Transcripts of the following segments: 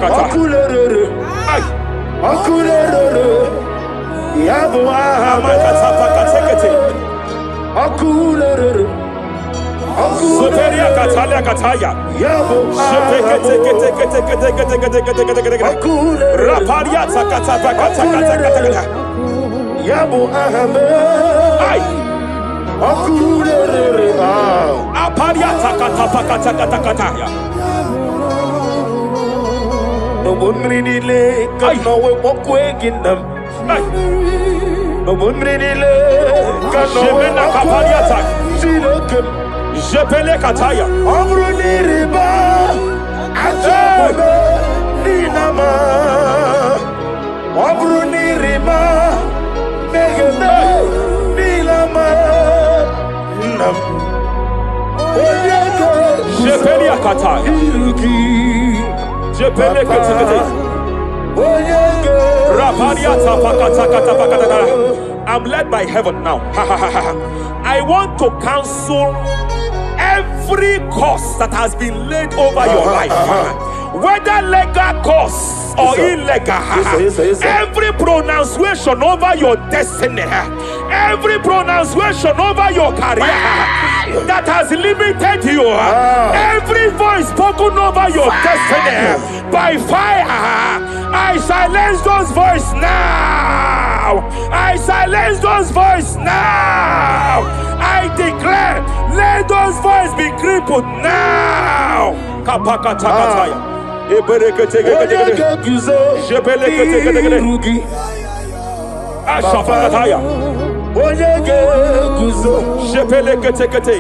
Akulere. Akulere. Yabo Akulere. Soteria Katalia Kataya. Raparia Takata. Yabo Ahame. Akulere. Aparia Takata. No one really late, I know we walk away in them. No one really late, I know we walk away in them. Jepele Kataya. Amruni riba, ajabe, ninama. Amruni riba, megene, nilama. Nam. Jepele Kataya. Jepele Kataya. I'm led by heaven now. I want to cancel every curse that has been laid over your life, whether legal curse or illegal. Every pronunciation over your destiny, every pronunciation over your career that has limited you, every voice spoken over your destiny by fire, I silence those voices now. I silence those voices now. I declare, let those voices be crippled now. Kapakatakataya. Ashapakataya. Shepelekete.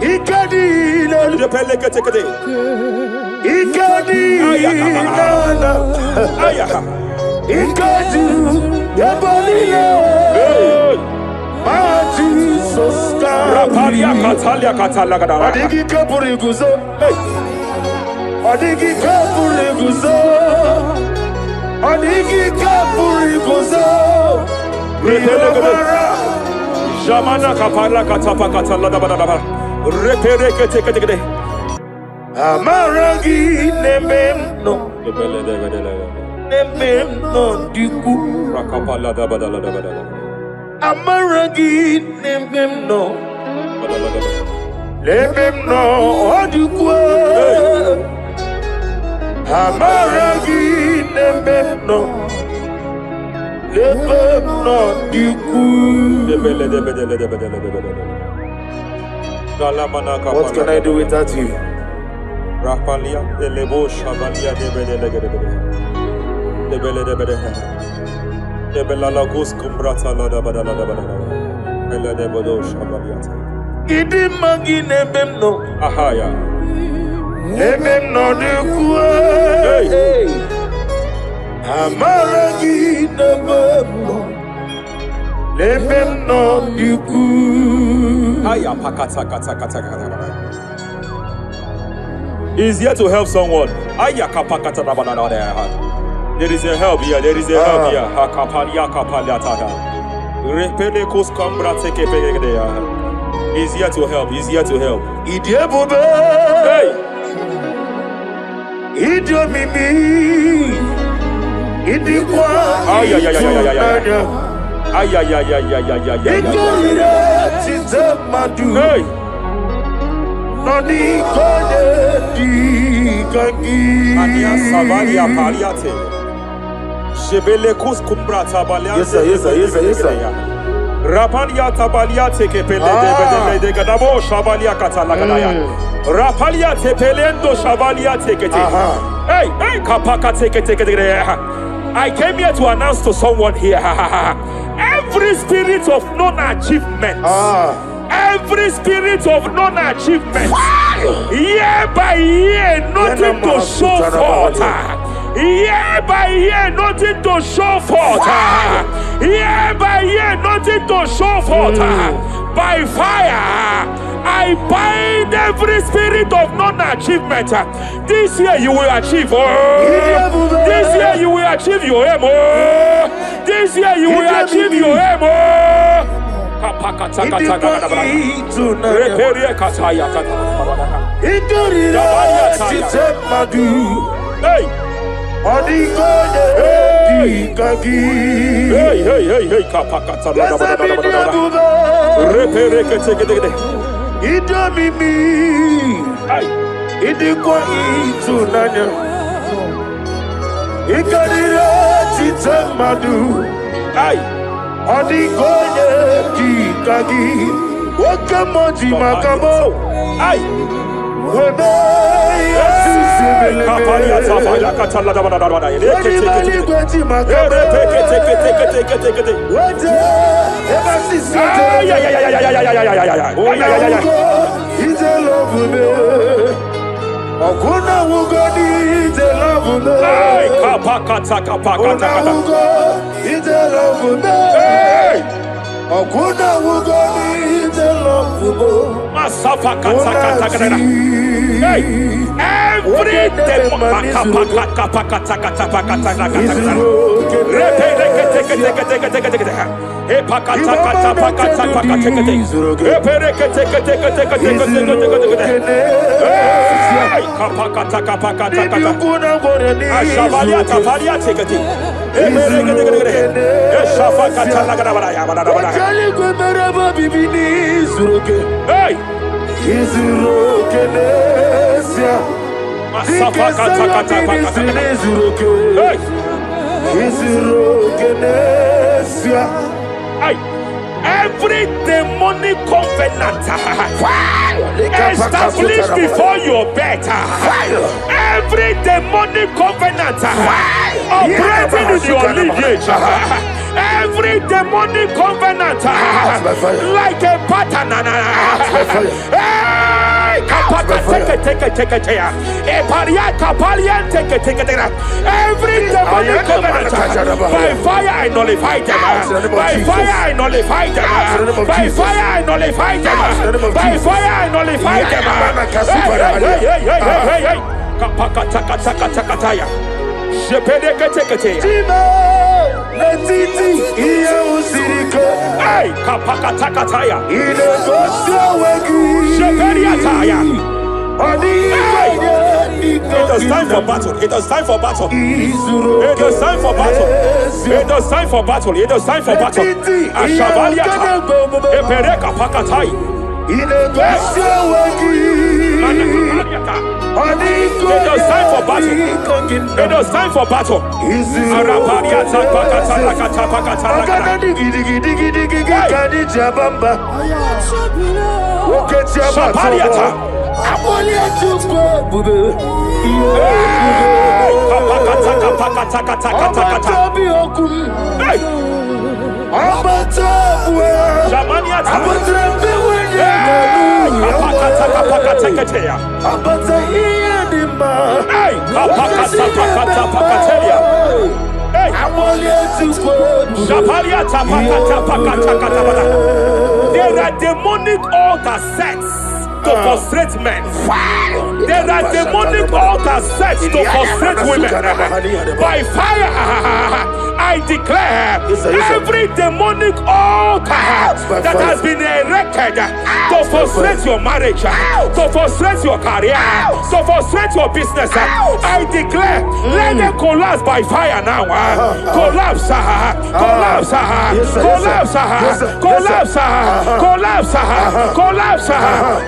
Raparia Katalia Katalagadara. Adigi Kapuriguzo. Adigi Kapuriguzo. Adigi Kapuriguzo. Jamana Kapala Katapa Katalada. Repere. Amaragi Nememno. Nememno Diku. Rakapala Dabadala. Amaragi Nememno. Nememno Diku. Amaragi Nememno. Nememno Diku. What can I do without you? Rapalia, the Lebo Shabalia, the Belalagus Cumbrata Ladabada, Eladebodo Shabaliata. Idimagi Nebemno. Ahaya. Nebemno de Kue. Amaragi Nebemno. Nebemno de Kue. Aya Pakata. He's here to help someone. Aya Kapakata. There is a help here. There is a help here. Hakapalia Kapaliata. Repelekos Cambra take He's here to help. He's here to help. Idiabube. Hey. Idiomimi. Idikwa. Ay. Hey. Noni kone di kangi. Ania Savalia Paliate. Shebelekus Kumbra Tabalia. Yes, sir. Rapalia Tabalia take de Gadabo Shavalia Catalaganaya. Rapalia Tepelendo Shavalia take it. Hey, Kapaka take it. I came here to announce to someone here. Every spirit of non-achievement. Every spirit of non-achievement. Year by year, nothing to show forth. Year by year, nothing to show forth. Year by year, nothing to show forth. By fire, I bind every spirit of non-achievement. This year you will achieve. This year you will achieve your aim. This year you will achieve your aim. Hey. Odigoye Dikagi. Hey, kapakata la Idomimi Idikwa Itunanya Ikadira Titamadu Odigoye Dikagi Wakamoji Makamo Every demonic covenant established before your bed, every demonic covenant operating in your lineage, every demonic covenant like a pattern. Every demonic covenant by fire I nullify them. By fire I nullify them. By fire I nullify them. By fire I nullify them. It is time for battle. It is time for battle. It is time for battle. It is time for battle. It is time for battle. Ashabaliata. Epereka pakatai. It is time for battle. It is time for battle. Arapariata pakata pakata. Shabaliata. There are demonic altars set to frustrate men. There are demonic altars set to frustrate women. By fire, I declare every demonic altar that has been erected to frustrate your marriage, to frustrate your career, to frustrate your business, I declare, let them collapse by fire now. Collapse, collapse, collapse, collapse, collapse, collapse,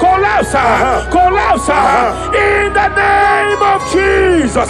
collapse, collapse, in the name of Jesus.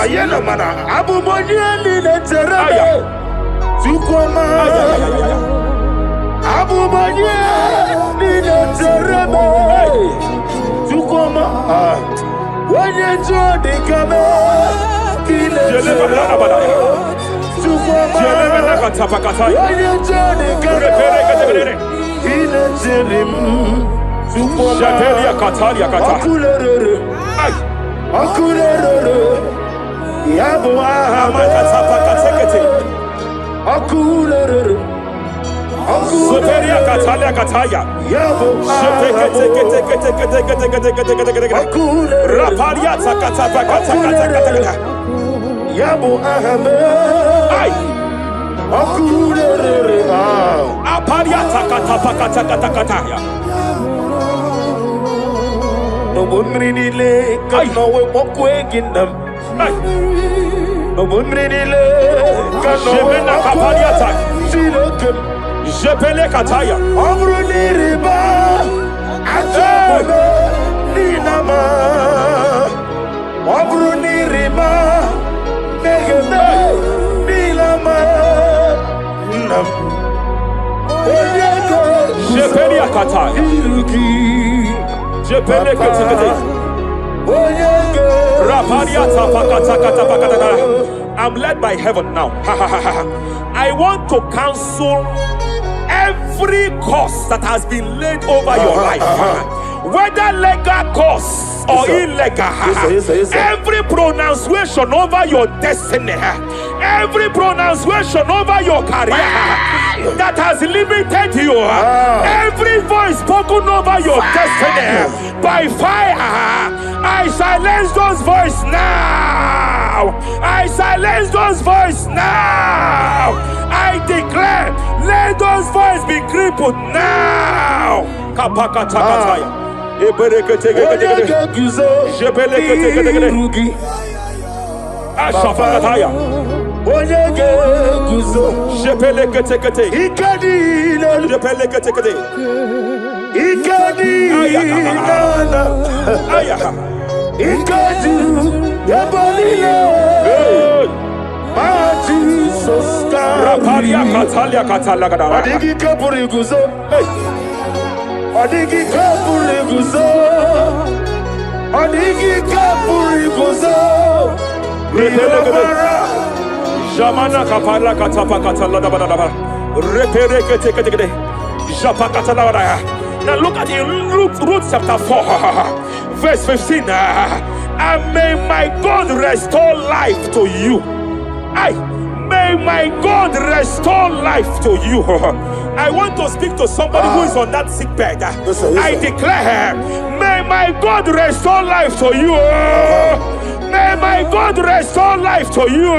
Mabunridile, Jebena kapaliata. Jebele kataya. Abruniriba, Achapone, Ninama, Abruniriba, Negene, Nilama, Nam, Jebele kataya. Jebele kataya. I'm led by heaven now. I want to cancel every curse that has been laid over your life, whether legal curse or illegal. Every pronunciation over your destiny, every pronunciation over your career that has limited you, every voice spoken over your destiny by fire, I silence those voices now. I silence those voices now. I declare, let those voices be crippled now. Kapakatakataya. Ashafakataya. Shepelekete. Shepelekete. Rapalia Katalia Katalagada. Adigi kapuriguzo. Adigi kapuriguzo. Adigi kapuriguzo. Jamana kapara katapa katalada badaba. Repere kete. Japa katalada. Now look at it, Ruth chapter 4, verse 15. And may my God restore life to you. May my God restore life to you. I want to speak to somebody who is on that sick bed. I declare, may my God restore life to you. May my God restore life to you.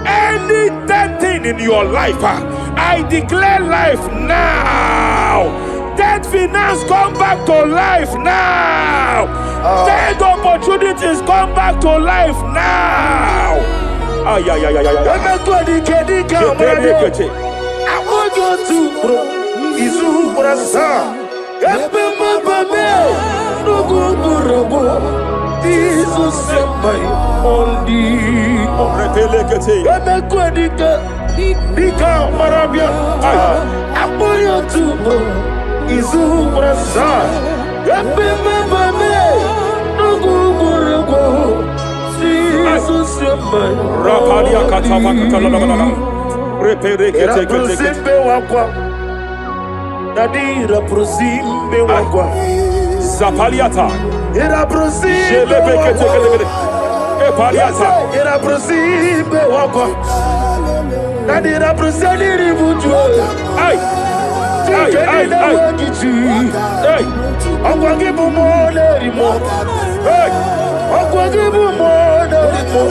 Any dead thing in your life, I declare life now. Dead finance come back to life now. Dead opportunities come back to life now. I want you to Rapalia katama katalala. Repere kete. Nadira prosimbe wakwa. Zapaliata. Era prosimbe. Jelebe kete. Epaliata. Era prosimbe wakwa. Nadira prosimbe bujwa. Ay. Akwagibu mole rimo. Akwagibu mole rimo.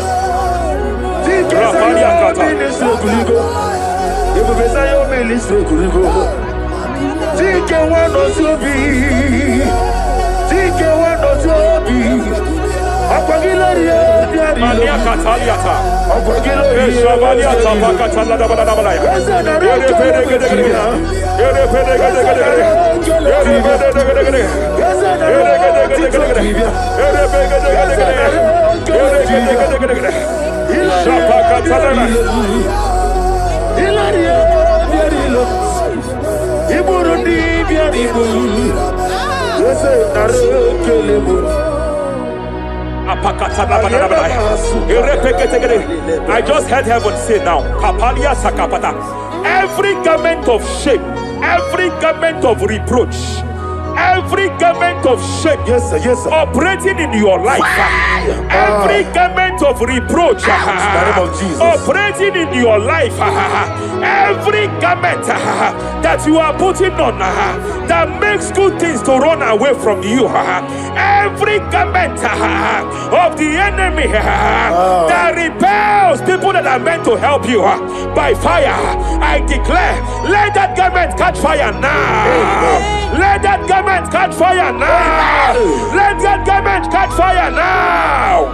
Rapalia kata. Ibu besa yo ministre kuligo. Tike wano sobi. Tike wano sobi. Akwagilariye diari. Mania kataliata. Akwagilariye. Eshabaliata pakatalada badabaya. I just heard heaven say now, Kapalia Sakapata. Every garment of shame, every garment of reproach, every garment of shame, Yes, sir. operating in your life, every garment of reproach, name of Jesus. operating in your life, every garment that you are putting on that makes good things to run away from you, every garment of the enemy that repels people that are meant to help you by fire, I declare, let that garment catch fire now. Let that garment catch fire now. Let that garment catch fire now.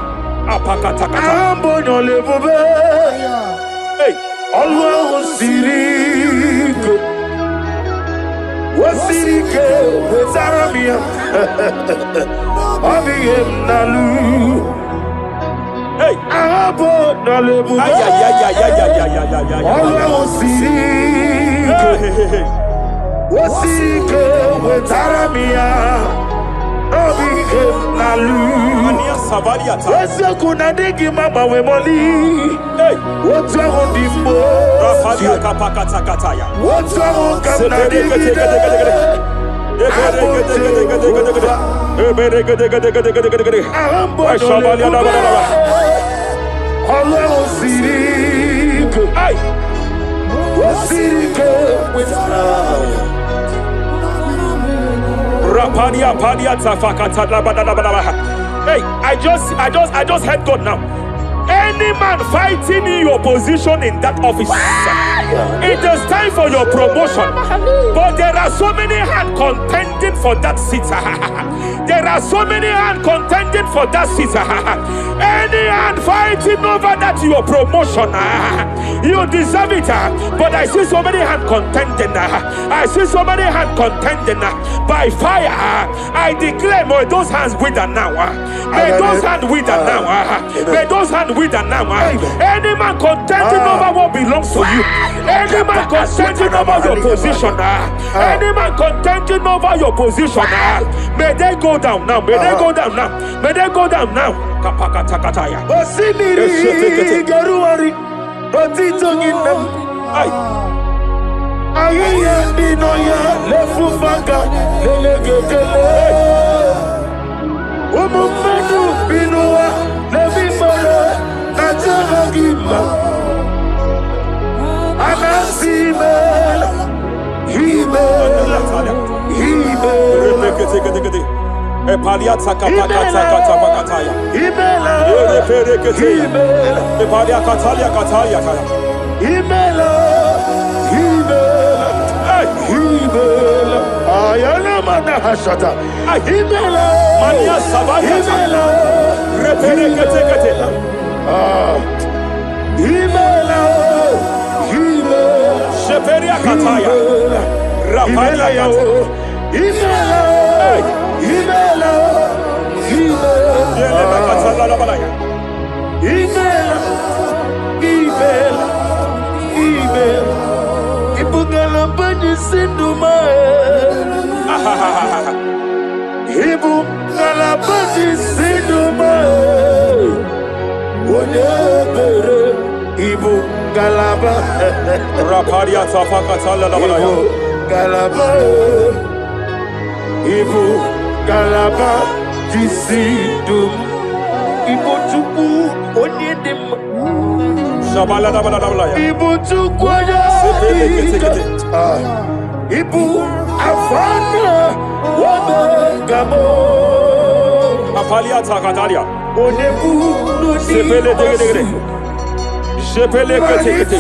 Apakatakata. Ambono lebube. Hey. Allah sirike. Wasirike zaramia. Abiyem nalu. Hey. Ambono lebube. Ay. Allah sirike. Wasirike zaramia. Abiyem nalu. Ania Savaliata. Wese kuna digi mama we moli. Hey. What's wrong with the Rafalia Kapakatakataya. What's wrong with Hey, I just heard God now. Any man fighting in your position in that office, it is time for your promotion. But there are so many hands contending for that seat. There are so many hands contending for that seat. Any hand fighting over that your promotion, you deserve it. But I see so many hands contending. I see so many hands contending by fire. I declare, may those hands wither now. May those hands wither now. May those hands wither now. Any man contending over what belongs to you. Any man contending over your position. Any man contending over your position. May they go down now. May they go down now. May they go down now. Kapakatakataya. Osimiri garuari rotito ginam. Ayiye dinoya lefufanga lelegekele. Umumenu binuwa levimala najahagima. Anasimela himela himela. Epaliata kapakatakataya. Himela Himela. Epalia katalia katalia kaya. Himela himela. Ayana mana hashata. Himela Mania Savaya. himela Reperekete. himela himela. Sheperia kataya. Rapalia kataya. Himela himela Yele makatala la balaya. himela himela himela. Ibugala bani sinduma. Ibugala bani sinduma. Onebere ibugala ba. Rapalia tapakatala la balaya. Galaba, Ibu Galaba, Disidum, Ibu Tuku, Onyedim, Shabala la balaya. Ibu Tukwaya, Ibu Afana, Wabagamo, Apalia takatalia. Onebu, Sepele degede. Sepele kete.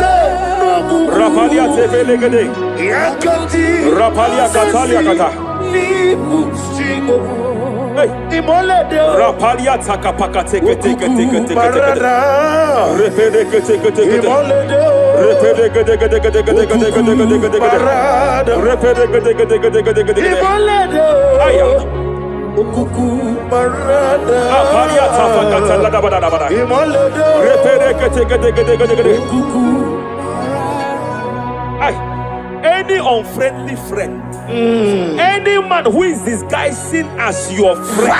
Rapalia tepele gede. Rapalia katalia kata. Hey. Rapalia takapaka teke. Repede kete. Repede gede. Aya. Rapalia tapakata la bada. Repede kete. Any unfriendly friend, any man who is disguising as your friend,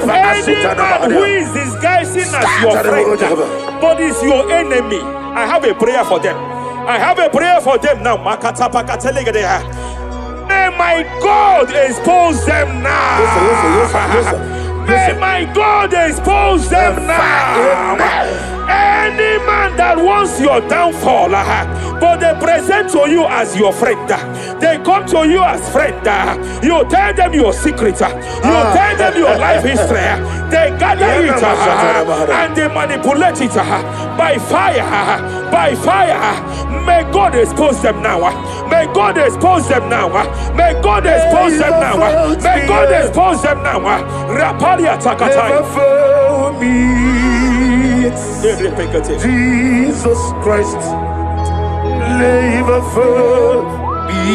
any man who is disguising as your friend, but is your enemy, I have a prayer for them. I have a prayer for them now. May my God expose them now. May my God expose them now. Any man that wants your downfall, but they present to you as your friend, they come to you as friend, you tell them your secret, you tell them your life history, they gather it and they manipulate it by fire. May God expose them now. May God expose them now. May God expose them now. May God expose them now. Rapalia takataya. me. Jesus Christ, never fail me.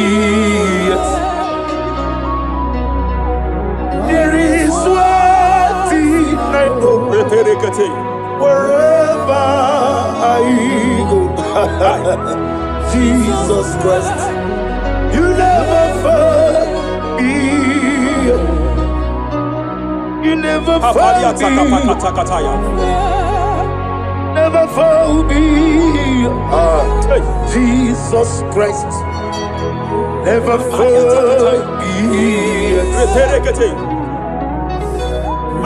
There is one thing I know. Wherever I go, Jesus Christ, you never fail me. You never fail me. Never fail me. Jesus Christ, never fail me.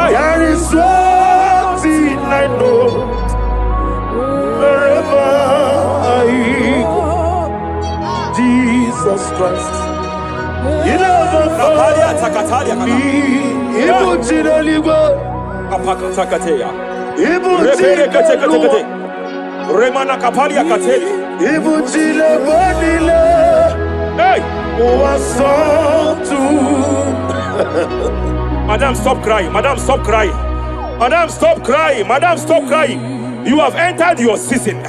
There is one thing I know. Wherever I go, Jesus Christ, you never fail me. Remana kapalia kateli. Ibutile bonile. Hey! Madam, stop crying. Madam, stop crying. Madam, stop crying. Madam, stop crying. You have entered your season.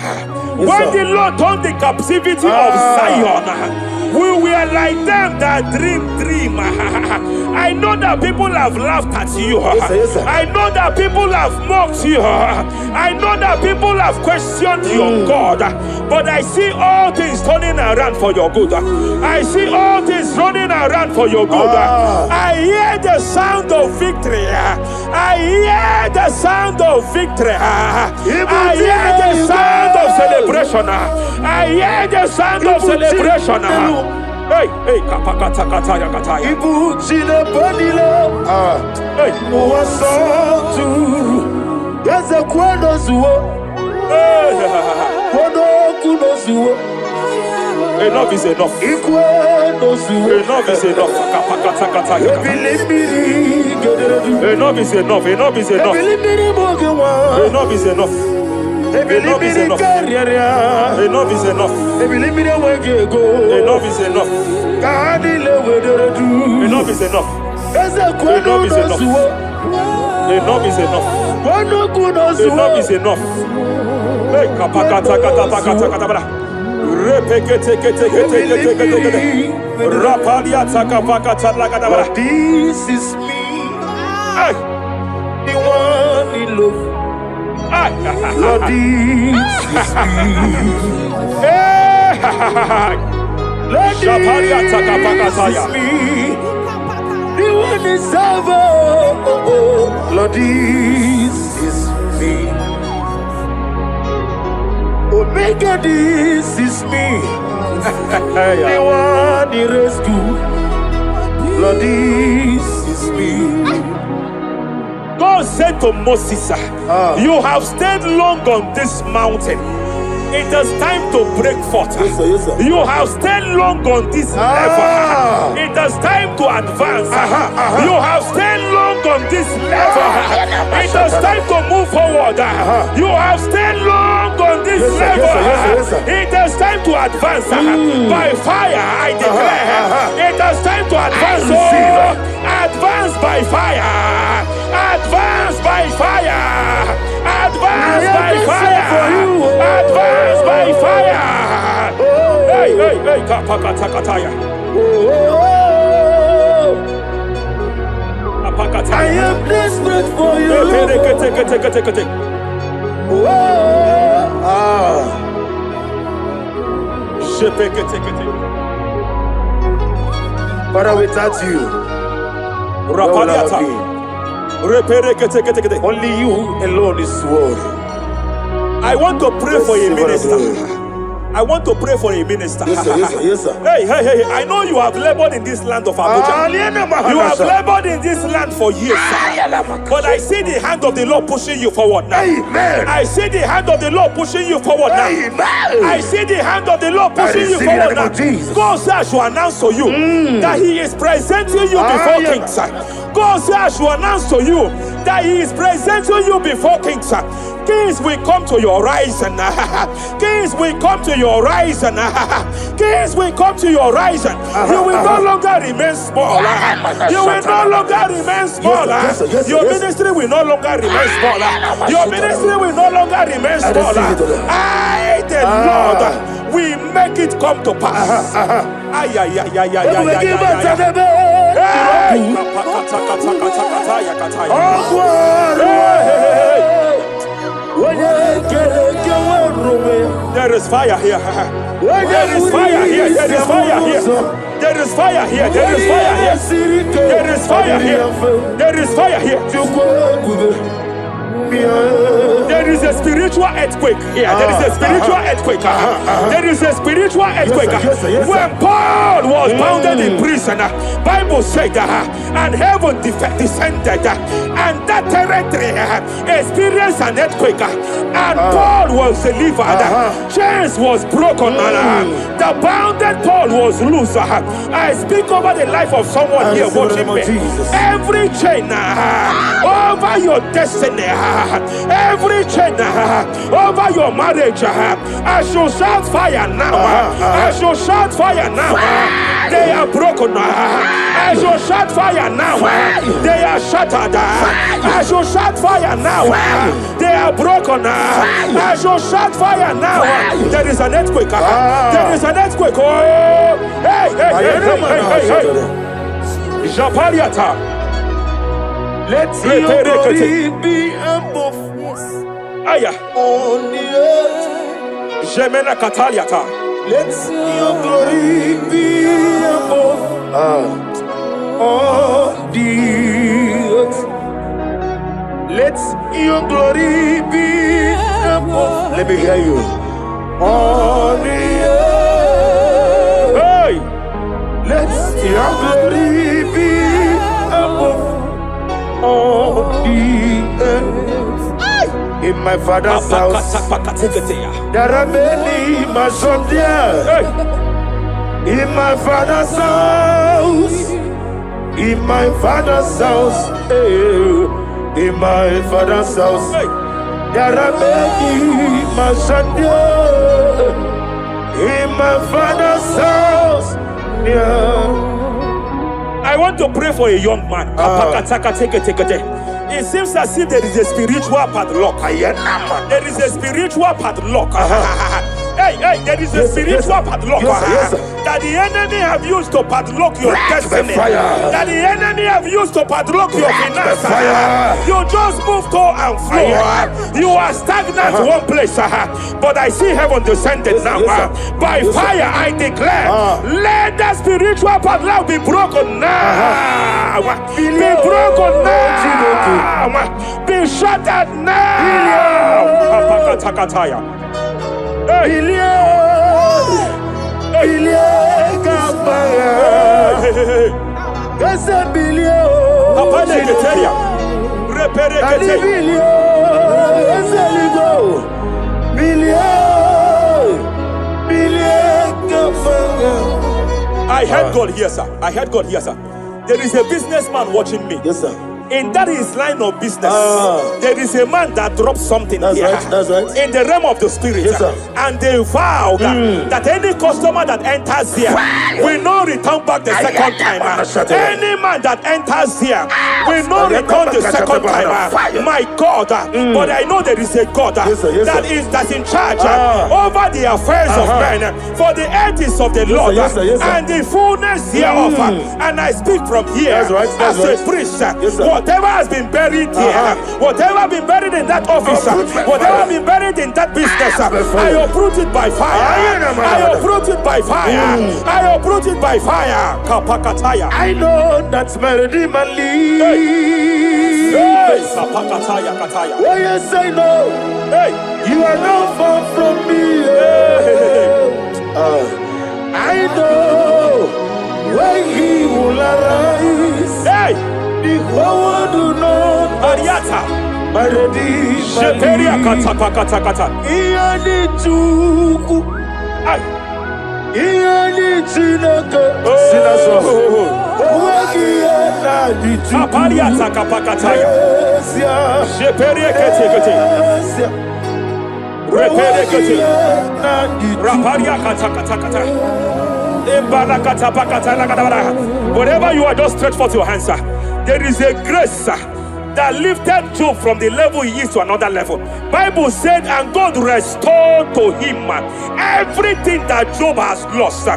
When the Lord turned the captivity of Zion, we were like them that dream. I know that people have laughed at you. Yes, sir. I know that people have mocked you. I know that people have questioned your God. But I see all things turning around for your good. I see all things running around for your good. I hear the sound of victory. I hear the sound of victory. I hear the sound of celebration. I hear the sound of celebration. Hey, kapakata kataya kataya. Ibu chile bonile. Hey, Uwasotu. Yeze kwano zuo. Kwano kuno zuo. Enough is enough. Ikwano zuo. Enough is enough. Kapakata kataya. Ebilibiri gederedu. Enough is enough. Enough is enough. Ebilibiri mogewa. Enough is enough. Enough is enough. Enough is enough. Ebilibiri wegego. Enough is enough. Kanile wederedu. Enough is enough. Eze kwano zuo. Enough is enough. Kwano kuno zuo. Enough is enough. Hey, kapakata katapakata katabara. Repekete kete kete kete kete. Rapalia takapakata lakadabara. This is me. Hey, The one in love. Lord, this is me. hey, Lord, Shapalia takapakataya. this is me. The one is ever. Lord, this is me. Omega, this is me. The one in rescue. Lord, this is me. God said to Moses, you have stayed long on this mountain. It is time to break forth. Yes, sir, yes, sir. You have stayed long on this level. It is time to advance. You have stayed long on this level. It is time to move forward. You have stayed long on this level. Yes, sir. It is time to advance. By fire, I declare. It is time to advance. Advance by fire. Advance by fire. Advance by fire. Advance by fire. Hey, kapakatakataya. I am desperate for you. Father, without you, where would I be? Only you alone is worthy. I want to pray for a minister. I want to pray for a minister. Yes, sir, yes, sir, yes, sir. Hey, I know you have labored in this land of Abuja. You have labored in this land for years, but I see the hand of the Lord pushing you forward now. Amen. I see the hand of the Lord pushing you forward now. Amen. I see the hand of the Lord pushing you forward now. God says I should announce to you that He is presenting you before kings. God says I should announce to you that He is presenting you before kings. Kings will come to your rising. Kings will come to your rising. Kings will come to your rising. You will no longer remain small. You will no longer remain small. Your ministry will no longer remain small. Your ministry will no longer remain small. I, the Lord, will make it come to pass. Ay, ay, ay, ay, ay, ay, there is fire here. There is fire here. There is fire here. There is fire here. There is fire here. There is fire here. There is fire here. There is a spiritual earthquake here. There is a spiritual earthquake. There is a spiritual earthquake. When Paul was bounded in prison, Bible said, and heaven descended, and that territory experienced an earthquake, and Paul was delivered. Chains was broken. The bounded Paul was loose. I speak over the life of someone here watching me. Every chain over your destiny, every chain over your marriage, I shall shout fire now. I shall shout fire now. They are broken. I shall shout fire now. They are shattered. I shall shout fire now. They are broken. I shall shout fire now. There is an earthquake. There is an earthquake. Oh, hey, hey, hey, hey, hey, hey. Japaliata. Let your glory be above Aya. on the earth. Jemena Kataliata. Let your glory be above on the earth. Let your glory be above. Let me hear you. On the earth. Hey. Let your glory be above on the earth. In my father's house, there are many mansions there. In my father's house, in my father's house, in my father's house, there are many mansions there. In my father's house, yeah. I want to pray for a young man. It seems as if there is a spiritual padlock. There is a spiritual padlock. Hey, hey, there is a spiritual padlock that the enemy have used to padlock your destiny. That the enemy have used to padlock your finances. You just move to and fro. You are stagnant one place, but I see heaven descended now. By fire, I declare, let the spiritual padlock be broken now. Be broken now. Be shattered now. I heard God here, sir. I heard God here, sir. There is a businessman watching me. Yes, sir. In that his line of business, there is a man that drops something here. That's right. In the realm of the spirit, yes, sir. And they vow that any customer that enters here will not return back the second time. Any man that enters here will not return the second time. My God, but I know there is a God that's in charge over the affairs of men. For the earth is of the Lord and the fullness hereof. And I speak from here as a priest. Whatever has been buried here, whatever been buried in that office, whatever been buried in that business, I uproot it by fire. I uproot it by fire. I uproot it by fire. Kapakataya. I know that's my Redeemer lives. Kapakataya kataya. Oh yes, I know. You are not far from me. I know when He will arise. The whole world do not Ariata. my Redeemer Sheperia kata kata kata. Ianichuku Iyani Chineke. Sinaso. Wagia di tu. Apalia takapakataya. Jepere kete. Repere kete. Raparia katakata. Whatever you are, just stretch forth your hands, sir. There is a grace, sir, that lifted Job from the level he is to another level. Bible said, and God restored to him everything that Job has lost.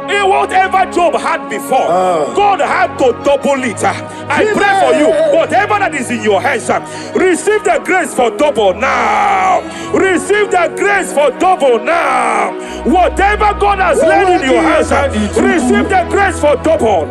Whatever Job had before, God had to double it. I pray for you, whatever that is in your hands, receive the grace for double now. Receive the grace for double now. Whatever God has laid in your hands, receive the grace for double.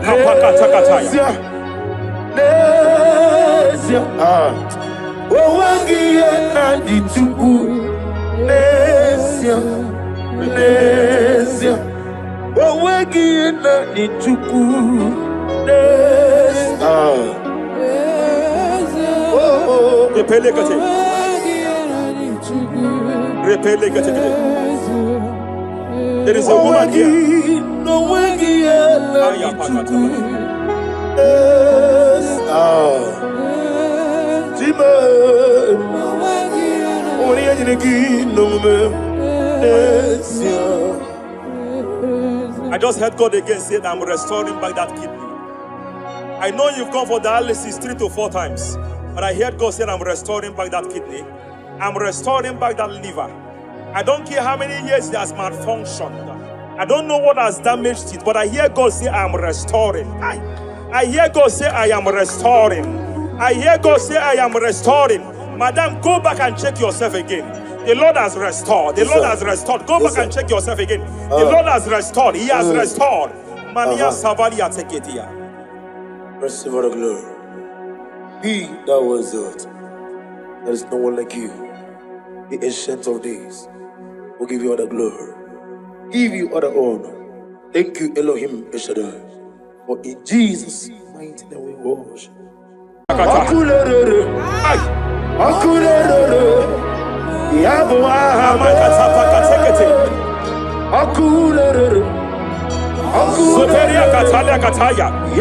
There is a woman here. I just heard God again say that I'm restoring back that kidney. I know you've gone for dialysis 3 to 4 times, but I heard God say I'm restoring back that kidney. I'm restoring back that liver. I don't care how many years it has malfunctioned. I don't know what has damaged it, but I hear God say I'm restoring. I hear God say I am restoring. I hear God say I am restoring. Madam, go back and check yourself again. The Lord has restored. The Lord has restored. Go back and check yourself again. The Lord has restored. He has restored. Mania Savalia, take it here. Receive all the glory. He that was it. There is no one like you. The ancient of days will give you all the glory. Give you all the honor. Thank you, Elohim Eshadai. For in Jesus' mighty name we worship.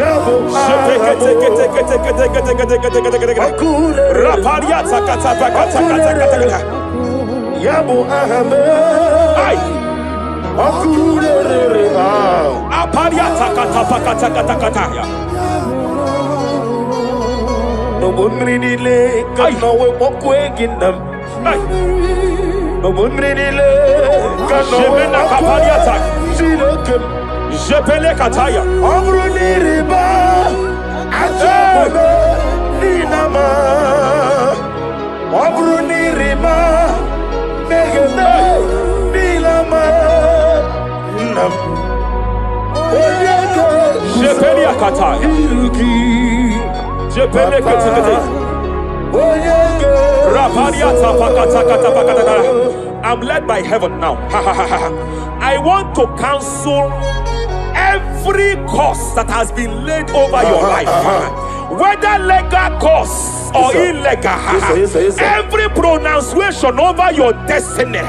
Yabo Jepele kataya. Amruniriba ajabe ninama. Amruniriba megene nilama. Nam. Jepele kataya. Jepele kataya. I'm led by heaven now. I want to counsel every curse that has been laid over your life, whether legal curse or illegal. Every pronunciation over your destiny,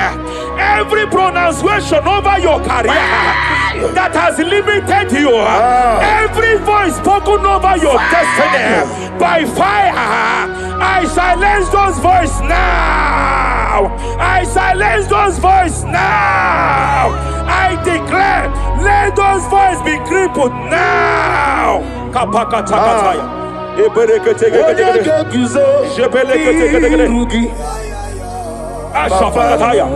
every pronunciation over your career that has limited you, every voice spoken over your destiny by fire, I silence those voices now. I silence those voices now. I declare, let those voices be crippled now. Kapakatakataya. Ashapakataya.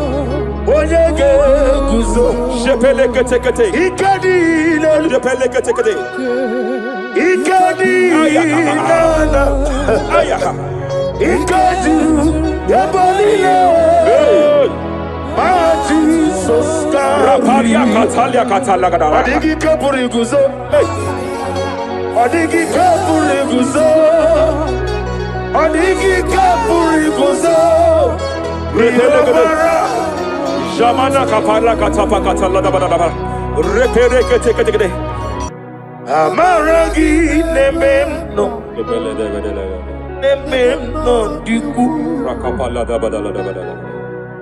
Raparia Katalia Katalagada. Adigi kapuri guzo. Adigi kapuri guzo. Adigi kapuri guzo. Jamana kapala katapa katalada badaba. Repere kete. Amaragi nememno. Nememno diku. Rakapala da badala.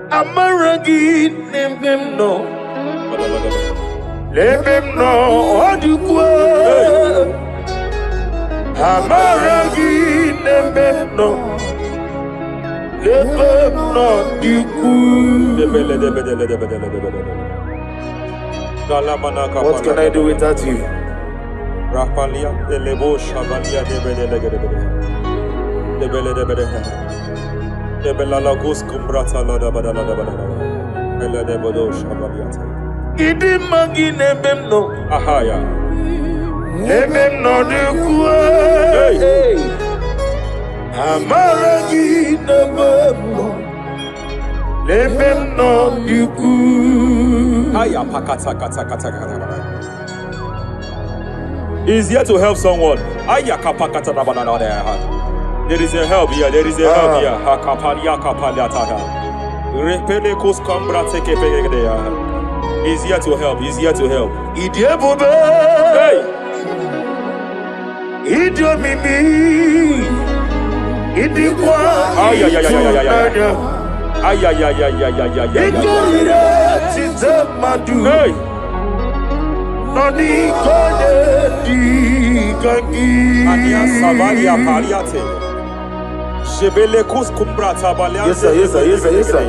Amaragi nememno. Let them know what you go. Amaragi, let them know. Let them know you go. What can I do without you? Rapalia, the Lebo Shavalia, the Belalagus Cumbrata Lada Badala, Ella de Bodo Shavaliata. Idimagi nebem no. Ahaya. Nebem no de kue. Amaragi nebem no. Nebem no de kue. Aya pakata kata kata kata. He's here to help someone. Aya kapakata rabana there. There is a help here. There is a help here. Hakapalia kapaliata. Repelekos kambra teke pegedea. He's here to help. He's here to help. Hey! Idio mimi. Idikwa. Ay ay ay ay ay ay. Ay ay ay ay ay ay ay. Idio tizamadu. Hey! Noni kone di kangi. Ania savalia paliate. Shebelekos kumbra tabalia. Yes sir, yes sir, yes sir, yes sir.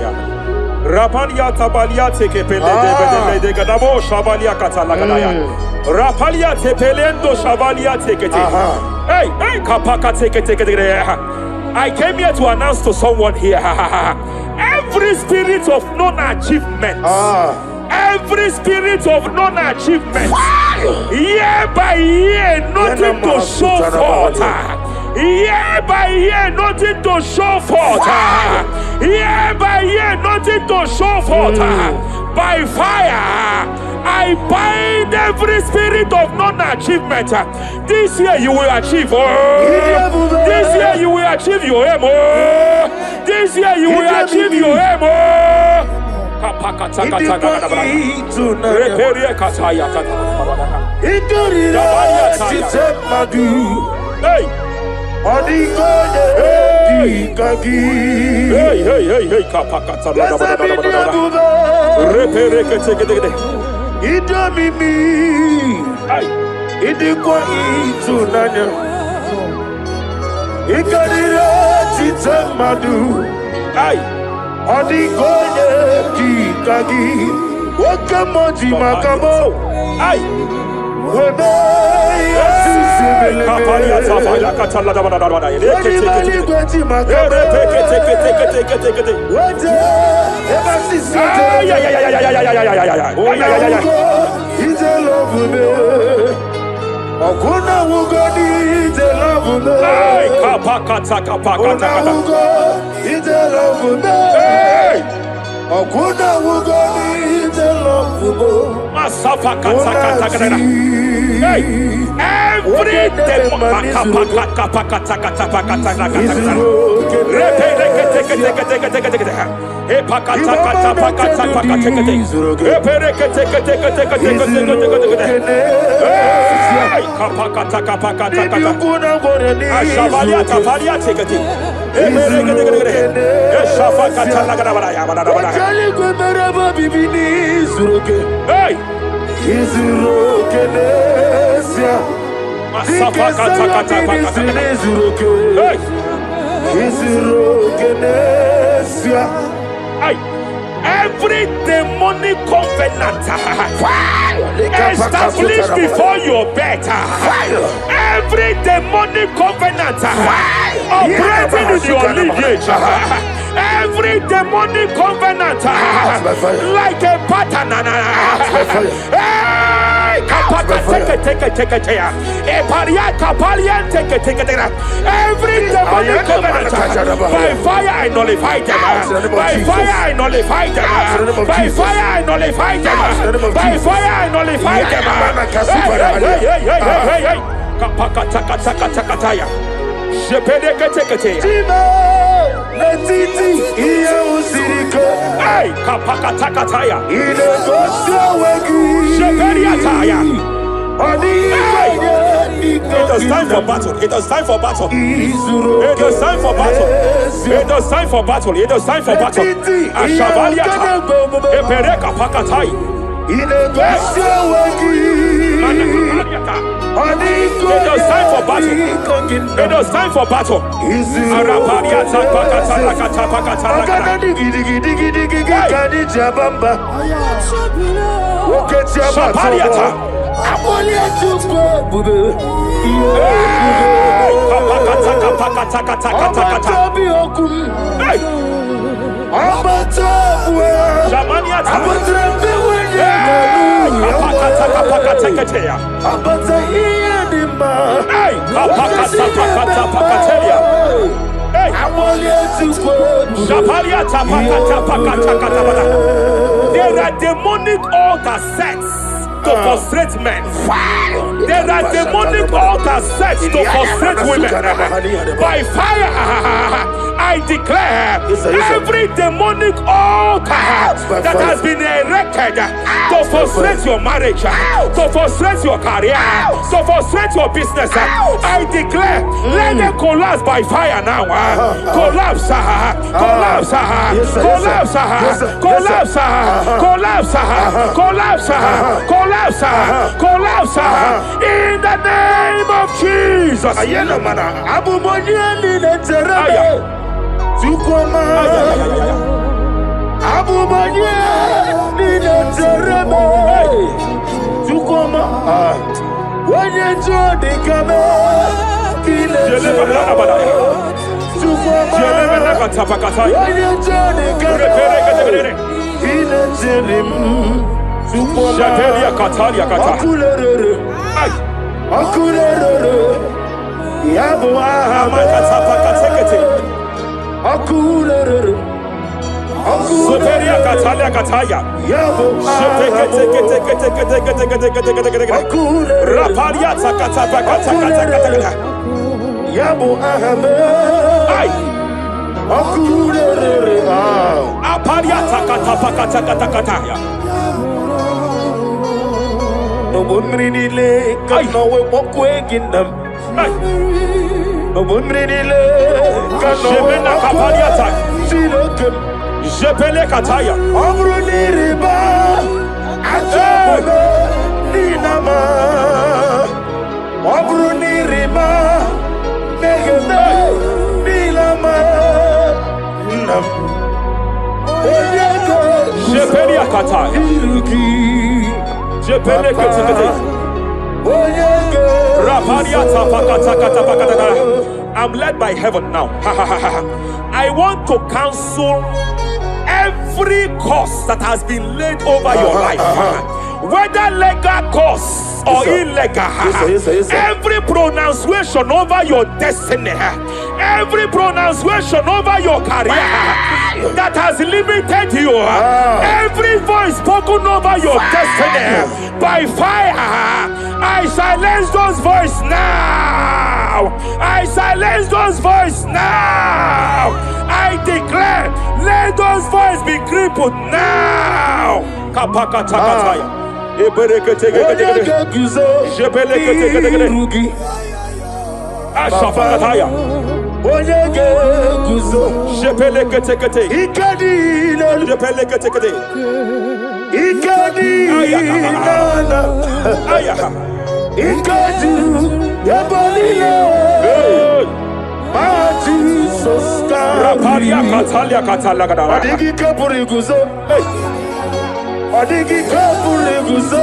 Rapalia tabalia teke pele de gadabo shavalia katalagadaya. Rapalia tepelendo shavalia teke. Hey, hey, kapaka teke. I came here to announce to someone here. Every spirit of non-achievement. Every spirit of non-achievement. Year by year, nothing to show forth. Year by year, nothing to show forth. Year by year, nothing to show forth. By fire, I bind every spirit of non-achievement. This year you will achieve. This year you will achieve your aim. This year you will achieve your aim. Hey! Hey, kapakata every demonic covenant established before your bed, every demonic covenant operating in your lineage, every demonic covenant like a pattern. Every demonic covenant, by fire I nullify them. By fire I nullify them. By fire I nullify them. By fire I nullify It is time for battle. It is time for battle. It is time for battle. It is time for battle. It is time for battle. Ashavalia, Epereka Pakatai. It was time for battle. It was time for battle. There are demonic altars set to frustrate men. There are demonic altars set to frustrate women. By fire, I declare every demonic altar that has been erected to frustrate your marriage, to frustrate your career, to frustrate your business, I declare, let them collapse by fire now. Collapse, collapse, collapse, collapse, collapse, collapse, collapse, collapse, in the name of Jesus. Jepele kataya. Amruniriba. Ajabe. Ninama. Amruniriba. Negene. Nilama. Nam. Jepele kataya. Jepele kataya. I'm led by heaven now. I want to cancel every curse that has been laid over your life, whether legal curse or illegal. Every pronunciation over your destiny, every pronunciation over your career that has limited you, every voice spoken over your destiny, by fire, I silence those voices now. I silence those voices now. I declare, let those voices be crippled now. Kapakatakataya. Ashafakataya. Jepeleketekete. Jepeleketekete. Raparia katalia katalagadara. Adigi kapuriguzo. Adigi kapuriguzo.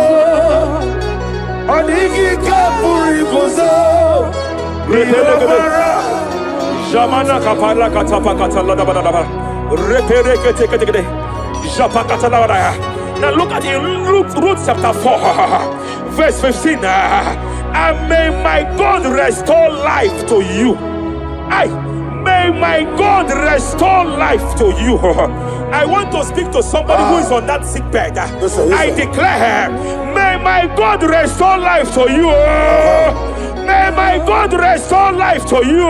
Adigi kapuriguzo. Jamana kapara katapa katalada. Repereketekete. Japakatalada. Now look at it, Ruth chapter 4, verse 15. And may my God restore life to you. May my God restore life to you. I want to speak to somebody who is on that sick bed. I declare, may my God restore life to you. May my God restore life to you.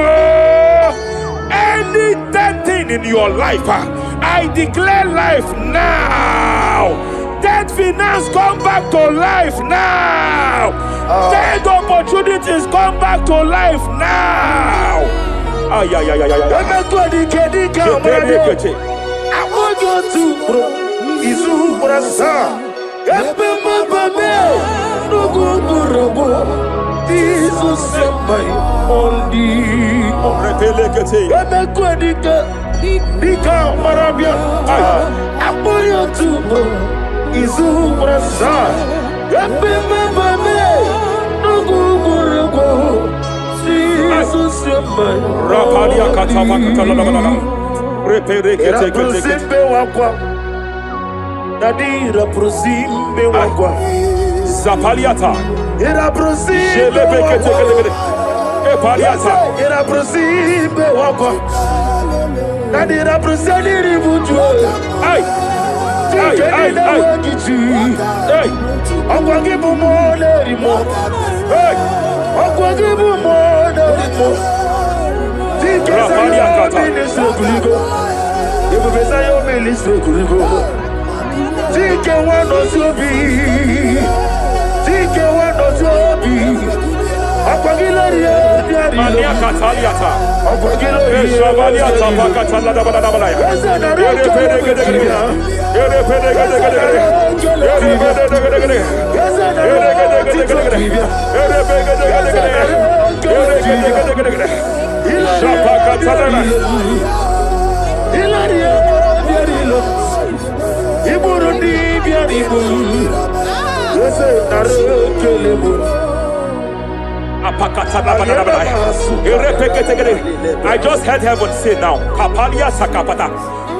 Any dead thing in your life, I declare life now. Dead finance come back to life now. Dead opportunities come back to life now. I want you to Jesus my only Nika Marabia Apoyo Tubo Izu Brasa Jesus my Rapalia Katama Represimbe wakwa Dadira prosimbe wakwa Zapaliata Ira prosimbe wakwa Epaliata Ira prosimbe wakwa Dadira prosimbe wakwa Ay Akwa gibu mwone rimo Akwa gibu mwone rimo Rapalia Kata Ibu besa yo ministre kuligo Tike wano sobi Tike wano sobi Akwagilari ya Mania Kataliata Akwagilari ya Shavaliata Pakatala da Badabalaya I just heard heaven say now, Kapalia Sakapata.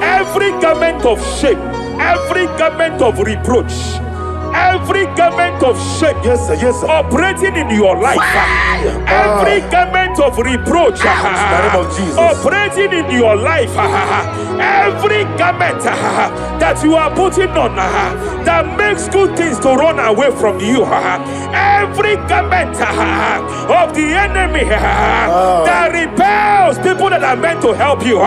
Every garment of shame, every garment of reproach, every garment of shame, yes, sir. Operating in your life, every garment of reproach, operating in your life, every garment that you are putting on that makes good things to run away from you, every garment of the enemy that repels people that are meant to help you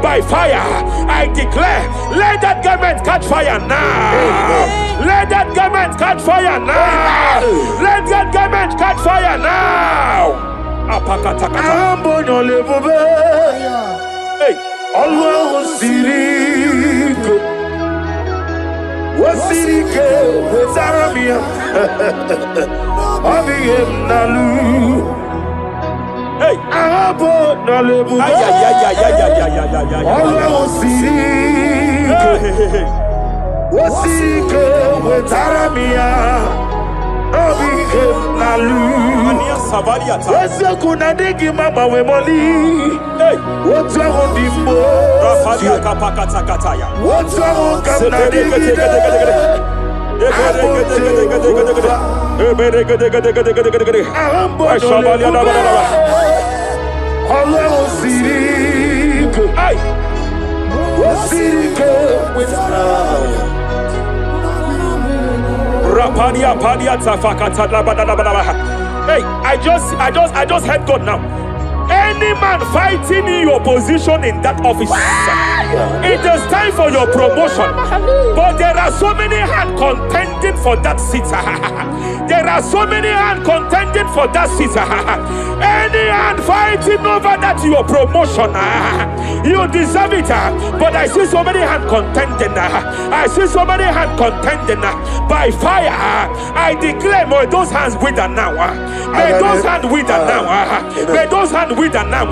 by fire, I declare, let that garment catch fire now. Let that garment catch fire now. Let that garment catch fire now. Hey, Allah Sirike Wasirike Zaramia Abiyem Nalu hey, Abo Nalebu Allah Sirike Wasirike Zaramia Abiyem Nalu Wese kuna digi mama we moli Wotwa hodimbo Rafalia Kapakata Kataya. Wotwa hokamna digi Allah Sirike Wasirike Rapalia Palia Tafakata Labadabadabaha. Hey, I just heard God now. Any man fighting in your position in that office, it is time for your promotion. But there are so many hands contending for that seat. There are so many hands contending for that seat. Any hand fighting over that your promotion, you deserve it. But I see so many hands contending. I see so many hands contending by fire. I declare, may those hands wither now. May those hands wither now. May those hands wither now.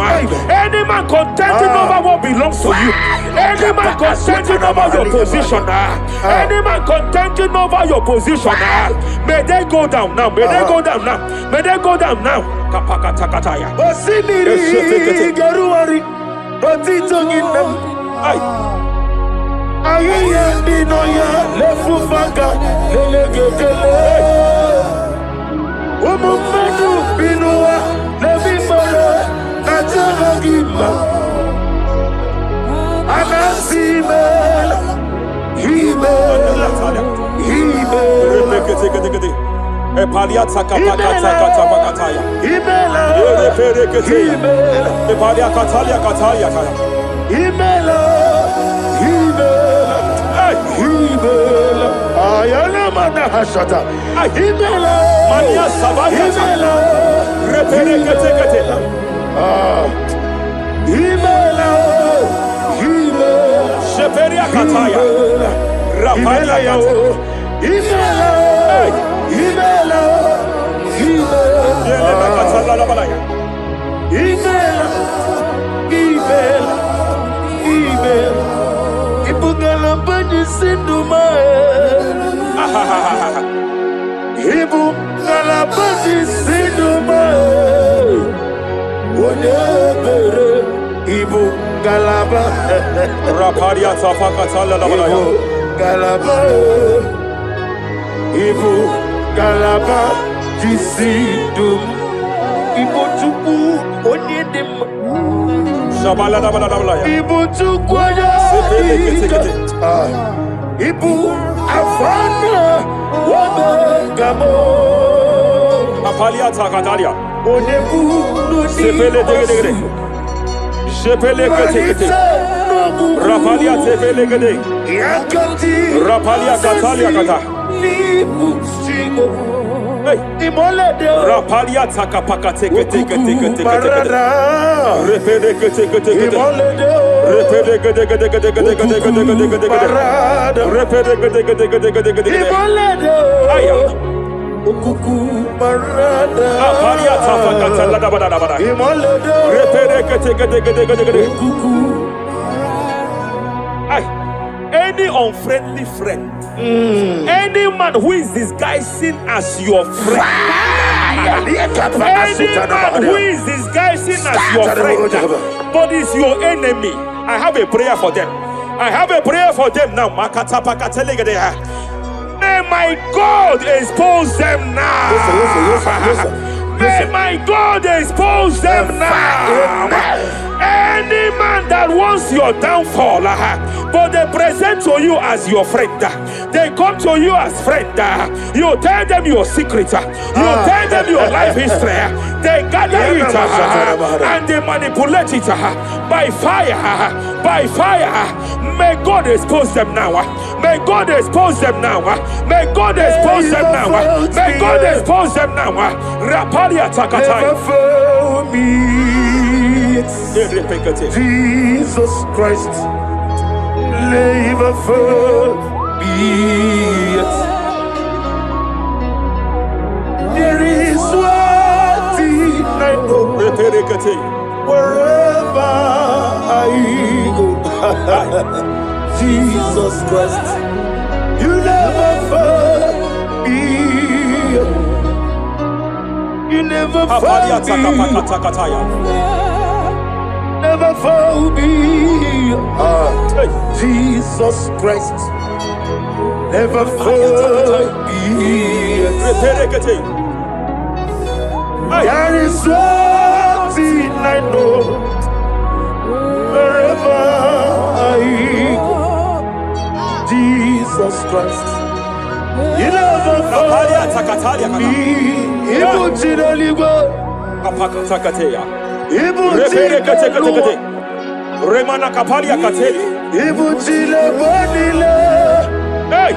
Any man contending over what belongs to you. Any man contending over your position. Any man contending over your position. May they go down now. May they go down now. May they go down now. Kapakatakataya. Osiniri Garuari Otitonginem Aye Dinoya Lefufanga Lelegele Umumenu Binua Levimala Najaragima Anasimela Himela Epaliata Kapakata Bakataya. Himela Epalia Katalia Katalia. Himela Ayana Mana Hashata Himela Mania Savaya Himela Reperekete. Himela Sheperia Kataya. Rapalia Imela, Hey. Imela, Yele bakatala la balaya. Imela, Imela, Imela, Ibugala bani sinduma, Ibugala bani sinduma, Whatever, Ibugala ba, Rapalia tapakatala la balaya. Ibugala, Ibugala jisidum, Ibutuku onyedim. Shabala la balaya. Ibu tukwaya Ibu afana wabagamo Apalia takatalia. Onebu Sepele degede. Sepele kete. Rapalia tepele gede. Yakati Rapalia katalia kata. Ibu singo Hey. Imolede Rapalia takapaka teke. Barada Repede kete. Imolede Repede gede. Barada Repede gede. Imolede Aya. Ukuku Barada Apalia tapakatala la balaya. Imolede Repede gede. Ukuku Ay. Any unfriendly friend, any man who is disguising as your friend, any man who is disguising as your friend, but is your enemy, I have a prayer for them. I have a prayer for them now. May my God expose them now. May my God expose them now. Any man that wants your downfall, but they present to you as your friend, they come to you as friend, you tell them your secret, you tell them your life history, they gather it and they manipulate it by fire. May God expose them now. May God expose them now. May God expose them now. May God expose them now. Rapalia takatai. Jesus Christ, never forget. There is one thing I know. Wherever I go, Jesus Christ, you never forget. You never forget. Never found me, Jesus Christ. Never found me. There is one thing I know. Wherever I go, Jesus Christ. You never found me. Remana kapalia kateli. Hey!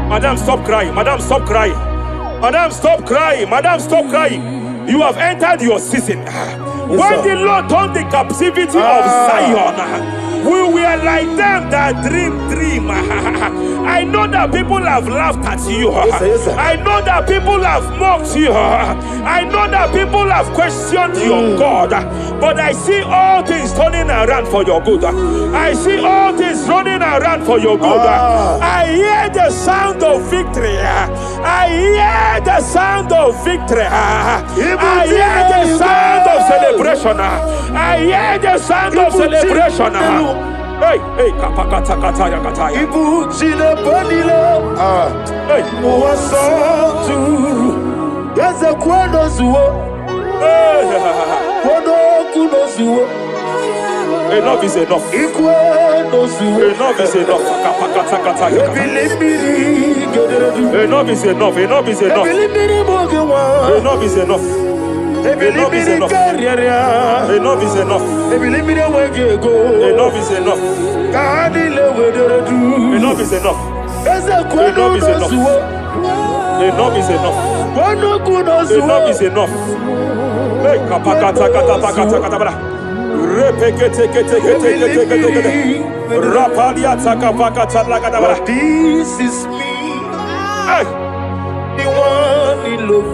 Madam, stop crying. Madam, stop crying. Madam, stop crying. Madam, stop crying. You have entered your season. When the Lord turned the captivity of Zion, we were like them that dream. I know that people have laughed at you. I know that people have mocked you. I know that people have questioned your God. But I see all things turning around for your good. I see all things running around for your good. I hear the sound of victory. I hear the sound of victory. I hear the sound of celebration. I hear the sound of celebration. Hey, kapakata kataya kataya. Ibu chile bonilo. Hey, Muwasotu. Yaza kwano zuo. Kwano kuno zuo. enough is enough. Ikwano zuo. Enough is enough. Kapakata kataya. Ebilibiri gederedu. Enough is enough. Enough is enough. Ebilibiri mogewa. Enough is enough. Enough is enough. Enough is enough. Ebilibiri wegego. Enough is enough. Kanile wederedu. Enough is enough. Eze kwano zuo. Enough is enough. Kwano kuno zuo. Enough is enough. Hey, kapakata katapakata katabara. Repekete kete kete kete kete kete. Rapalia takapaka talakadaba. Lord, this is me, Hey. the one in love.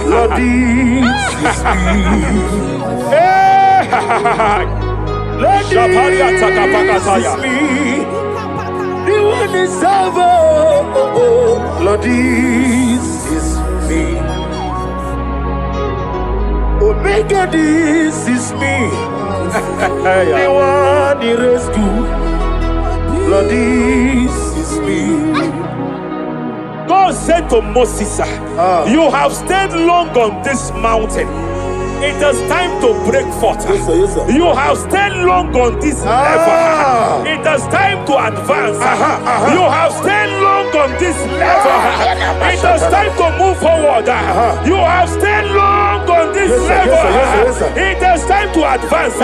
Lord, this is me. Lord, this is me, the one in serve. Lord, this is me. Omega, this is me, the one in rescue. Lord, this is me. God said to Moses, you have stayed long on this mountain. It is time to break forth. Yes, sir, yes, sir. You have stayed long on this level. It is time to advance. You have stayed long on this level. It is time to move forward. You have stayed long on this level. Yes, sir. It is time to advance.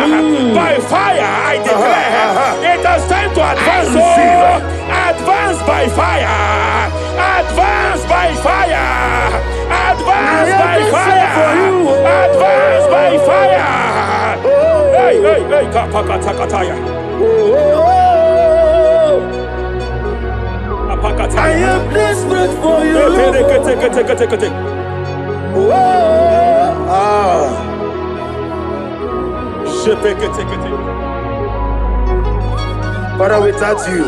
By fire, I declare. It is time to advance. Advance by fire. Advance by fire. Advance by fire. Advance by fire. Hey, hey, hey, kapakatakataya. I am desperate for you. Father, without you,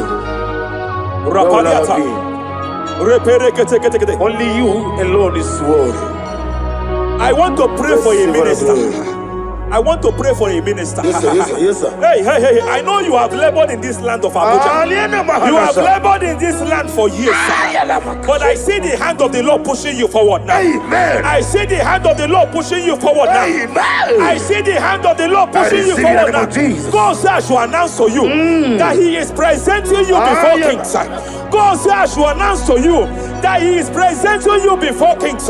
where will I be? Only you alone is worthy. I want to pray for a minister. I want to pray for a minister. Yes, sir, yes, sir, yes, sir. Hey, hey, hey, I know you have labored in this land of Abuja. You have labored in this land for years, sir. But I see the hand of the Lord pushing you forward now. Amen. I see the hand of the Lord pushing you forward now. Amen. I see the hand of the Lord pushing you forward now. God says I should announce to you that He is presenting you before kings. God says I should announce to you that He is presenting you before kings.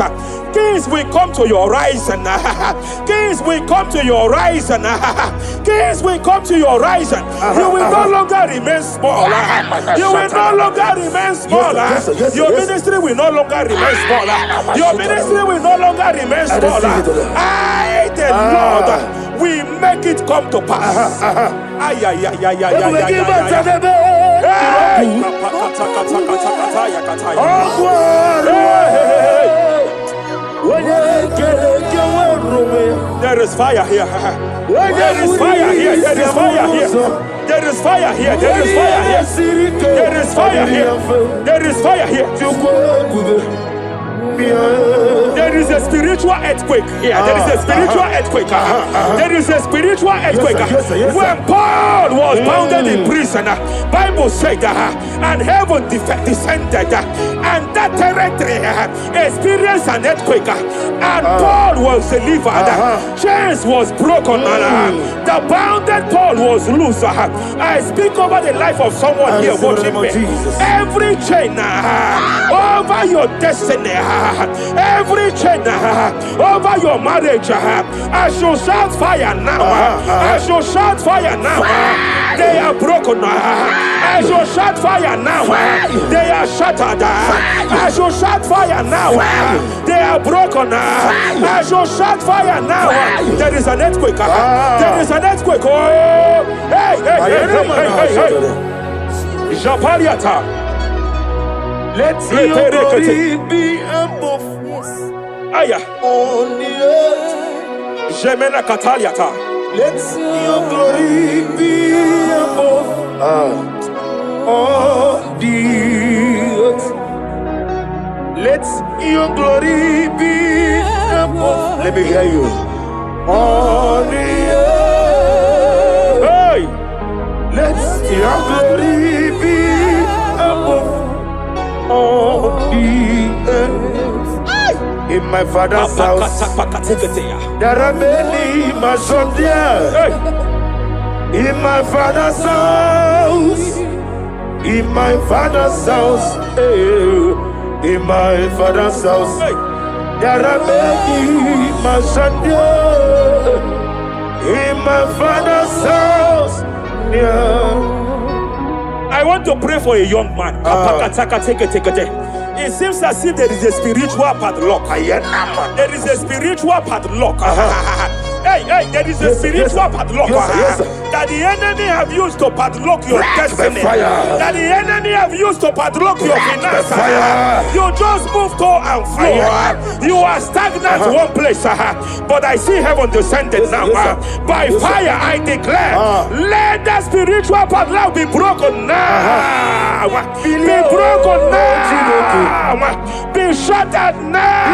Kings will come to your horizon. Kings will come to your horizon. Kings will come to your horizon. You will no longer remain small. You will no longer remain small. Your ministry will no longer remain small. Your ministry will no longer remain small. I, the Lord, will make it come to pass. Ay, ay, ay, ay, ay, ay, there is fire here. There is fire here. There is fire here. There is fire here. There is fire here. There is fire here. There is fire here. There is a spiritual earthquake here. There is a spiritual earthquake. There is a spiritual earthquake. When Paul was bounded in prison, Bible said, and heaven descended, and that territory experienced an earthquake, and Paul was delivered. Chains was broken. The bounded Paul was loose. I speak over the life of someone here watching me. Every chain over your destiny. Every chain over your marriage, I shall shout fire now. I shall shout fire now. They are broken. I shall shout fire now. They are shattered. I shall shout fire now. They are broken. I shall shout fire now. There is an earthquake. There is an earthquake. Oh, hey, hey, hey, hey, hey. Japariata. Let your glory be above Aya. on the earth. Jemena Kataliata. Let your glory be above on the earth. Let your glory be above. Let me hear you. On the earth. Hey. Let your glory be above on the earth. In my father's house, there are many mansions there. In my father's house, in my father's house, in my father's house, there are many mansions there. In my father's house, yeah. I want to pray for a young man. It seems as if there is a spiritual padlock. There is a spiritual padlock. Hey, there is a spiritual padlock that the enemy have used to padlock your destiny. That the enemy have used to padlock your finances. You just move to and fro. You are stagnant one place, but I see heaven descended now. By fire, I declare, let the spiritual padlock be broken now. Be broken now. Be shattered now.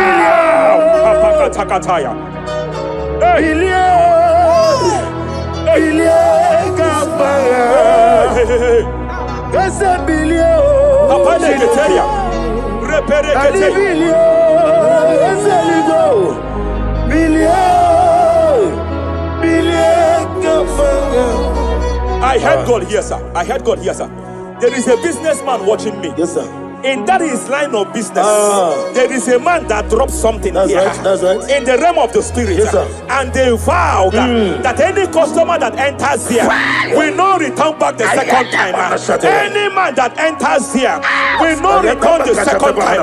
I heard God here, sir. I heard God here, sir. There is a businessman watching me. Yes, sir. In that his line of business, there is a man that dropped something here. That's right. In the realm of the spirit. Yes, sir. And they vowed that any customer that enters here will not return back the second time. Any man that enters here will not return the second time.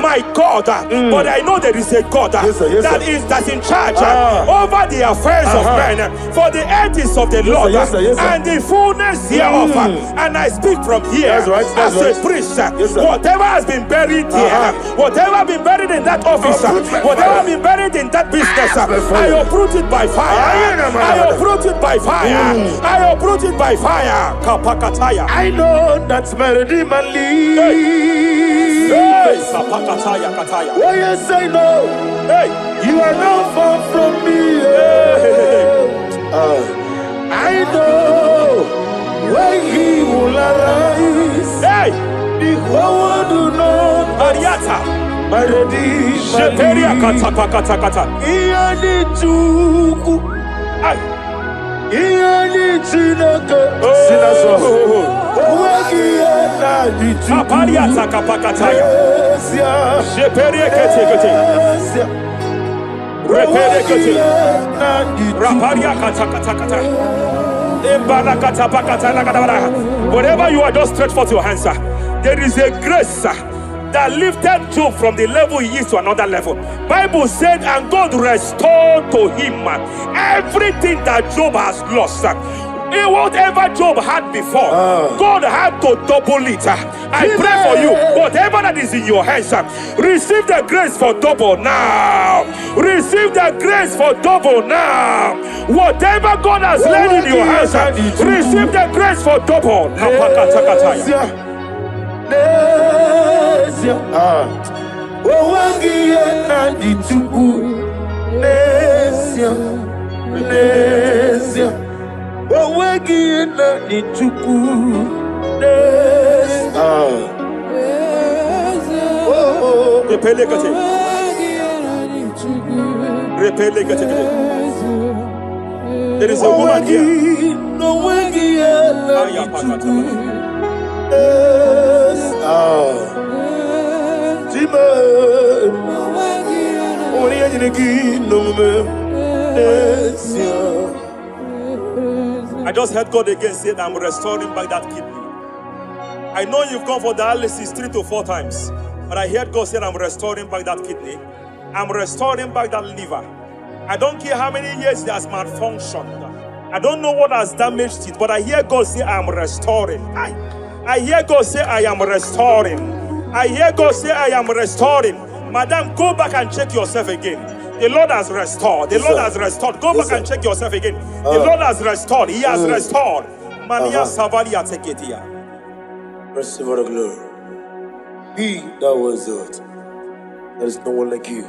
My God, but I know there is a God that's in charge over the affairs of men, for the earth is of the Lord and the fullness hereof. And I speak from here as a priest. Whatever has been buried here, whatever been buried in that office, whatever been buried in that business, I uproot it by fire. I uproot it by fire. I uproot it by fire. Kapakataya. I know that's melody man leave. Kapakataya kataya. Oh yes, I know. You are not far from me. I know when he will arise. The whole do not Ariata. melody. Sheperia kata. Iani chuku. Iani chinaka. Sinaso. Wagiana di chuku. Apariata kapakataya. Sheperia kete. Repere kete. Raparia kata. Whatever you are, just stretch forth your hands, sir. There is a grace that lifted Job from the level he is to another level. Bible said, and God restored to him everything that Job has lost. Whatever Job had before, God had to double it. I pray for you, whatever that is in your hands, receive the grace for double now. Receive the grace for double now. Whatever God has laid in your hands, receive the grace for double. There is a woman here. I just heard God again say that I'm restoring back that kidney. I know you've gone for dialysis 3 to 4 times, but I heard God say I'm restoring back that kidney. I'm restoring back that liver. I don't care how many years it has malfunctioned. I don't know what has damaged it, but I hear God say I'm restoring. I hear God say I am restoring. I hear God say I am restoring. Madam, go back and check yourself again. The Lord has restored. The Lord has restored. Go back and check yourself again. The Lord has restored. He has restored. Mania Savalia Teketia. Receive all the glory. He that was it. There is no one like you.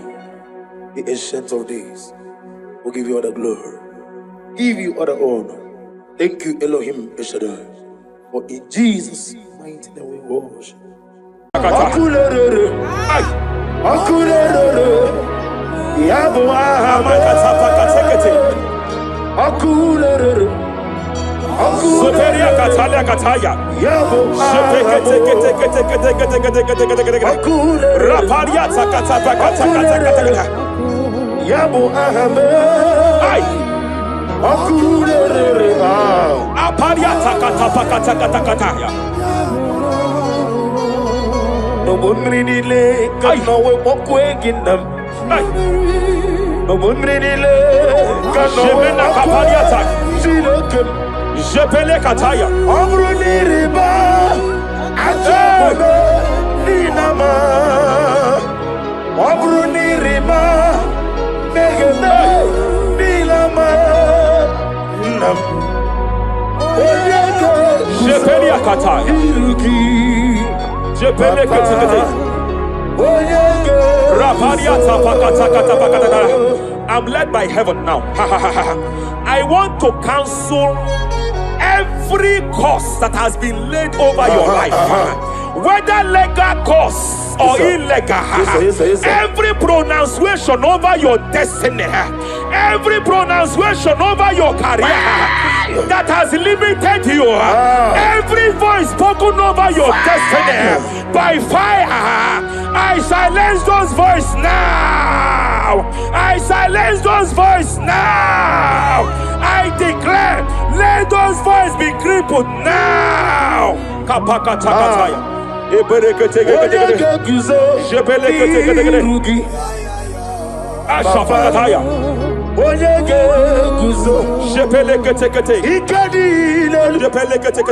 The ancient of days will give you all the glory. Give you all the honor. Thank you, Elohim Eshadai. For in Jesus' mighty name we worship. No one really late, no one walk away in them. No one really late. Jemena kapaliata. Jepele kataya. Amruniriba. Ajabobe. Ninama. Amruniriba. Megene. Ninama. Nam. Jepele kataya. Jepele kataya. I'm led by heaven now. I want to cancel every curse that has been laid over your life, whether legal curse or illegal. Every pronunciation over your destiny, every pronunciation over your career that has limited you, every voice spoken over your destiny by fire, I silence those voices now. I silence those voices now. I declare, let those voices be crippled now. Kapakatakataya. Ashapakataya. Shepelekete. Shepelekete.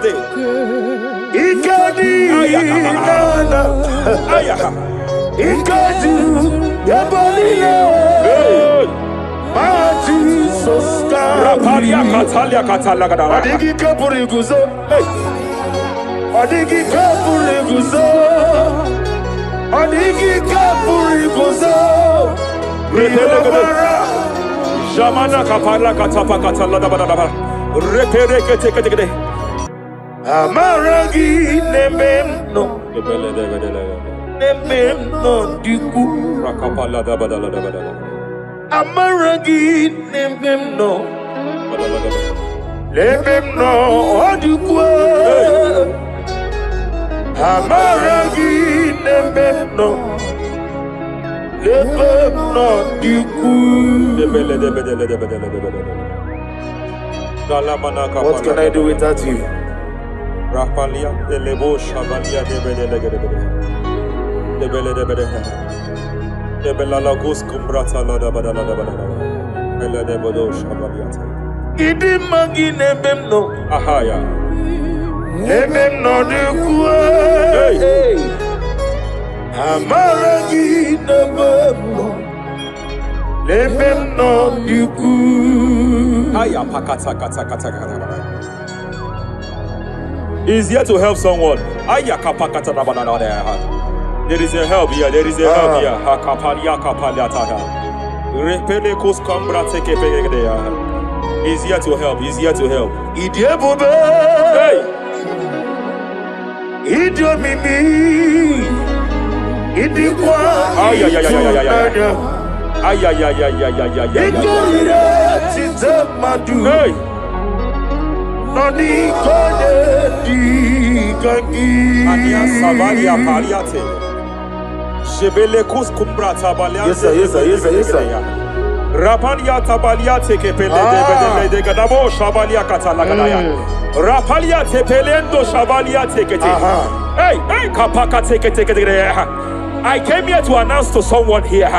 Rapalia katalia katalagadara. Adigi kapuriguzo. Adigi kapuriguzo. Adigi kapuriguzo. Jamana kapala katapa kataladabadaba. Reperekete. Amaragi nememno. Nememno diku. Rakapala dabadala. Amaragi nememno. Nememno diku. Amaragi nememno. Nememno diku. What can I do without you? Rapalia delebo shabalia debela lagos kumbrata la badala ele debodo shabaliata Idi magine bemno ahaya nememno de kuwe amaragi nememno nememno de ku aya pakata kata. Is here to help someone. There is a help here. There is a help here. He's here to help. He's here to help. Hey. Hey. Noni kone di kangi Ania sabalia paliate Jebele kus kumbrata baliate Yes sir Rapalia tabaliate kepele de gadabo shabalia katalagadaya Rapalia tepelendo shabalia tekete Hey kapaka tekete I came here to announce to someone here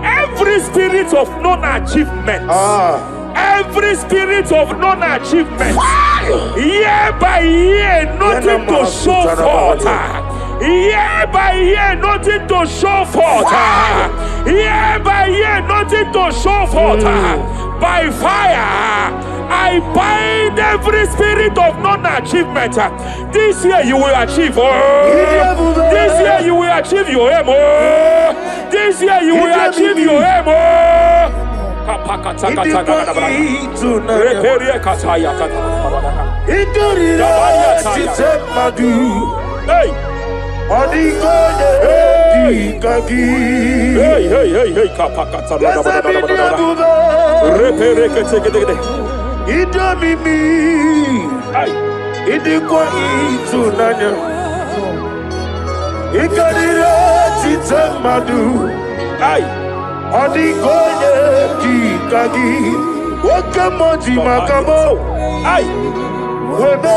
every spirit of non-achievement every spirit of non-achievement, year by year, nothing to show forth. Year by year, nothing to show forth. Year by year, nothing to show forth. By fire, I bind every spirit of non-achievement. This year you will achieve. This year you will achieve your aim. This year you will achieve your aim. Odigoye dikagi wakamoji makamo ai webe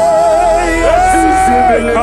yasisibele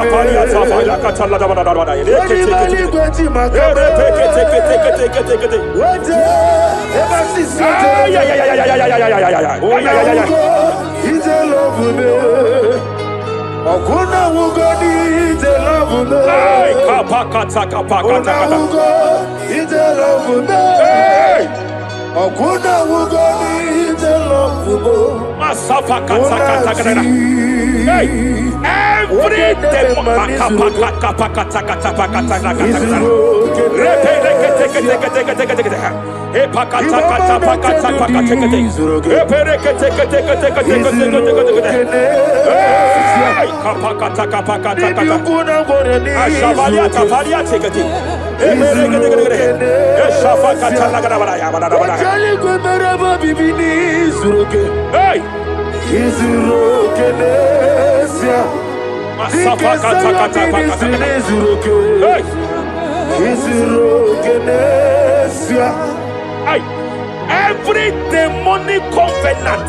Every demonic covenant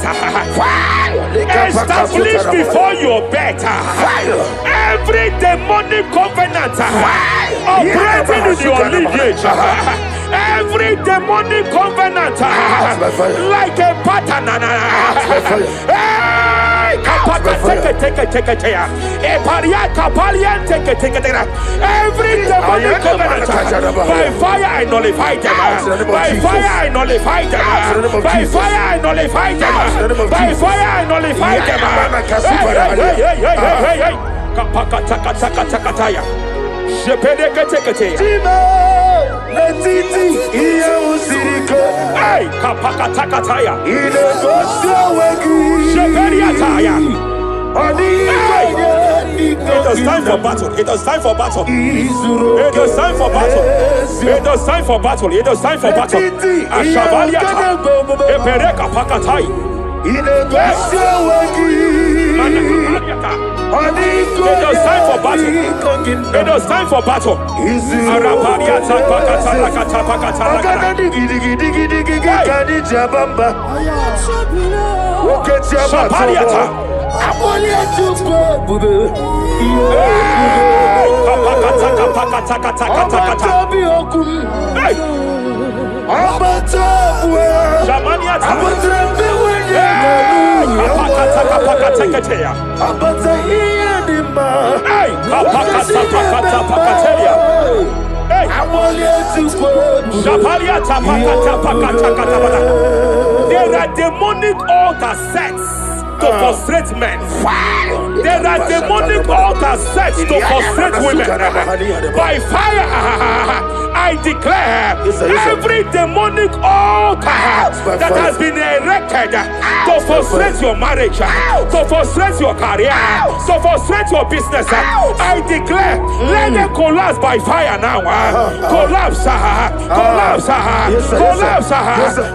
established before your bed, every demonic covenant operating in your lineage, every demonic covenant like a pattern, every demonic covenant, by fire I nullify them, by fire I nullify them, by fire I nullify them, by fire I nullify them. It is time for battle. It is time for battle. It is time for battle. It is time for battle. It is time for battle. Ashabaliata. Epereka pakatai. It is time for battle. It is time for battle. Arabaliata pakata pakata. Shabaliata. There are demonic altar sets to frustrate men. There are demonic altars set to frustrate women. By fire, I declare every demonic altar that has been erected to frustrate your marriage, to frustrate your career, to frustrate your business, I declare, let them collapse by fire now. Collapse, collapse, collapse,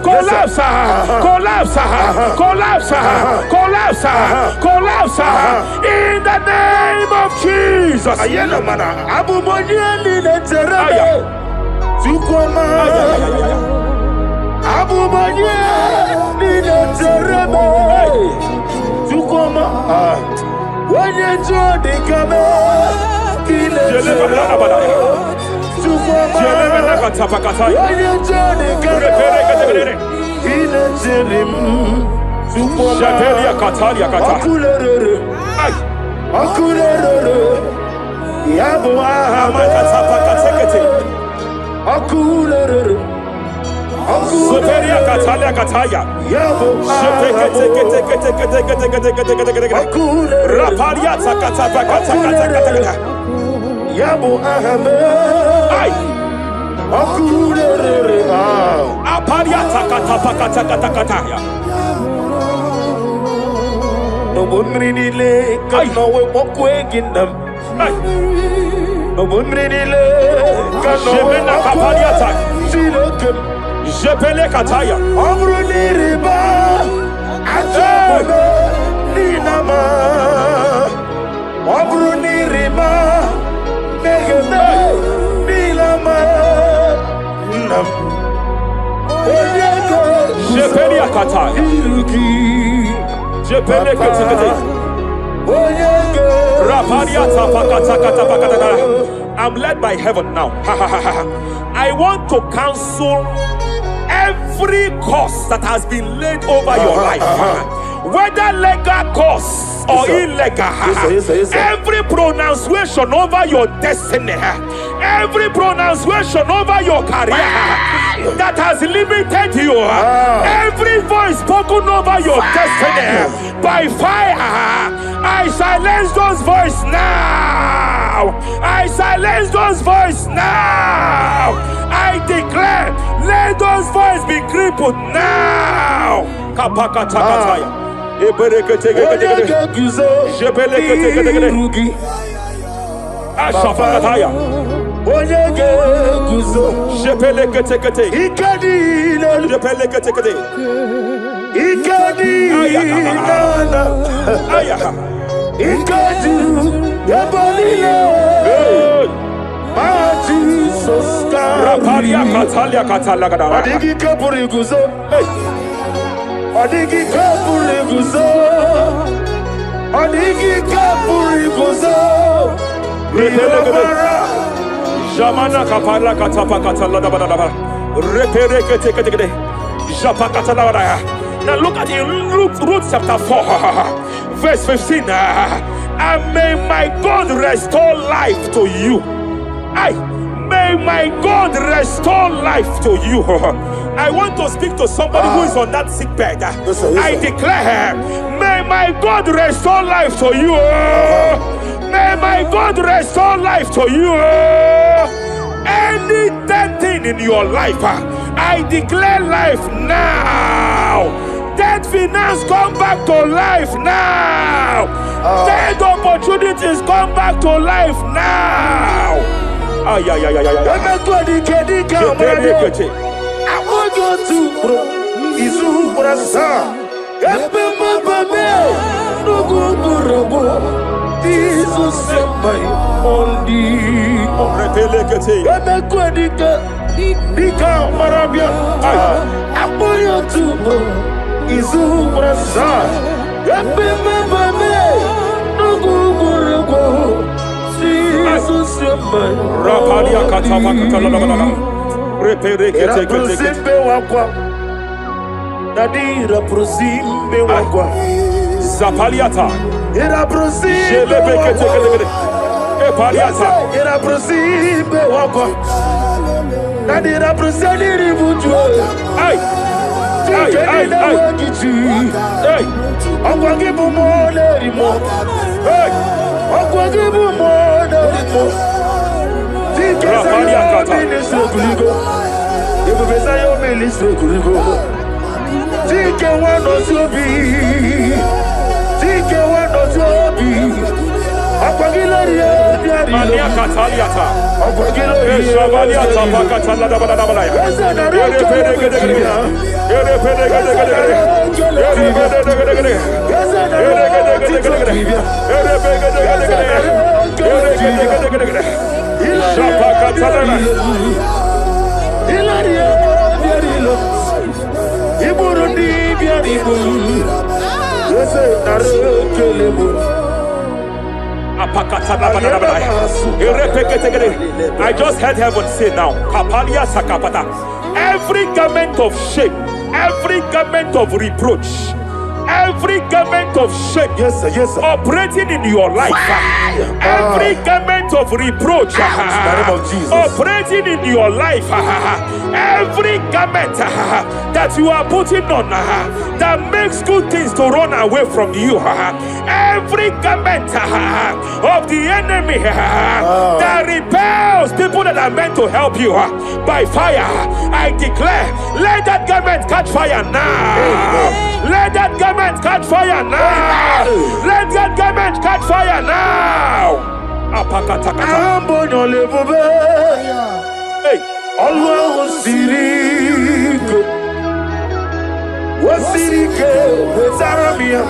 collapse, collapse, collapse, collapse, collapse, in the name of Jesus. I'm led by heaven now. I want to cancel every curse that has been laid over your life, whether legal curse or illegal. Every pronunciation over your destiny, every pronunciation over your career that has limited you, every voice spoken over your destiny by fire, I silence those voices now. I silence those voices now. I declare, let those voices be crippled now. Jamana kapara katapa katalada badaba. Repereke tekete. Japa katalada. Now look at it. Ruth chapter 4, verse 15. And may my God restore life to you. May my God restore life to you. I want to speak to somebody who is on that sick bed. I declare, may my God restore life to you. May my God restore life to you. Any dead thing in your life, I declare life now. Dead finance come back to life now. Dead opportunities come back to life now. I want you to Zapaliata. Era prosime Epaliata. Era prosime wakwa. Nadira prosani ributu. Ay. Hey. Akwagibu mole rimo. Hey. Akwagibu mole rimo. Zapaliata. Ibu besa yo ministre kuligo. Tike wano sobi. Tike wano sobi. Akwagilariya biari. Mania kataliata. Akwagilariya. Shavaliata pakatala da bada bada ya. Ere pede gede gede. Ere pede gede gede. Ere gede gede gede. Ere gede gede gede. Ere pede gede gede. Ere gede gede gede. Shapakatala. Ilariya biari lo. Iburundi biari bu. Ese narekelebo. I just heard heaven say now, Kapalia Sakapata. Every garment of shame, every garment of reproach, every garment of shame, yes, sir, operating in your life, every garment of reproach, operating in your life, every garment that you are putting on that makes good things to run away from you, every garment of the enemy that repels people that are meant to help you by fire, I declare, let that garment catch fire now. Let that garment catch fire now. Let that garment catch fire now. Hey, Allah Sirike, Wasirike, Zaramia,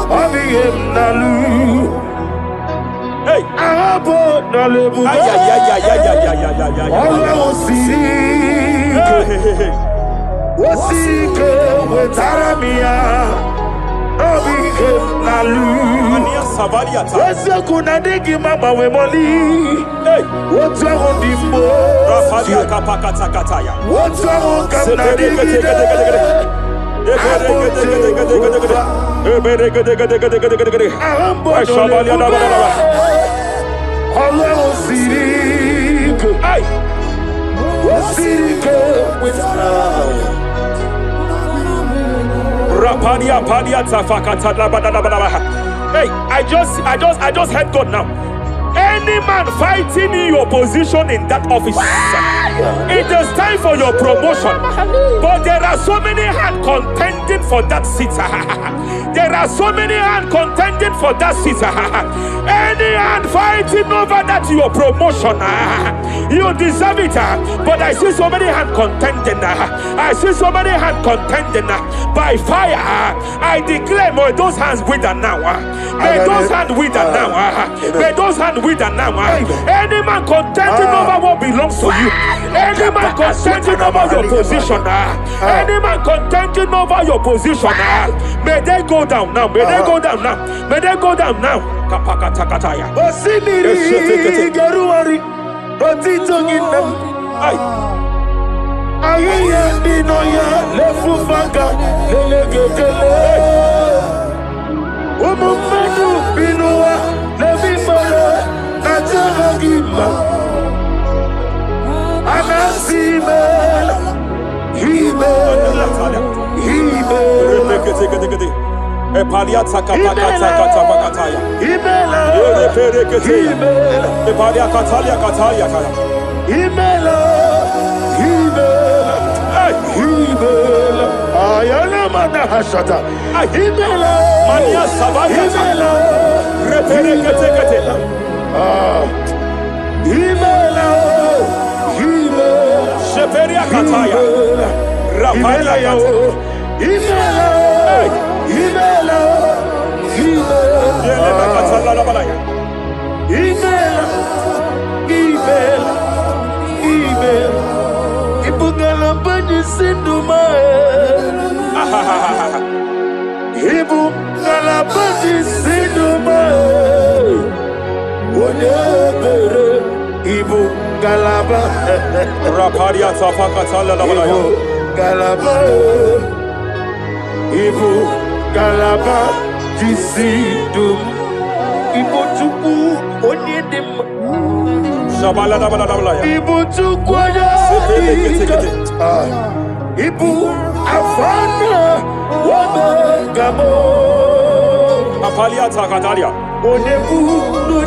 Abiyem Nalu. Hey, Abo Nalebu, Allah Sirike. Wasike wetaramia Obike nalu Savaliata. Ese kuna digi mama we moli. Hey. What's wrong with the Rapalia kapakata kataya. What's wrong with Hey, I just heard God now. Any man fighting in your position in that office, it is time for your promotion. But there are so many hands contending for that seat. There are so many hands contending for that seat. Any hand fighting over that your promotion, you deserve it. But I see so many hands contending. I see so many hands contending by fire. I declare, may those hands wither now. May those hands wither now. May those hands wither now. Any man contending over what belongs to you. Any man contending over your position. Any man contending over your position. May they go down now. May they go down now. May they go down now. Kapakatakataya. Osiniri garuari otitonginem Ay. Ayiye binoya lefufanga lelegedele Umumenu binoa levimole najaragima Anasimela Himela Epaliata kapakata pakataya. Himela Eperekete. Epalia katalia katalia kaya. Himela Himela Ayana mana hashata Himela Mania sabaya. Himela Reperekete kete. Himela Sheperia kataya. Rapalia kata. Himela Himela Yele bakatala la balaya. Himela Ibugala bani sinduma Ibugala bani sinduma Wonebere Ibugala ba Rapalia tapakatala la balaya. Galaba Ibugala ba Jisidum Ibotuku Onyedim Shabala la balaya. Ibotuku Ibu Afana Wabagamo Apalia takatalia. Onebu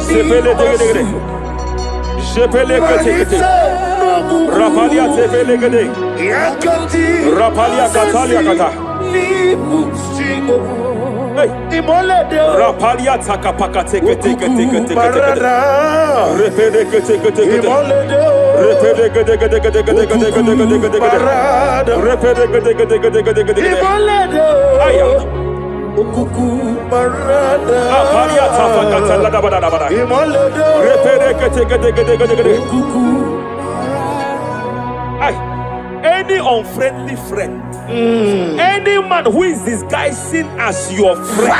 Sepele degede. Sepele kete. Rapalia tepele gede. Yakati Rapalia katalia kata. Hey. Rapalia takapaka teke. Repede kete. Repede gede. Aya. Apalia tapakata la bada. Repede kete. Ay. Any unfriendly friend, any man who is disguising as your friend,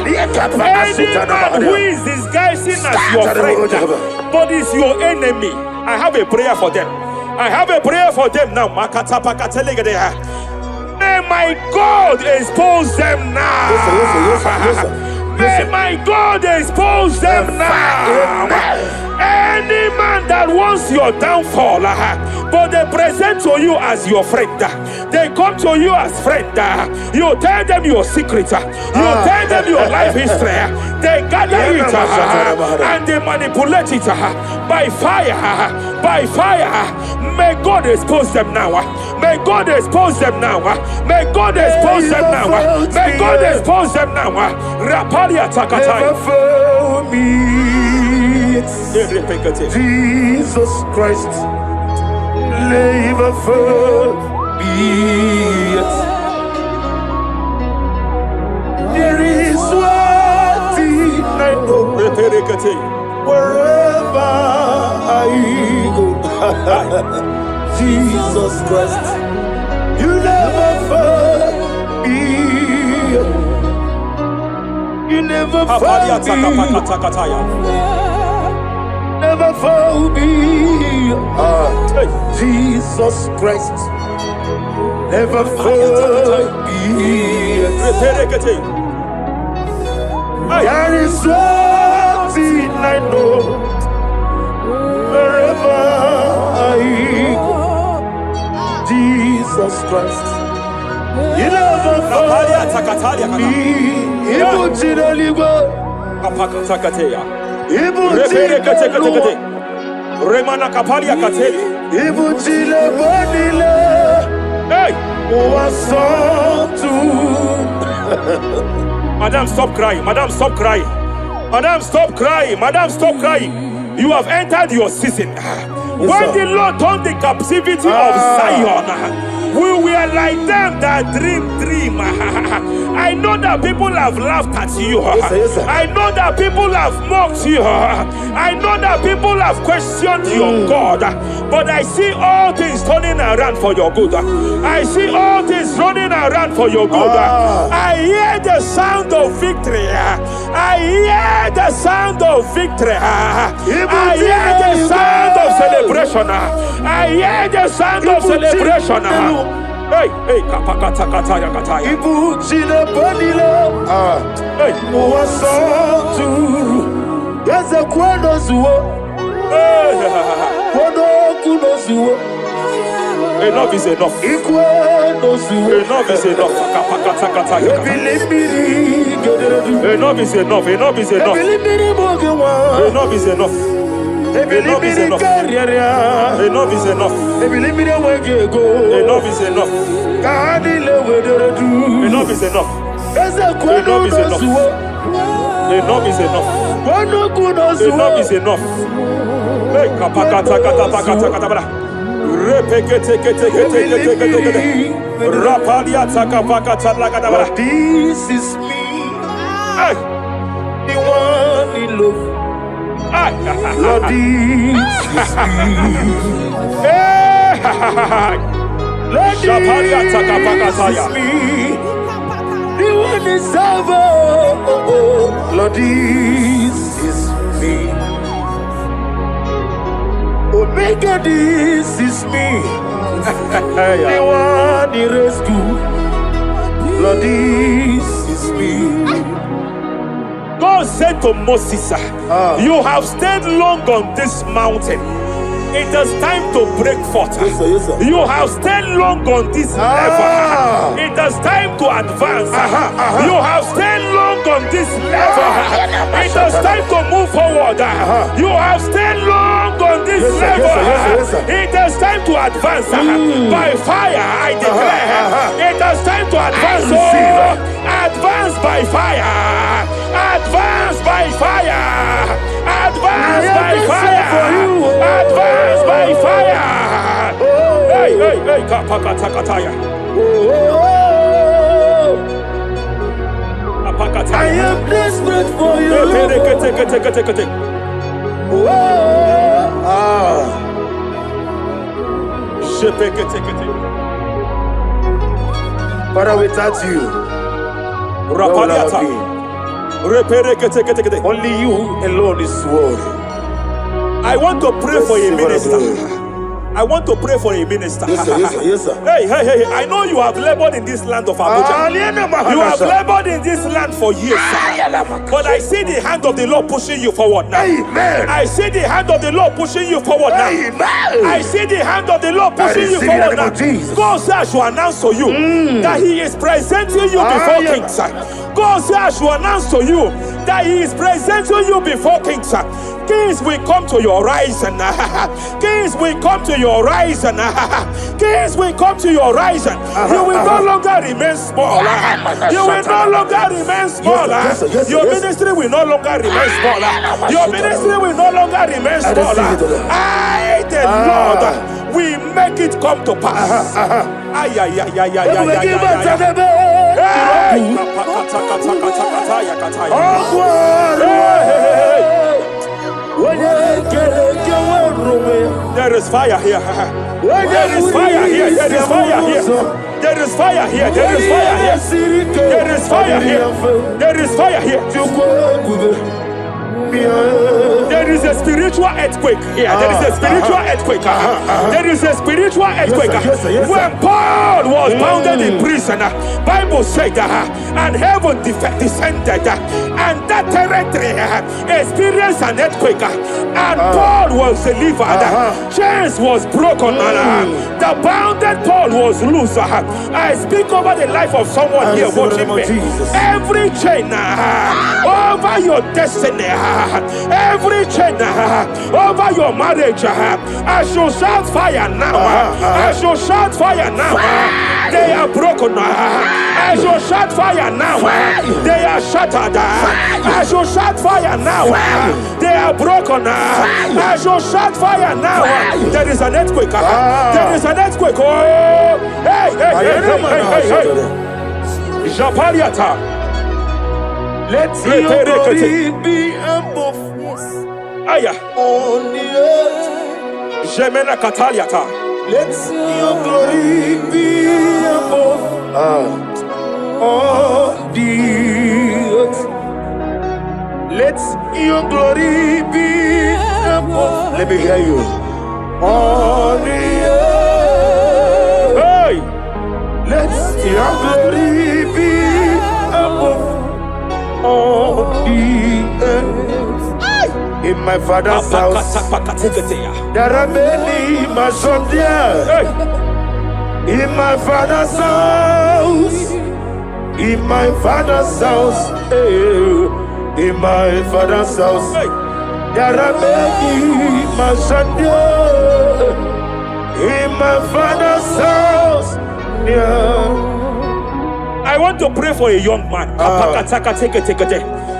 any man who is disguising as your friend, but is your enemy, I have a prayer for them. I have a prayer for them now. May my God expose them now. May my God expose them now. Any man that wants your downfall, but they present to you as your friend, they come to you as friend, you tell them your secret, you tell them your life history, they gather it and they manipulate it by fire. May God expose them now. May God expose them now. May God expose them now. May God expose them now. Rapalia takatai. Jesus Christ, never fail me. There is one thing I know. Wherever I go, Jesus Christ, you never fail me. You never found me. Never found me. Jesus Christ. Never found me. There is one thing I know. Wherever I go, Jesus Christ. You never found me. Remana kapalia kateli. Hey! Madam, stop crying. Madam, stop crying. Madam, stop crying. Madam, stop crying. You have entered your season. When the Lord turned the captivity of Zion, we were like them that dream. I know that people have laughed at you. Yes, I know that people have mocked you. I know that people have questioned your God. But I see all things turning around for your good. I see all things running around for your good. I hear the sound of victory. I hear the sound of victory. I hear the sound of celebration. I hear the sound of celebration. Hey, hey, kapakata kataya kataya. Ibu chile bonilo. Hey, Muwasotu. Yeze kwendo zuo. Kwendo kuno zuo. Enough is enough. Ikwendo zuo. Enough is enough. Kapakata kataya. Enough is enough. Enough is enough. Enough is enough. Enough is enough. Enough is enough. Enough is enough. Enough is enough. Enough is enough. Enough is enough. Enough is enough. Hey, kapakata katapakata katabara. Repekete kete kete kete kete. Rapalia takapakata lagadabara. This is me. Hey, The one in love. Lord, this is me. Lord, this is me. The one is ever. Lord, this is me. Omega, this is me. The one in rescue. Lord, this is me. God said to Moses, you have stayed long on this mountain. It is time to break forth. Yes, sir, yes, sir. You have stayed long on this level. It is time to advance. You have stayed long on this level. It is time to move forward. You have stayed long on this level. Yes, sir. It is time to advance. By fire, I declare. It is time to advance. Advance by fire. Advance by fire. Advance by fire. Advance by fire. Hey, hey, hey, kapakatakataya. I am desperate for you. Father, without you, where will I be? Only you alone is worthy. I want to pray for a minister. I want to pray for a minister. Yes, sir, yes, sir, yes, sir. Hey, hey, hey, I know you have labored in this land of Abuja. You have labored in this land for years. But I see the hand of the Lord pushing you forward now. Amen. I see the hand of the Lord pushing you forward now. Amen. I see the hand of the Lord pushing you forward now. God says I should announce to you that He is presenting you before kings. God says I should announce to you that He is presenting you before kings. Kings will come to your rising. Kings will come to your rising. Kings will come to your rising. You will no longer remain small. You will no longer remain small. Your ministry will no longer remain small. Your ministry will no longer remain small. I, the Lord, will make it come to pass. Ay, ay, ay, ay, ay, ay, There is fire here. There is fire here. There is fire here. There is fire here. There is fire here. There is fire here. There is fire here. There is a spiritual earthquake here. There is a spiritual earthquake. There is a spiritual earthquake. When Paul was bounded in prison, Bible said, and heaven descended, and that territory experienced an earthquake, and Paul was delivered. Chains was broken. The bounded Paul was loose. I speak over the life of someone here watching me. Every chain over your destiny, every chain over your marriage, I shall shout fire now. I shall shout fire now. They are broken. I shall shout fire now. They are shattered. I shall shout fire now. They are broken. I shall shout fire now. There is an earthquake. There is an earthquake. Oh, hey, hey, hey, hey, hey, hey. Japariata. Let your glory be above Aya. on the earth. Jemena Kataliata. Let your glory be above on the earth. Let your glory be above. Let me hear you. On the earth. Hey. Let your glory be above on the earth. In my father's house, there are many mansions there. In my father's house, in my father's house, in my father's house, there are many mansions there. In my father's house, I want to pray for a young man.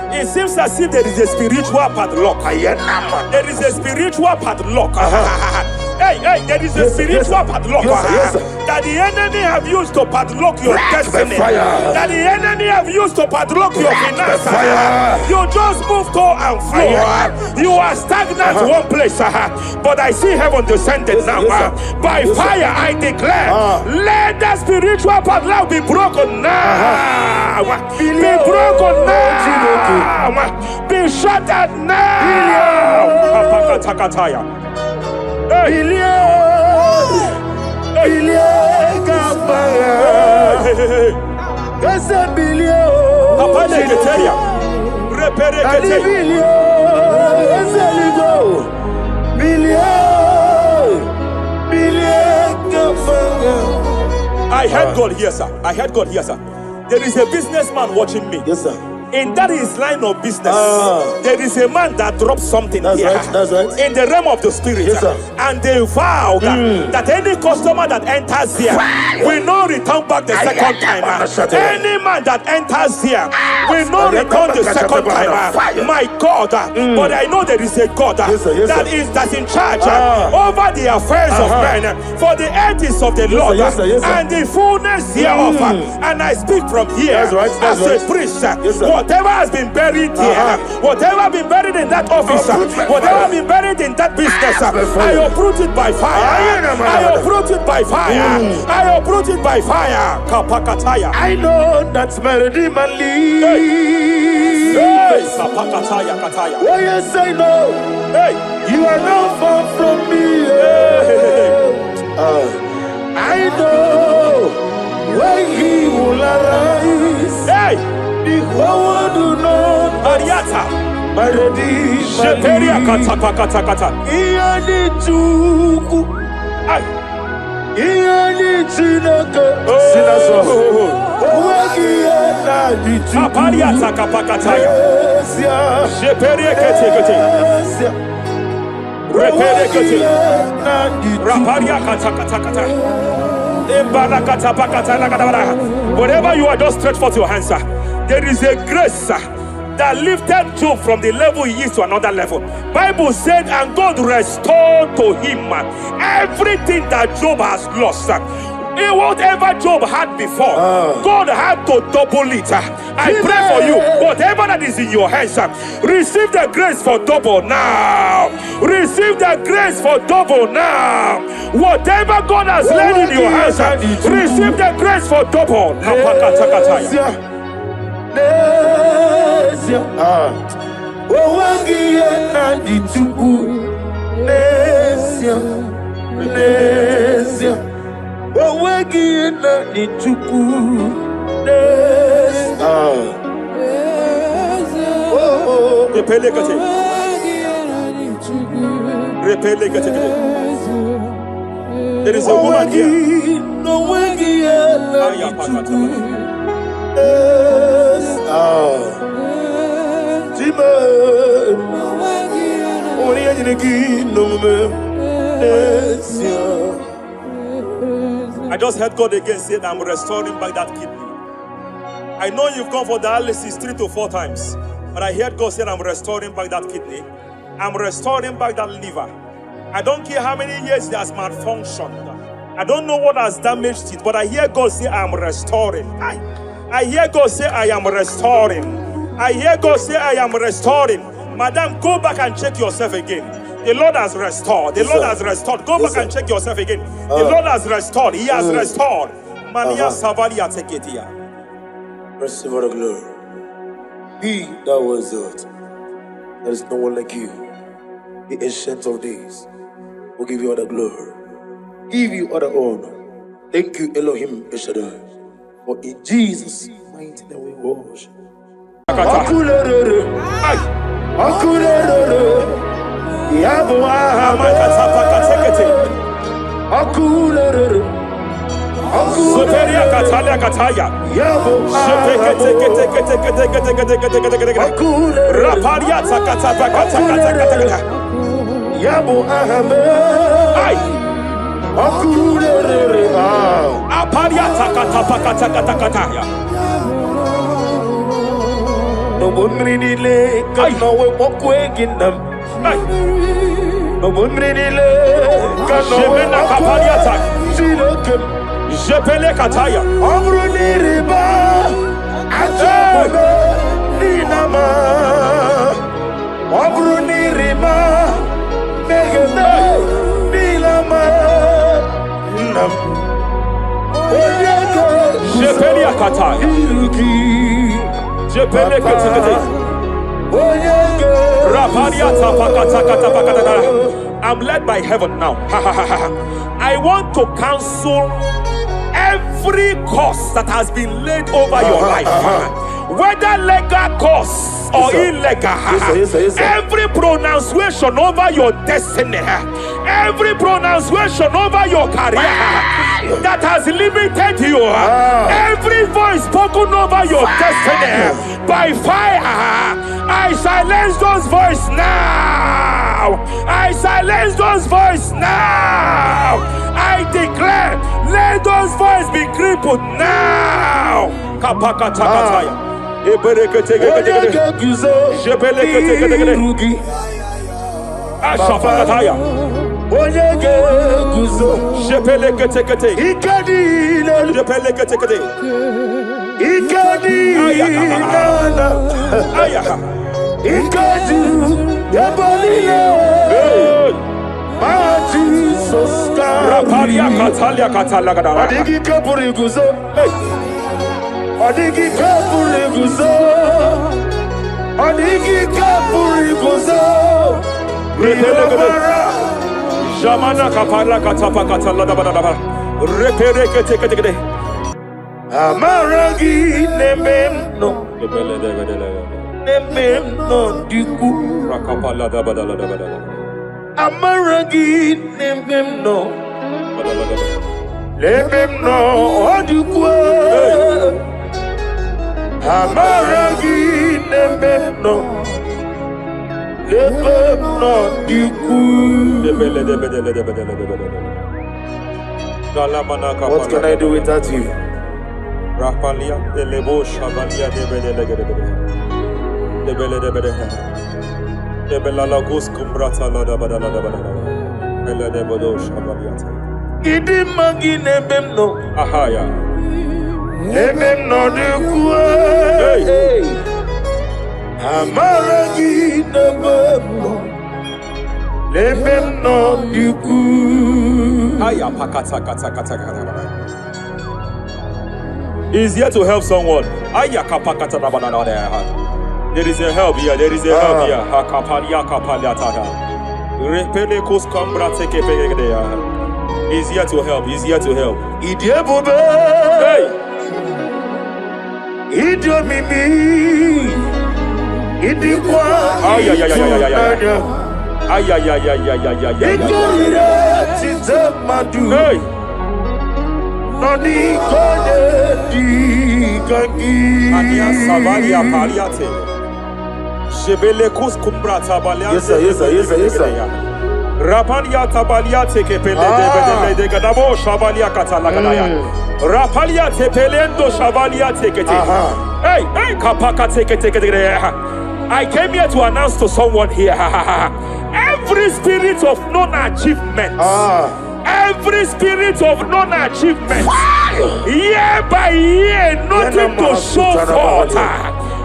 It seems as if there is a spiritual padlock. There is a spiritual padlock. Hey, hey, there is a spiritual padlock that the enemy have used to padlock your destiny. That the enemy have used to padlock your finances. You just move to and fro. You are stagnant one place, but I see heaven descended now. By fire, I declare, let the spiritual padlock be broken now. Be broken now. Be shattered now. I heard God here, sir. I heard God here, sir. There is a businessman watching me. Yes, sir. In that his line of business, there is a man that drops something That's here. right, that's right. In the realm of the spirit. Yes, sir. And they vow that any customer that enters here will not return back the second time. Any man that enters here will not return the second time. My God, but I know there is a God Yes, sir. Yes, sir. that's in charge over the affairs of men. For the earth is of the Lord, yes, sir. Yes, sir. and the fullness hereof. And I speak from here That's right, that's as right. a priest. Yes, sir. Whatever has been buried here, whatever been buried in that office, whatever been buried in that business, I uproot it by fire. I uproot it by fire. I uproot it by fire. Kapakataya. I know that's my Redeemer lives. Hey, Kapakataya, Kataya. Oh yes, I know. Hey, You are not far from me. I know when He will arise. hey, The whole world do not Ariata. my Redeemer Sheperia lives. kata. Iyani Chukwu, Ay. Iyani Chineke. Sing that song. Owegi Enadi Chukwu. Apariata kapakataya. Esia. Sheperia kete. Esia. Repere Owegi kete. Enadi Chukwu. Raparia kata. Whatever you are, just stretch forth your hands, sir. There is a grace, that lifted Job from the level he is to another level. Bible said, and God restored to him everything that Job has lost. Whatever Job had before, God had to double it. I pray for you, whatever that is in your hands, receive the grace for double now. Receive the grace for double now. Whatever God has laid in your hands, receive the grace for double. There is a woman here. I just heard God again say that I'm restoring back that kidney. I know you've gone for dialysis 3 to 4 times, but I heard God say I'm restoring back that kidney. I'm restoring back that liver. I don't care how many years it has malfunctioned. I don't know what has damaged it, but I hear God say I am restoring. I hear God say I am restoring. I hear God say I am restoring. Madam, go back and check yourself again. The Lord has restored. The Lord has restored. Go back and check yourself again. The Lord has restored. He has restored. Mania Savalia Teketia. Receive all the glory. He that was it. There is no one like you. The ancient of days will give you all the glory. Give you all the honor. Thank you, Elohim Eshadai. For in Jesus' mighty name we worship. No one really like no one walk away in them. No one really like no one walk away. Jepele kataya. Amruni riba, ajabe ninama. Amruni riba, megene ninama. Nam. Jepele kataya. Jepele kataya. I'm led by heaven now. I want to cancel every curse that has been laid over your life, whether legal curse or illegal. Every pronunciation over your destiny, every pronunciation over your career that has limited you, every voice spoken over your destiny by fire, I silence those voices now. I silence those voices now. I declare, let those voices be crippled now. Kapakatakataya. Ashafakataya. Shepeleketekete. Shepeleketekete. Rapalia Katalia Katalagada. Adigi kapuriguzo. Adigi kapuriguzo. Adigi kapuriguzo. Jamana kapara katapa katalada badaba. Repereke tekete. Amaragi nememno. Nememno diku. Rakapala da badala da badala. Amaragi nememno. Nememno diku. Amaragi nememno. Nememno diku. What can I do without you? Rapalia de lebo shabalia de bela lagos kumbrata la da badala da badala bela de bodo shabalia Idi magi nebemno ahaya nebemno de kuwe amaragi nebemno de kuwe He's here to help someone. There is a help here. There is a help here. He's here to help. He's here to help. Hey! Hey! Yes, sir, yes, sir, yes, sir, yes, sir. Rapalia tabalia teke pele de gadabo shabalia katalagadaya. Rapalia tepelendo shabalia teke. Hey, hey, kapaka teke. I came here to announce to someone here. Every spirit of non-achievement. Every spirit of non-achievement. Year by year, nothing to show forth.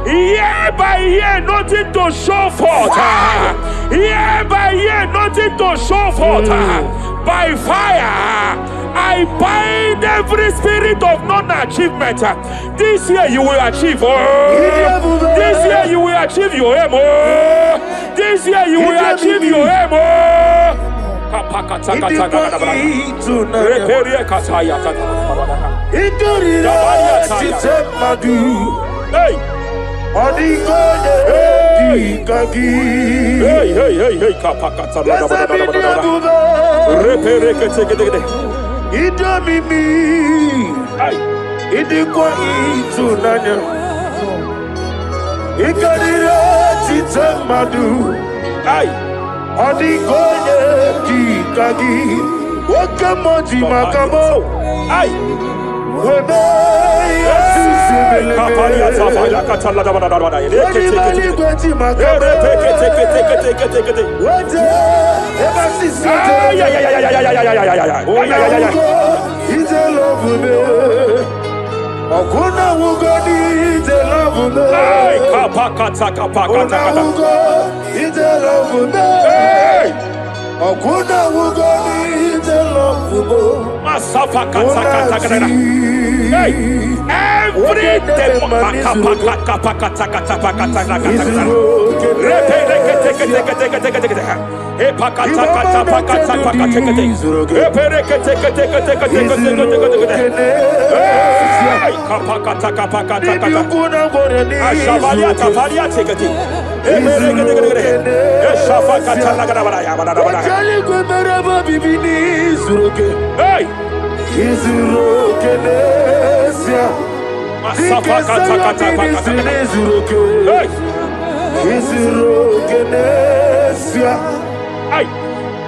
Year by year, nothing to show forth. Year by year, nothing to show forth. By fire, I bind every spirit of non-achievement. This year you will achieve. This year you will achieve your aim. This year you will achieve your aim. Hey! Hey, kapakata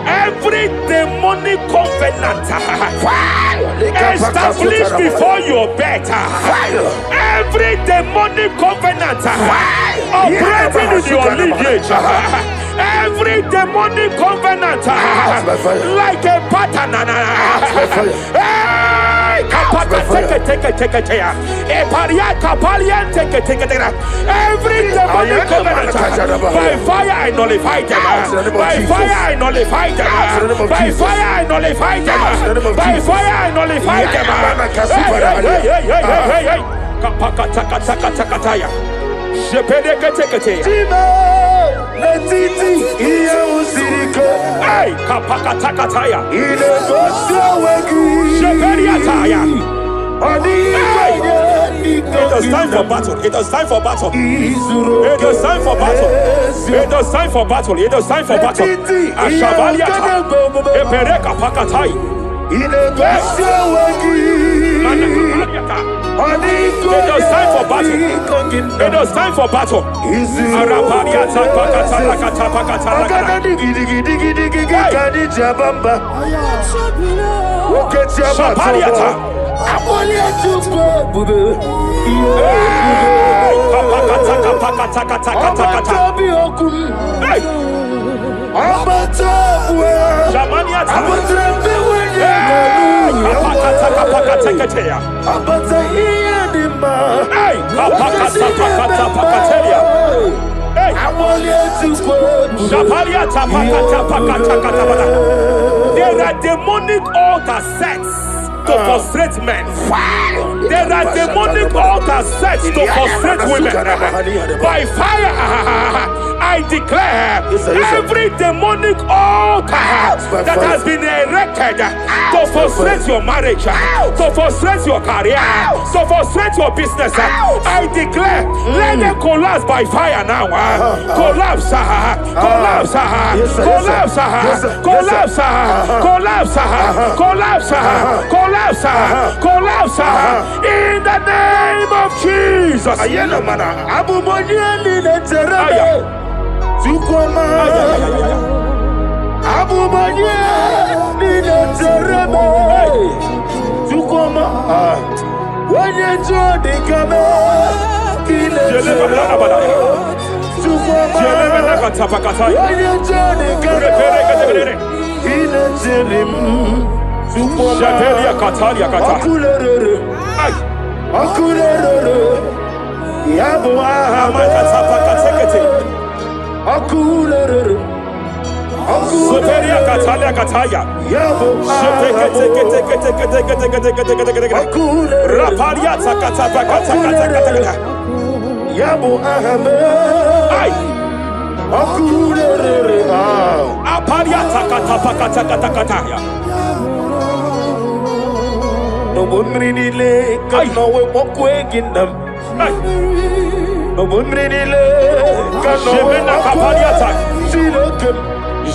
every demonic covenant established before your bed, every demonic covenant operating in your lineage, every demonic covenant like a pattern. Every demonic covenant, by fire I nullify them. By fire I nullify them. By fire I nullify them. By fire I nullify them. Hey, kapakatakataya. It is time for battle. It is time for battle. It is time for battle. It is time for battle. It is time for battle. Ashabaliata. Epereka pakatai. It is time for battle. It is time for battle. Arabaliata pakata pakata. Shabaliata. Hey, There are demonic altars set to frustrate men. There are demonic altars set to frustrate women. By fire, I declare every demonic altar that has been erected to frustrate your marriage, to frustrate your career, to frustrate your business, I declare, let them collapse by fire now. Collapse, collapse, collapse, collapse, collapse, collapse, collapse, collapse, in the name of Jesus.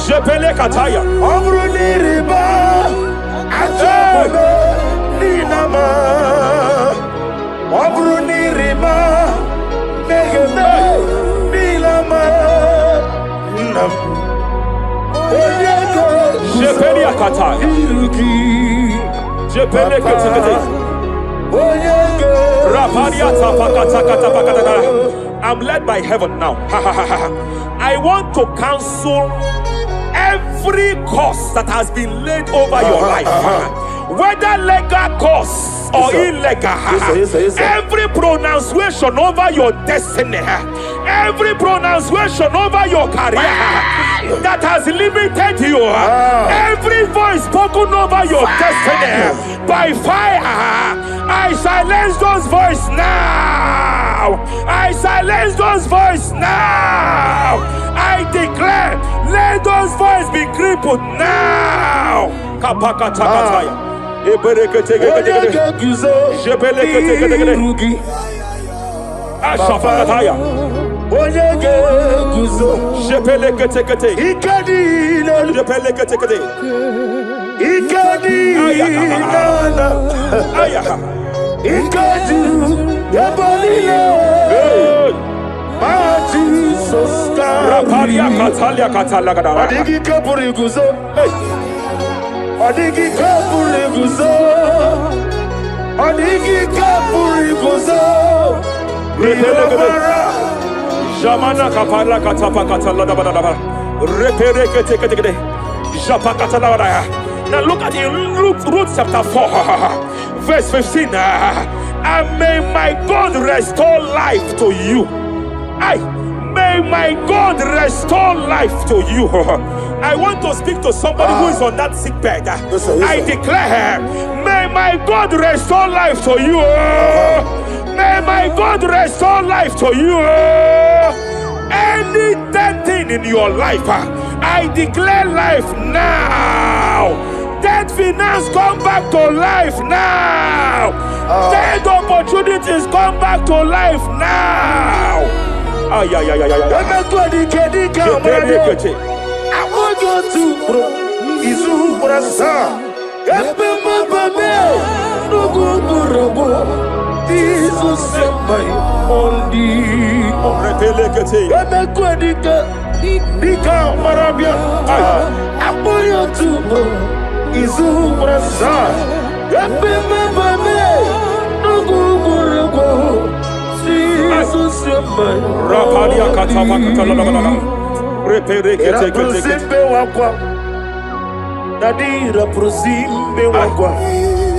Jepele kataya. Riba. Ninama. Riba. Negeme. Nilama. Nam. Jepele kataya. Jepele kataya. I'm led by heaven now. I want to cancel every curse that has been laid over your life, whether legal curse or illegal. Every pronunciation over your destiny, every pronunciation over your career that has limited you, every voice spoken over your destiny, by fire, I silence those voices now. I silence those voices now. I declare, let those voices be crippled now. Kapakatakataya. Ashafakataya. Jepeleketekete. Jepeleketekete. Rapalia katalia katalaga. Adigi kapuriguzo. Adigi kapuriguzo. Adigi kapuriguzo. Jamana kapala katapa katalada badaba. Repereketekete. Japakatalada. Now look at it, Ruth chapter 4, verse 15. And may my God restore life to you. May my God restore life to you. I want to speak to somebody who is on that sick bed. I declare, may my God restore life to you. May my God restore life to you. Any dead thing in your life, I declare life now. Dead finance come back to life now. Dead opportunities come back to life now. I want you to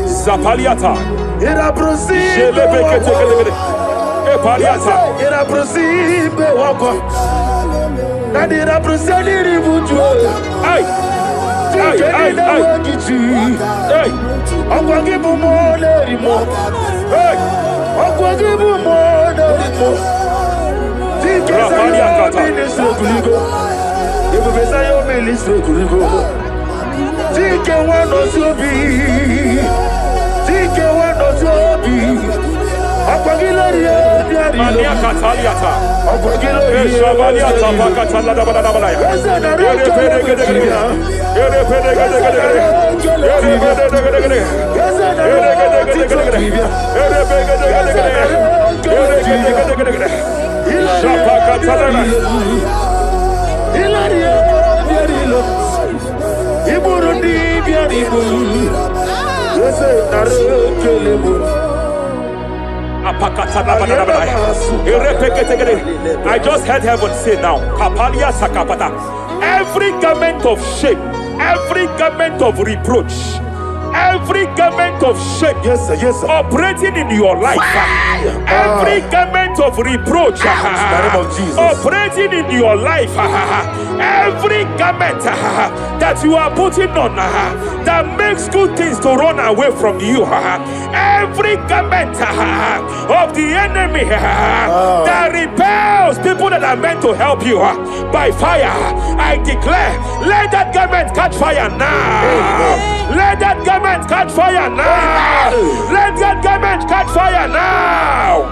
Zapaliata. Era prosime Epaliata. Era prosime wakwa. Nadi era prosani ribuju. Ay. I just heard heaven say now, every garment of shame, every garment of reproach, every garment of shame, Yes, sir. Yes, sir. operating in your life, every garment of reproach, In the name of Jesus. operating in your life, every garment that you are putting on that makes good things to run away from you, every garment of the enemy that repels people that are meant to help you by fire, I declare, let that garment catch fire now. Let that garment catch fire now. Let that garment catch fire now.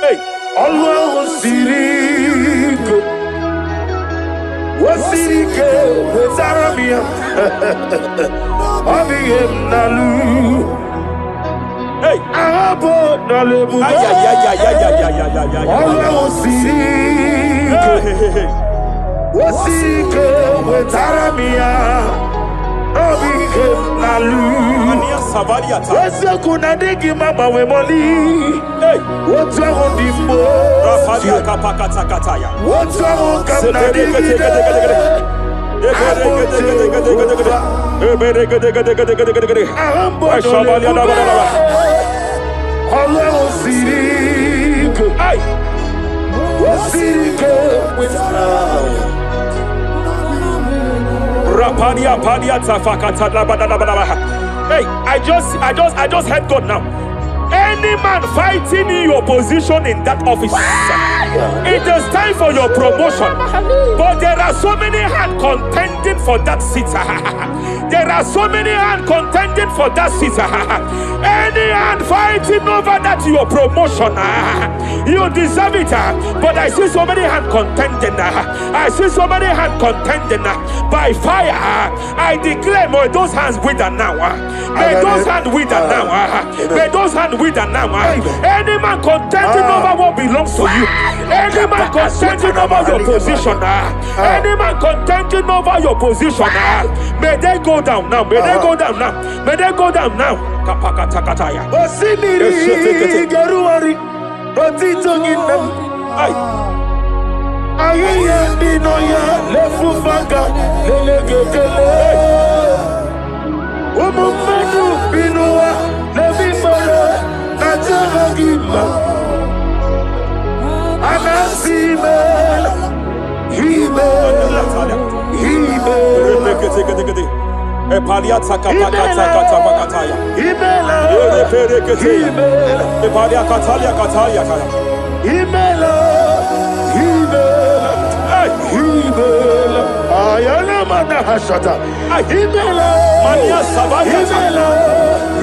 Hey. Allah Sirike Wasirike Wezaramia Abiyem Nalu Hey, Abo Nalebu Allah Sirike Wasirike Wezaramia Abiyem Nalu Wese kuna digi mama we moli. hey, What's wrong with the Rafalia kapakatakataya. What's wrong Hey, I just heard God now. Any man fighting in your position in that office, it is time for your promotion. But there are so many hands contending for that seat. There are so many hands contending for that seat. Any hand fighting over that your promotion, you deserve it. But I see so many hands contending. I see so many hands contending by fire. I declare, may those hands wither now. May those hands wither now. May those hands wither now. Any man contending over what belongs to you. Any man contending over your position. Any man contending over your position. May they go down now. May they go down now. May they go down now. Kapakatakataya. Osimiri Garuari Rotitonginem Aye Dinoya Lefufanga Lelegele Umumenu Binua Levimara Najaragima Anasimel Himel Epaliata kapakata pakataya. Imela Eperekete. Epalia katalia katalia kaya. Imela Himela Ayana mana hashata Imela Mania sabaya. Imela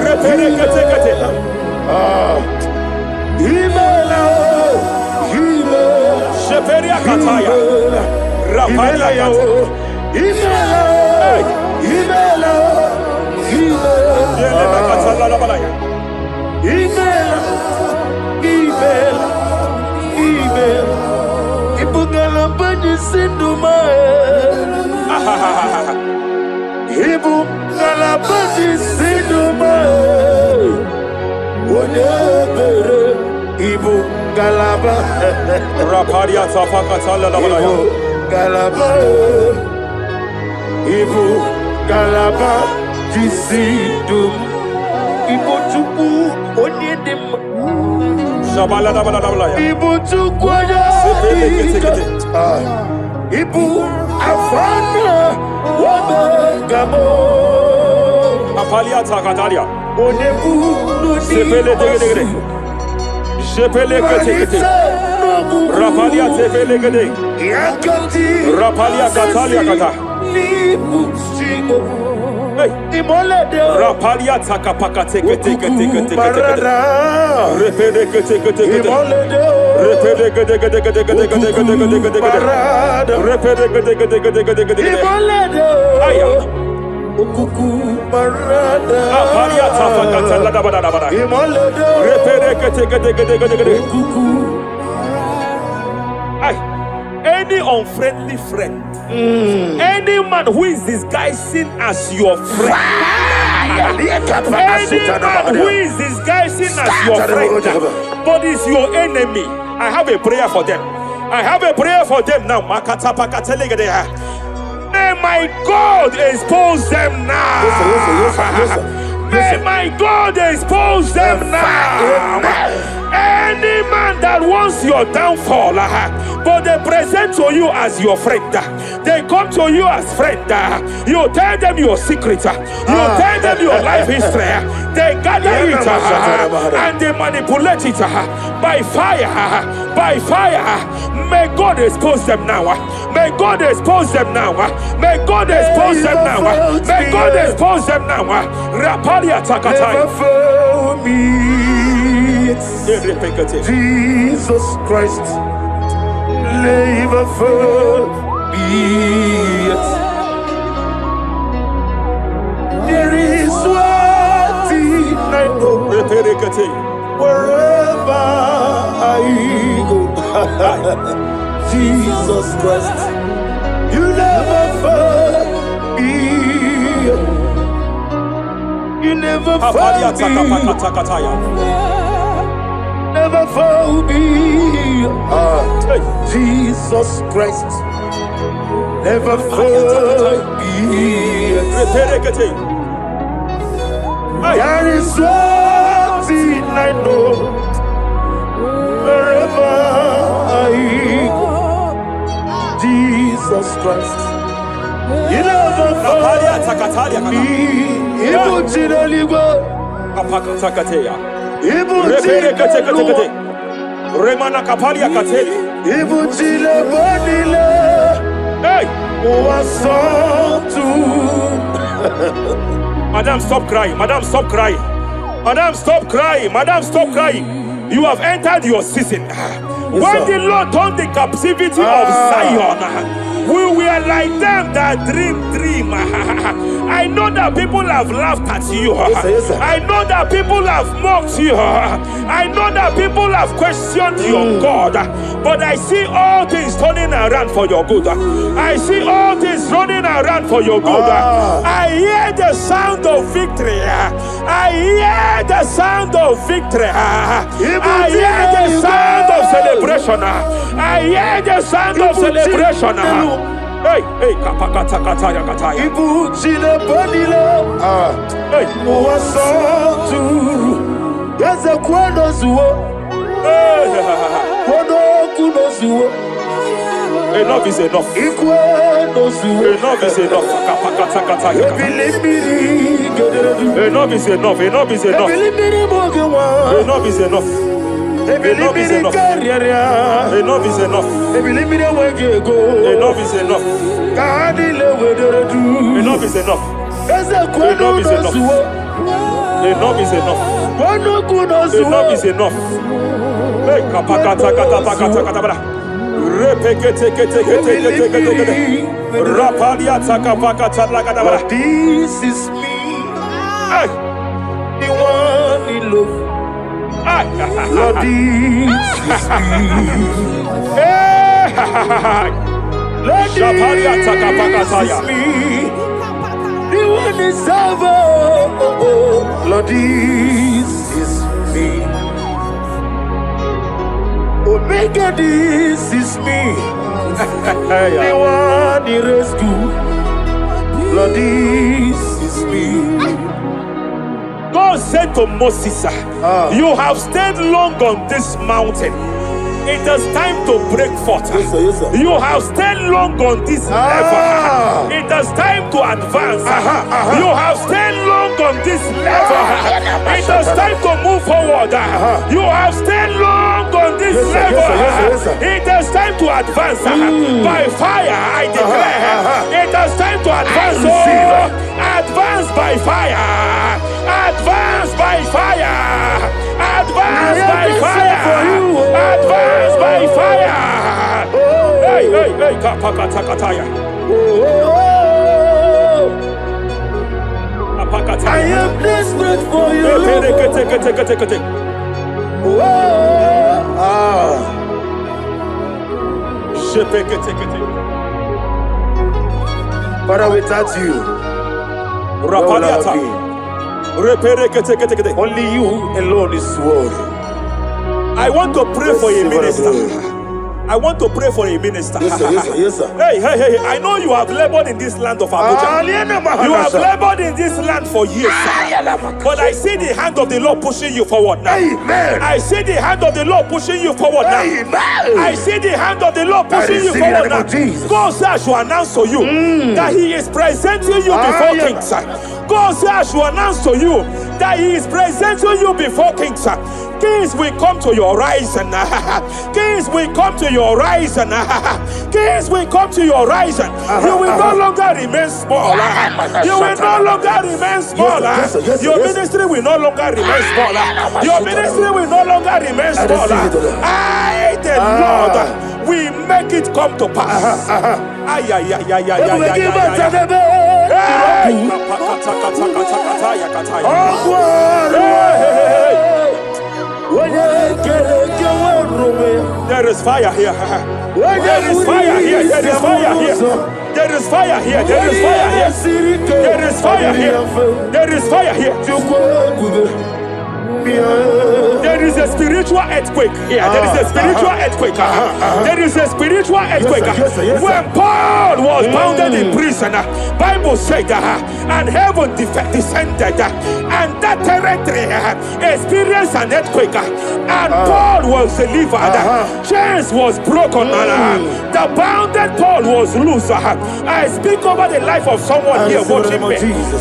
Reperekete kete. Imela Sheperia kataya. Rapalia kata. Imela Imela Yele nakatala la balaya. Imela Ibugala banyi sinduma Ibugala banyi sinduma Onebere Ibugala ba Rapalia tapakatala la balaya. Galaba Ibugala ba Jisidum Ibotuku Onyedim Shabala la balaya. Ibotuku Ibu afana wabegamo. Apalia takatalia. Onebu Sepele degede. Sepele kete. Rapalia tepele gede. Rapalia katalia kata. Hey. Rapalia takapaka teke. Repele kete. Repele gede. Aya. Apalia tapakata la da bada. Repele kete. Any unfriendly friend, any man who is disguising as your friend, any man who is disguising as your friend, but is your enemy, I have a prayer for them. I have a prayer for them now. May my God expose them now. May my God expose them now. Any man that wants your downfall, but they present to you as your friend, they come to you as friend, you tell them your secret, you tell them your life history, they gather it and they manipulate it by fire. May God expose them now. May God expose them now. May God expose them now. May God expose them now. Rapalia Takatai. Jesus Christ, never forget. There is one thing I know. Wherever I go, Jesus Christ, you never forget. You never forget. Never found me. Jesus Christ, never found me. There is one thing I know. Wherever I go, Jesus Christ, you never found me. Remana kapalia kateli. Hey! Madam, stop crying. Madam, stop crying. Madam, stop crying. Madam, stop crying. You have entered your season. When the Lord turned the captivity of Zion, we were like them that dream. I know that people have laughed at you. Yes, I know that people have mocked you. I know that people have questioned your God. But I see all things turning around for your good. I see all things running around for your good. I hear the sound of victory. I hear the sound of victory. I hear the sound of celebration. I hear the sound of celebration. Hey, kapakata kataya kataya. Ibu chile bonile. Hey, Muwasotu. Yeze kwendo zuo. Kwendo kuno zuo. Enough is enough. Ikwendo zuo. Enough is enough. Kapakata kataya. Enough is enough. Enough is enough. Enough is enough. Enough is enough. Enough is enough. Enough is enough. Enough is enough. Enough is enough. Enough is enough. Enough is enough. Hey, kapakata katapakata katabara. Repekete kete kete kete kete. Rapalia takapakata lagadabara. This is me. Hey, The one in love. Lord, this is me. Lord, this is me. The one is over. Lord, this is me. Omega, this is me. The one in rescue. Lord, this is me. God said to Moses, you have stayed long on this mountain. It is time to break forth. Yes, sir. Yes, sir. You have stayed long on this level. It is time to advance. You have stayed long on this level. It is time to move forward. You have stayed long on this level. Yes, sir. It is time to advance. By fire, I declare. It is time to advance. Advance by fire. Advance by fire. Advance by fire. Advance by fire. Hey, kapakatakataya. I am desperate for you. Father, without you, where will I be? Only you alone is worthy. I want to pray for a minister. I want to pray for a minister. Yes, sir. Yes, sir. Yes, sir. Hey. I know you have labored in this land of Abuja. You have labored in this land for years. But I see the hand of the Lord pushing you forward now. Amen. I see the hand of the Lord pushing you forward now. Amen. I see the hand of the Lord pushing you forward now. God says I should announce to you that He is presenting you before kings. God says I should announce to you that He is presenting you before kings. Kings will come to your horizon. Kings will come to your horizon. Kings will come to your horizon. You will no longer remain small. You will no longer remain small. Your ministry will no longer remain small. Your ministry will no longer remain small. I, the Lord, will make it come to pass. There is fire here. There is fire here. There is fire here. There is fire here. There is fire here. There is fire here. There is fire here. There is a spiritual earthquake here. There is a spiritual earthquake. There is a spiritual earthquake. When Paul was bounded in prison, Bible said, and heaven descended, and that territory experienced an earthquake, and Paul was delivered. Chains was broken. The bounded Paul was loose. I speak over the life of someone here watching me.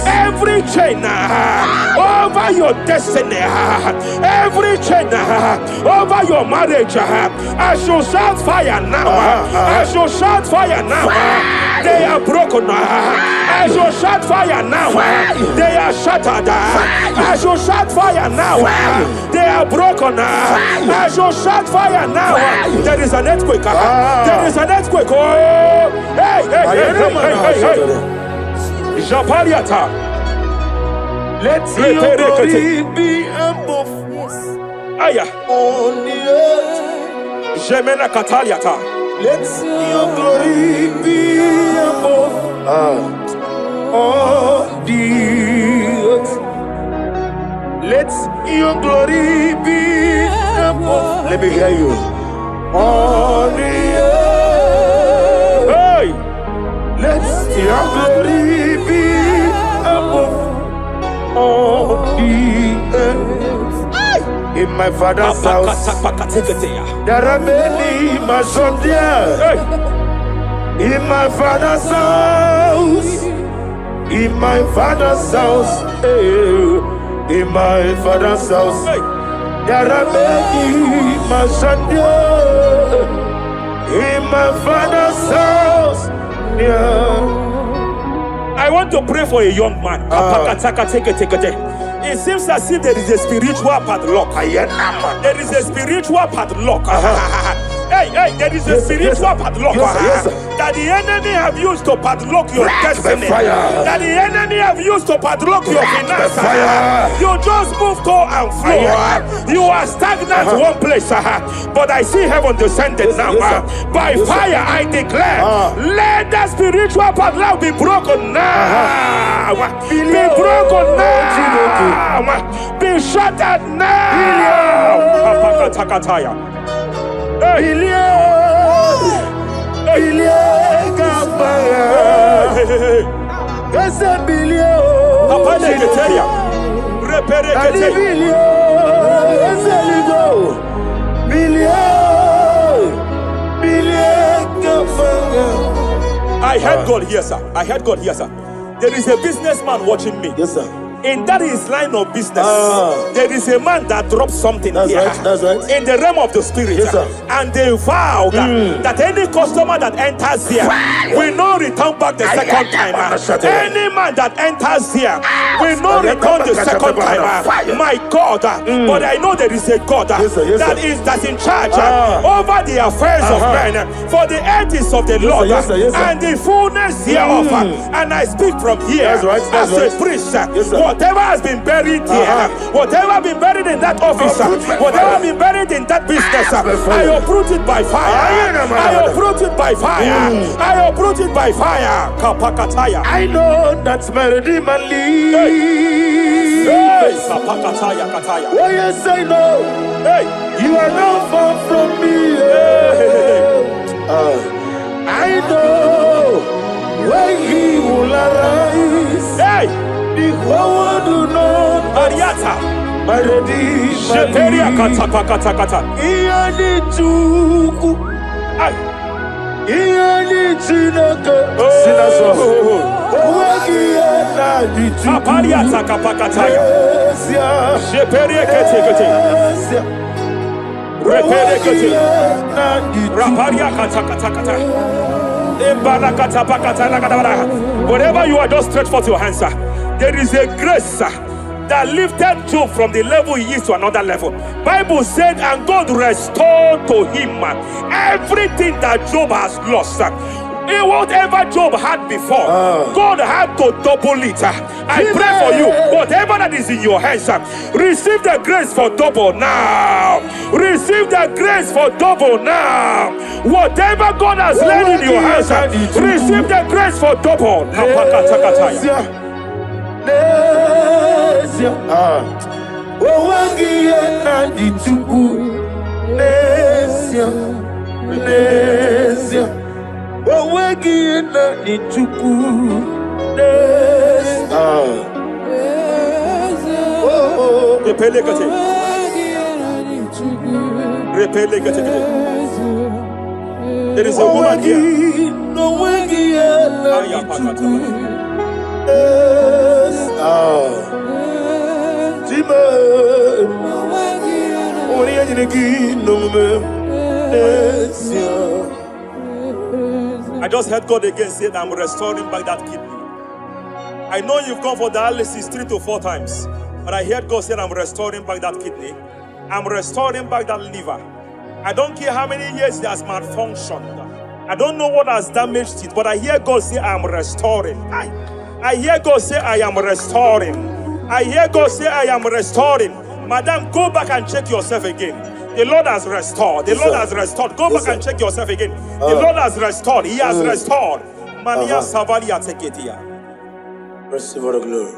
Every chain over your destiny. Every chain over your marriage, I shall shout fire now. I shall shout fire now. They are broken. I shall shout fire now. They are shattered. I shall shout fire now. They are broken. I shall shout fire now. There is an earthquake. There is an earthquake. Oh, hey. Japariata. Let your glory be above on the earth. Jemena Kataliata. Let your glory be above on the earth. Let your glory be above. Let me hear you. On the earth. Hey. Let your glory be above. On the earth. In my father's house, there are many mansions there. In my father's house, in my father's house, in my father's house, there are many mansions there. In my father's house, yeah. I want to pray for a young man. It seems as if there is a spiritual padlock. There is a spiritual padlock. Hey, there is a spiritual padlock that the enemy have used to padlock your destiny. That the enemy have used to padlock your finances. You just move to and fro. You are stagnant one place, but I see heaven descended now. By fire, I declare, let the spiritual padlock be broken now. Be broken now. Be shattered now. I heard God here, sir. I heard God here, sir. There is a businessman watching me. Yes, sir. In that his line of business, there is a man that drops something here. That's right. In the realm of the spirit, yes, sir. And they vow that any customer that enters here will not return back the second time. Any man that enters here will not return the second time. My God, but I know there is a God that's in charge over the affairs of men, for the earth is of the Lord and the fullness hereof. And I speak from here as a priest. Whatever has been buried here, whatever been buried in that office, whatever been buried in that business, I uproot it by fire. I uproot it by fire. I uproot it by fire. Kapakataya. I know that's melody man leave. Kapakataya kataya. Oh yes, I know. Hey, you are not far from me. I know when he will arise. Hey. The whole world do not Ariata. Melody Sheperia kata. Iani chuku. Iani chinaka. Sinaso. Apariata kapakataya. Sheperia kete. Repere kete. Raparia kata. Whatever you are, just stretch forth your hands, sir. There is a grace that lifted Job from the level he is to another level. Bible said, and God restored to him everything that Job has lost. Whatever Job had before, God had to double it. I pray for you, whatever that is in your hands, receive the grace for double now. Receive the grace for double now. Whatever God has laid in your hands, receive the grace for double. There is a woman here. I just heard God again say that I'm restoring back that kidney. I know you've gone for dialysis 3 to 4 times, but I heard God say I'm restoring back that kidney. I'm restoring back that liver. I don't care how many years it has malfunctioned. I don't know what has damaged it, but I hear God say I'm restoring. I hear God say I am restoring. I hear God say I am restoring. Madam, go back and check yourself again. The Lord has restored. The Lord has restored. Go back and check yourself again. The Lord has restored. He has restored. Mania Savalia Teketia. Receive all the glory.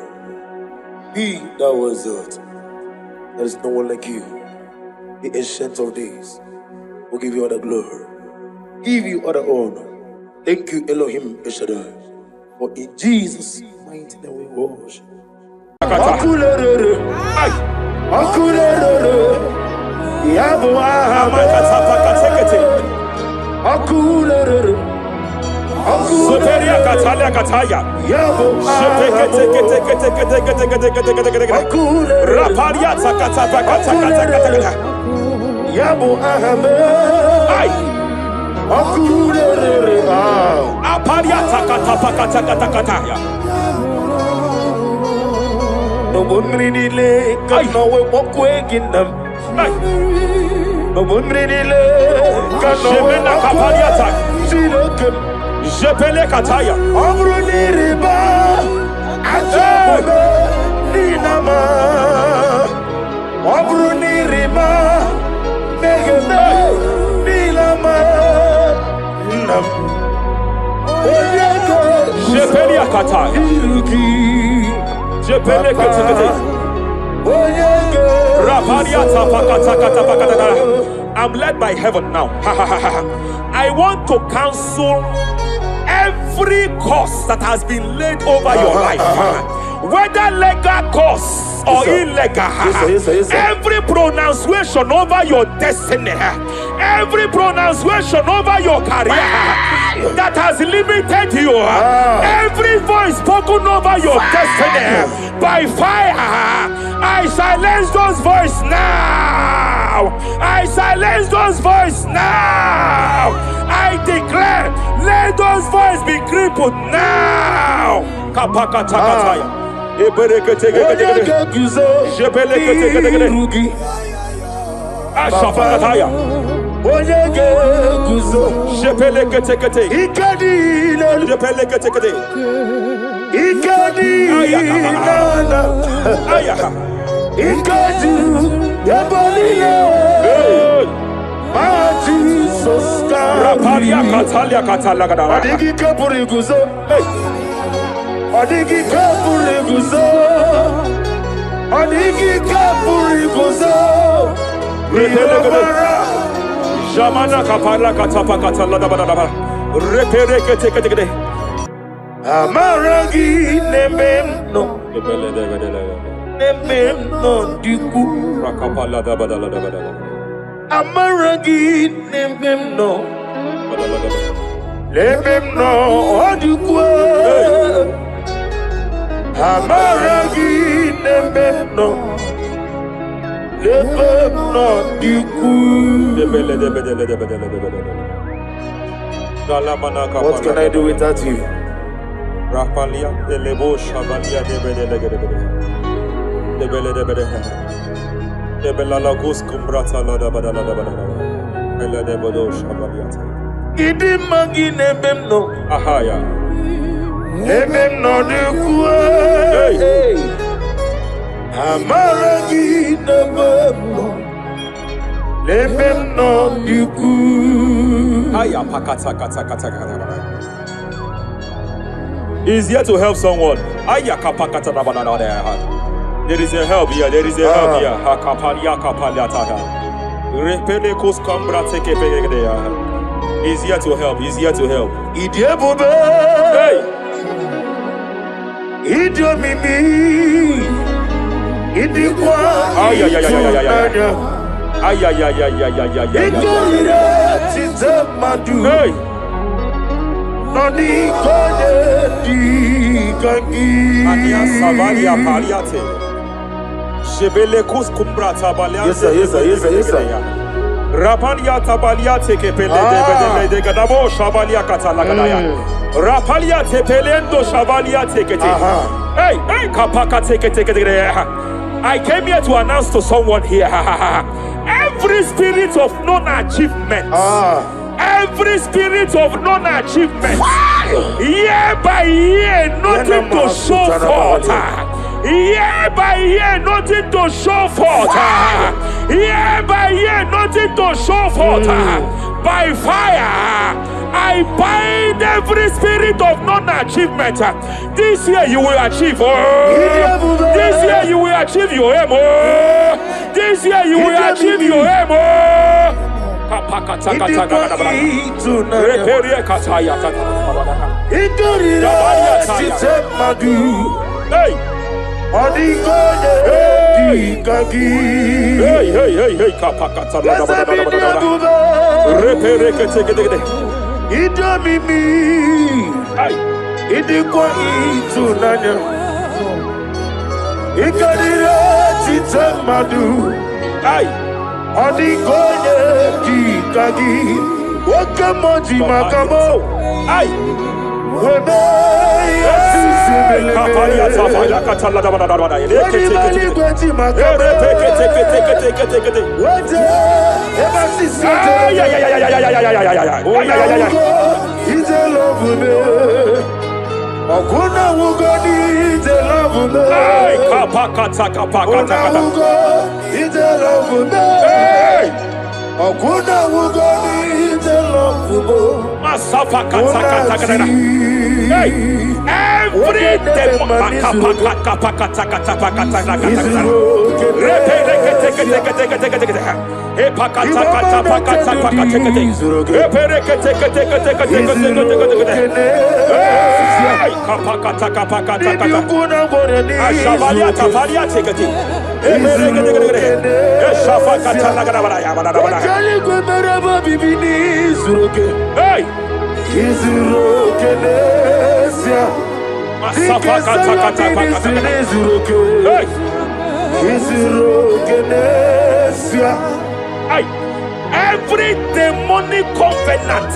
Be thou was exalted. There is no one like you. The ancient of days will give you all the glory. Give you all the honor. Thank you, Elohim Eshadai. For in Jesus' mighty name we worship. No one really can know what we're getting them. No one really can know what Jepele kataya. Amruni riba, ajabe ninama. Amruni riba, megene nilama. Nam. Jepele kataya. Jepele kataya. I'm led by heaven now. I want to cancel every curse that has been laid over your life, whether legal curse or illegal. Every pronunciation over your destiny, every pronunciation over your career, that has limited you, every voice spoken over your destiny by fire, I silence those voices now. I silence those voices now. I declare, let those voices be crippled now. Kapakatakataya. Ashafakataya. Shepeleketekete. Shepeleketekete. Rapalia Katalia Katalaga. Adigi kapuriguzo. Adigi kapuriguzo. Adigi kapuriguzo. Jamana kapara katapa katalada badaba. Repereke tekete. Amaragi nememno. Nememno diku. Rakapala da badala da badala. Amaragi nememno. Nememno diku. Amaragi nememno. What can I do without you? Rapalia, the Lebo Shabalia, the Belalagus Cumbrata, Lada Badala, Ella de Bodo Shabaliata. Idimagi nebemno. Ahaya. Nebemno de Kue. Amaragi nebemno. Nebemno de Kue. Aya Pakata Kata Kata Kata. Is here to help someone. Aya Kapakata Rabana. There is a help here. There is a help here. Hakapalia Kapaliata. Repelekus Cambra take a. He's here to help. He's here to help. Hey. Yes, sir. Rapalia tabalia teke pele de gadabo shabalia katalagadaya. Rapalia tepelendo shabalia teke. Hey, kapaka teke. I came here to announce to someone here. Every spirit of non-achievement. Every spirit of non-achievement. Year by year, nothing to show forth. Year by year, nothing to show forth. Year by year, nothing to show forth. By fire, I bind every spirit of non-achievement. This year you will achieve. This year you will achieve your aim. This year you will achieve your aim. Hey. Hey, Kapakata. Izurokenesia. Izurokenesia. Every demonic covenant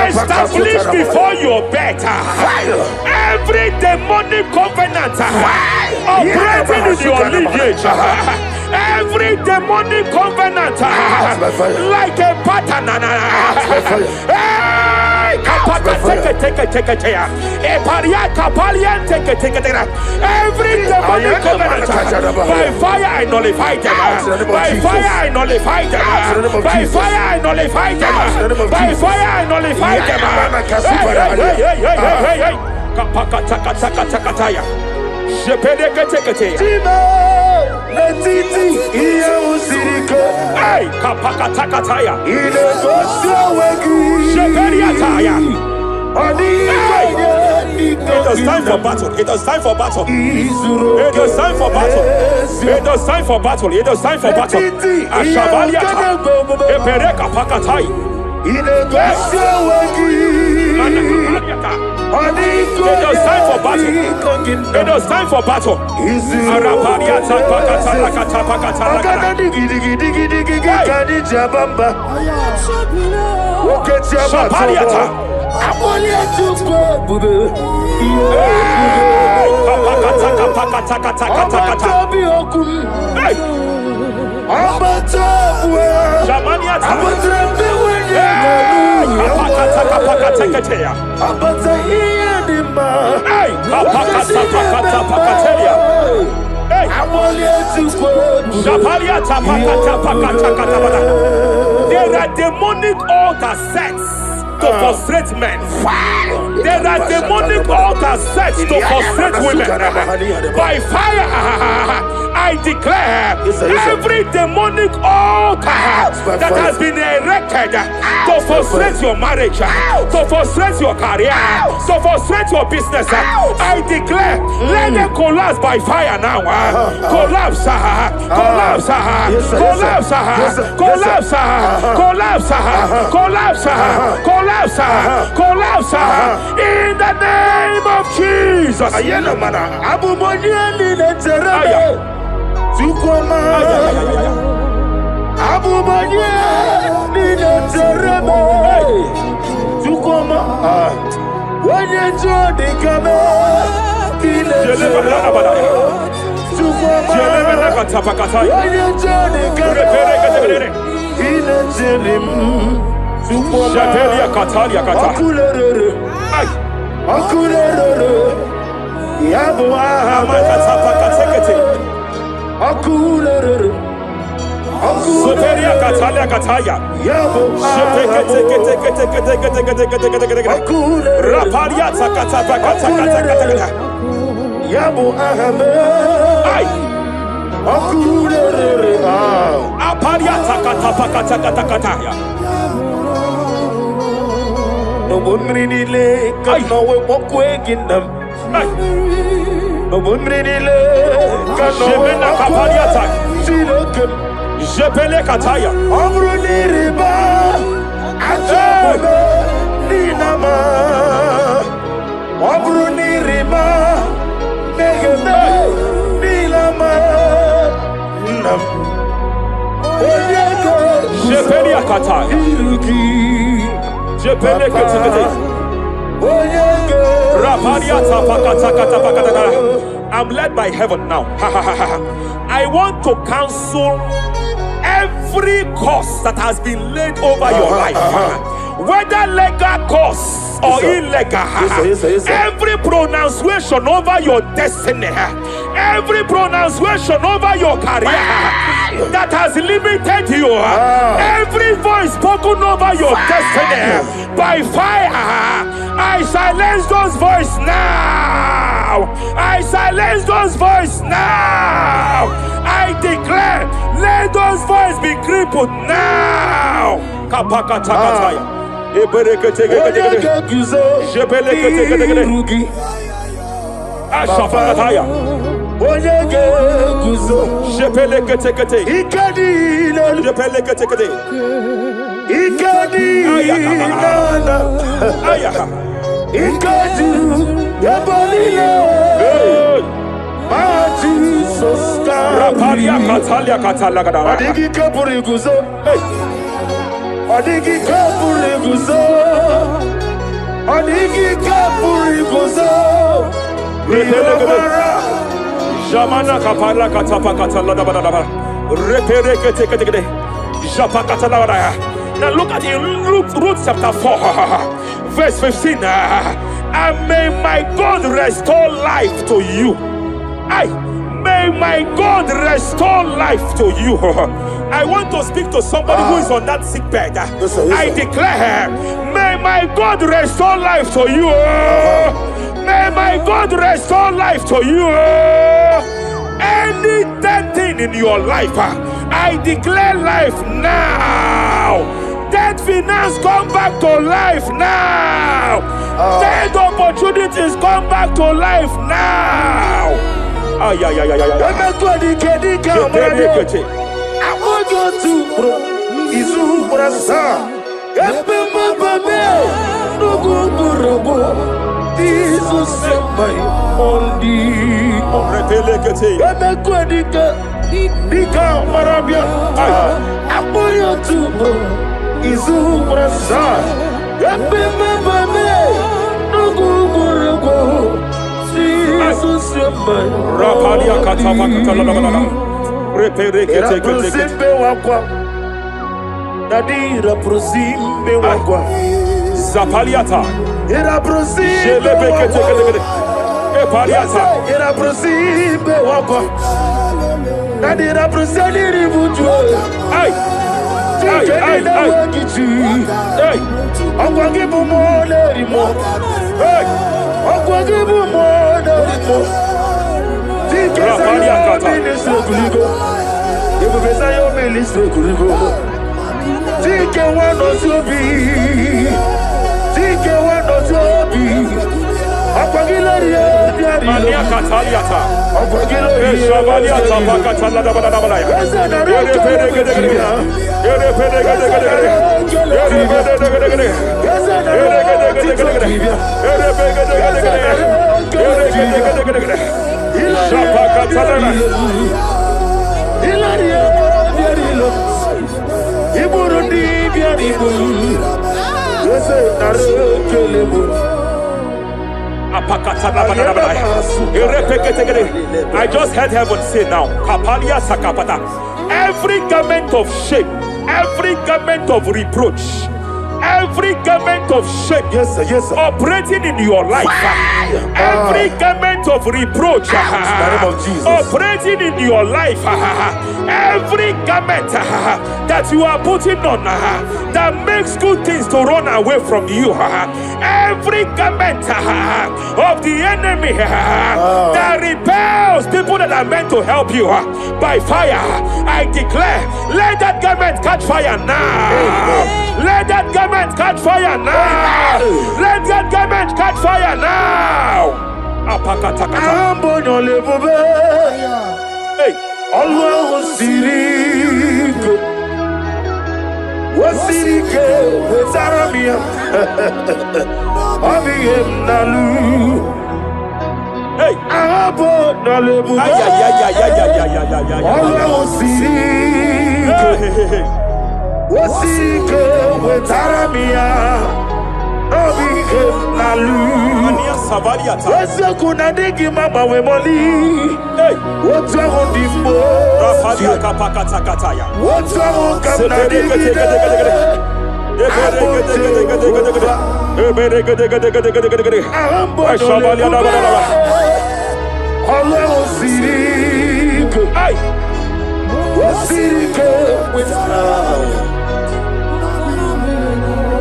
established before your bed, every demonic covenant operating in your lineage, every demonic covenant like a pattern. Every demonic covenant, by fire I nullify them. By fire I nullify them. By fire I nullify them. By fire I nullify them. It is time for battle. It is time for battle. It is time for battle. It is time for battle. It is time for battle. Ashabaliata. Epereka pakatai. It is time for battle. It is time for battle. Arapariata pakata pakata pakata. There are demonic altar sets to frustrate men. There are demonic altars set to frustrate women. By fire, I declare every demonic altar that has been erected to frustrate your marriage, to frustrate your career, to frustrate your business, I declare, let them collapse by fire now. Collapse, collapse, collapse, collapse, collapse, collapse, collapse, collapse, in the name of Jesus. I'm led by heaven now. I want to cancel every curse that has been laid over your life, whether legal curse or illegal. Every pronunciation over your destiny, every pronunciation over your career that has limited you, every voice spoken over your destiny, by fire, I silence those voices now. I silence those voices now. I declare, let those voices be crippled now. Ikadi nana. Ikadi yabalile. Jesus Rapalia Catalia Catalaga. Adigi kapuriguzo. Adigi kapuriguzo. Adigi kapuriguzo. Jamana Kapala Katapa Catalada. Repere Kete Japa Catalada. Now look at it, Ruth chapter 4, verse 15. And may my God restore life to you. May my God restore life to you. I want to speak to somebody who is on that sick bed. Yes, sir. I declare, may my God restore life to you. May my God restore life to you. Any dead thing in your life, I declare life now. Dead finance come back to life now. Dead opportunities come back to life now. I want to Izu Brasa. Jesus Sembai Ondi Repelekete. Dika Marabia. Apoyo tu Izu Brasa. Jesus Sembai Rapalia Katama Catalana. Repelekete. Nadira Prosimbe Wakwa Zapaliata. Era Prosimbe Jelebekete. Epaliata. Era Prosimbe Wakwa Nadira Prosali Buju Ay. Akwagibu mole rimo Akwagibu mole rimo Rapalia Kata. Ministre Kuligo Ibu besa yo ministre Kuligo Tike wano sobi Akwagilariye Mania Cataliata. Akwagilariye Shavaliata Bacatala Balaya. I just heard heaven say now, Kapalia Sakapata. Every garment of shame, every garment of reproach, every garment of shame, yes, sir. Operating in your life, every garment of reproach, operating in your life, every garment that you are putting on that makes good things to run away from you, every garment of the enemy that repels people that are meant to help you by fire, I declare, let that garment catch fire now. Let that garment catch fire now. Let that garment catch fire now. Hey. Allah Sirike Wasirike Wezaramia Abiyem Nalu Hey Abo Nalebu Allah Sirike Wasirike Wezaramia Abiyem Nalu Wese kuna digi mama we moli. What's wrong with the Rafalia Kapakata Kataya. What's wrong with the digi?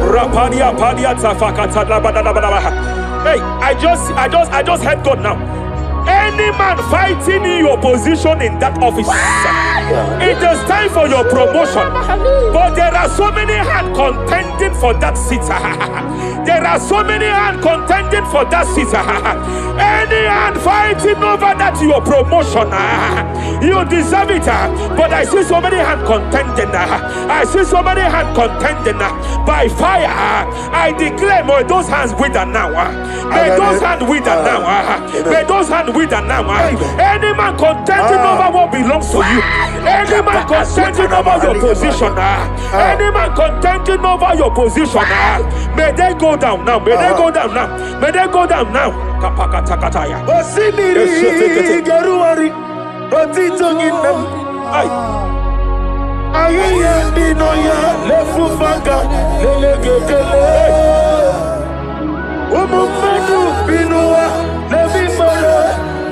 Rapadia Padia Tafakata. Hey, I just heard God now. Any man fighting in your position in that office, it is time for your promotion. But there are so many hands contending for that seat. There are so many hands contending for that seat. Any hand fighting over that your promotion. You deserve it. But I see so many hands contending. I see so many hands contending. By fire, I declare, may those hands wither now. May those hands wither now. May those hands wither now. Any man contending over what belongs to you. Any man contending over your position. Any man contending over your position. May they go down now. May they go down now. May they go down now. Kapakatakataya. Osimiri Garuari Rotitonginem Ayaya Dinoya Lefufanga Lelegele Umumenu Binua Levimara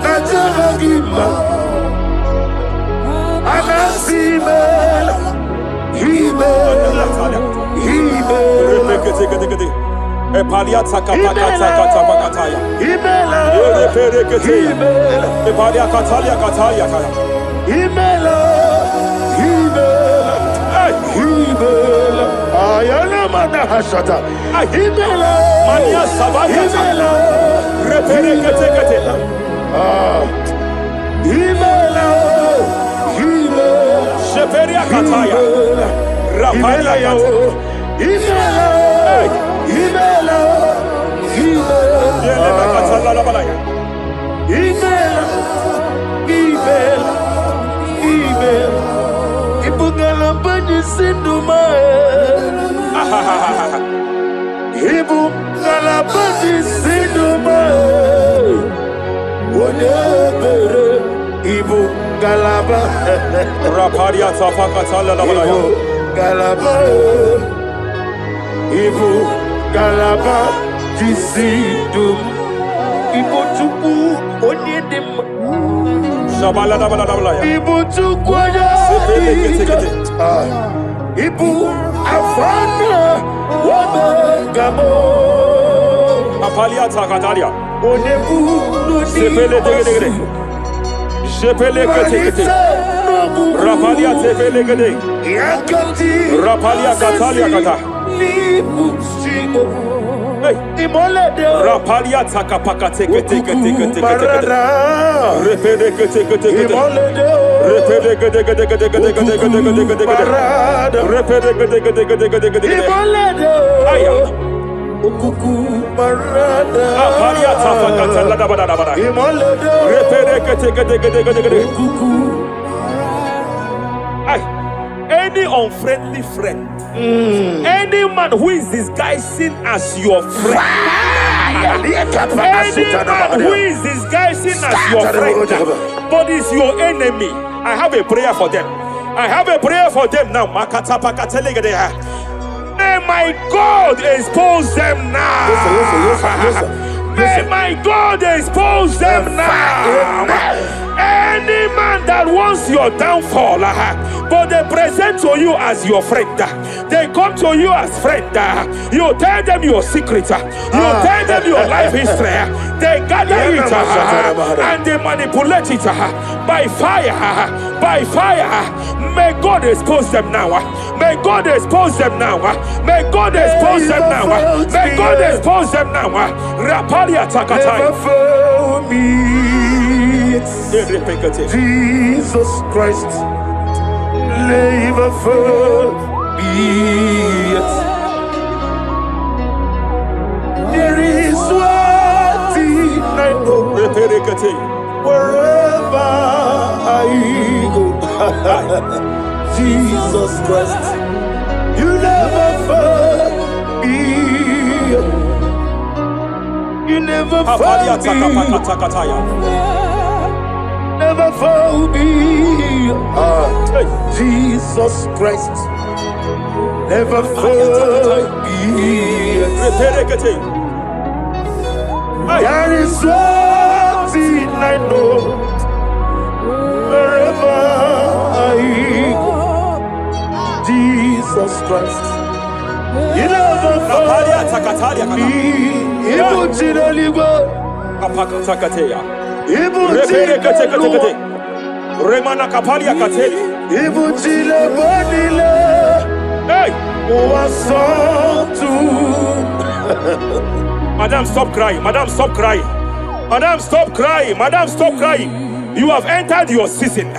Najaragima Anasimel Himel Epalia takapakata katapakataya. Himela Ereperekete. Epalia katalia katalia kaya. Himela Himela Ayana mana hashata Himela Mania sabaya Himela reperekete kete. Himela Sheperia kataya. Rapalia kata. Himela Himela Yele makatala la balaya. Himela Ibugala bani sinduma Ibugala bani sinduma Wonebere Ibugala ba Rapalia tapakatala la balaya. Galaba Ibugala ba Jisidum Ibotuku Onyedim Shabala la balaya. Ibotuku Ibu Afana Wabagamo Apalia takatalia. Onebu Sepele degede. Sepele kete. Rapalia tepele gede. Yakati Rapalia katalia kata. Rapalia takapaka teke. Repede kete. Repede gede. Aya. Apalia tapakata la bada. Repede kete. Any unfriendly friend, any man who is disguising as your friend, any man who is disguising as your friend, but is your enemy, I have a prayer for them. I have a prayer for them now. May my God expose them now. May my God expose them now. Any man that wants your downfall, but they present to you as your friend, they come to you as friend, you tell them your secret, you tell them your life history, they gather it and they manipulate it by fire. May God expose them now. May God expose them now. May God expose them now. May God expose them now. Rapalia takatai. Jesus Christ, never forget. There is one thing I know. Wherever I go, Jesus Christ, you never forget. You never forget. Never found me. Jesus Christ, never found me. There is one thing I know. Wherever I go, Jesus Christ, you never found me. Remana kapalia kateli. Ibutile bonile. Hey, Wasantu. Madam, stop crying. Madam, stop crying. Madam, stop crying. Madam, stop crying. You have entered your season.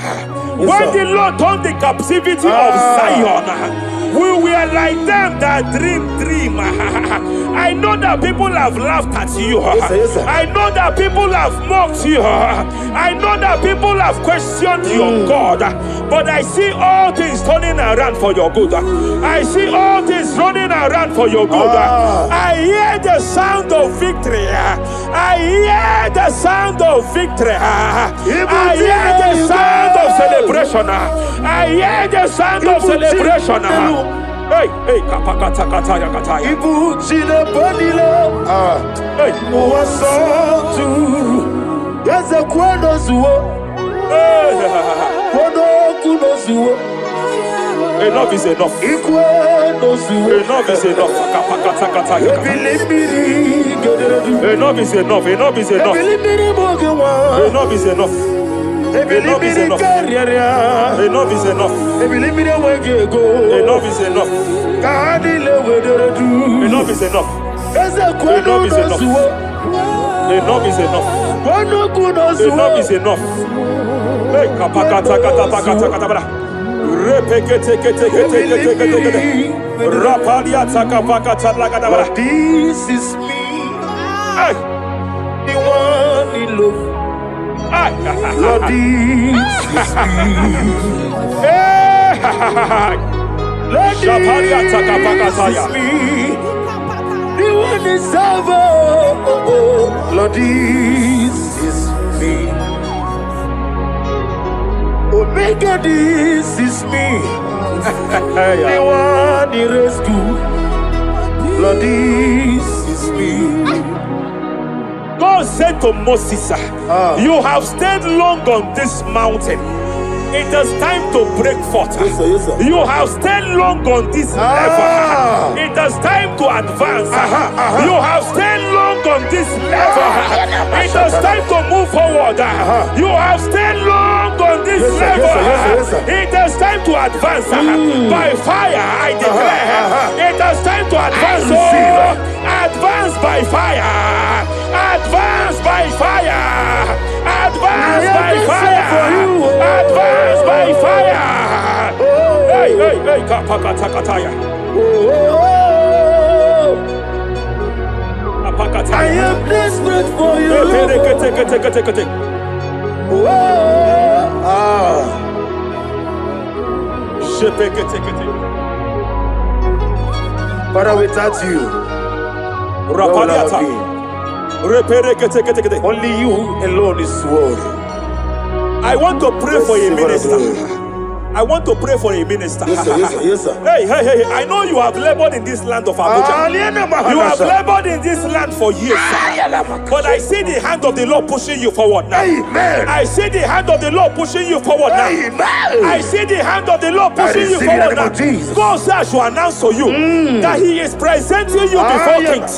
When the Lord turned the captivity of Zion, we were like them that dream. I know that people have laughed at you. Yes, sir. I know that people have mocked you. I know that people have questioned your God. But I see all things turning around for your good. I see all things running around for your good. I hear the sound of victory. I hear the sound of victory. I hear the sound of celebration. I hear the sound of celebration. Hey, kapakata kataya kataya. Ibu chile panile. Hey, Muwasotu. Yeze kwendo zuo. Kwendo kuno zuo. Enough is enough. Ikwendo zuo. Enough is enough. Kapakata kataya. Ebilibiri gederedu. Enough is enough. Enough is enough. Ebilibiri mogewa. Enough is enough. Enough is enough. Enough is enough. Enough is enough. Enough is enough. Enough is enough. Enough is enough. Enough is enough. Hey, kapakata katapakata katabara. Repekete kete kete kete kete. Rapalia takapakata lagadabara. This is me. Hey, The one in love. Lord, this is me. Lord, this is me. The one is over. Lord, this is me. Omega, this is me. The one in rescue. Lord, this is me. God said to Moses, you have stayed long on this mountain. It is time to break forth. Yes, sir, yes, sir. You have stayed long on this level. It is time to advance. You have stayed long on this level. It is time to move forward. You have stayed long on this level. Yes, sir. It is time to advance. By fire, I declare. It is time to advance. Advance by fire. Advance by fire. Advance by fire. Advance by fire. Hey, kapakatakataya. I am desperate for you. Father, without you, where will I be? Only you alone is worthy. I want to pray for a minister. I want to pray for a minister. Yes, sir, yes, sir, yes, sir. Hey, I know you have labored in this land of Abuja. You have labored in this land for years. But I see the hand of the Lord pushing you forward now. Amen. I see the hand of the Lord pushing you forward now. Amen. I see the hand of the Lord pushing you forward now. God says I should announce to you that He is presenting you before kings.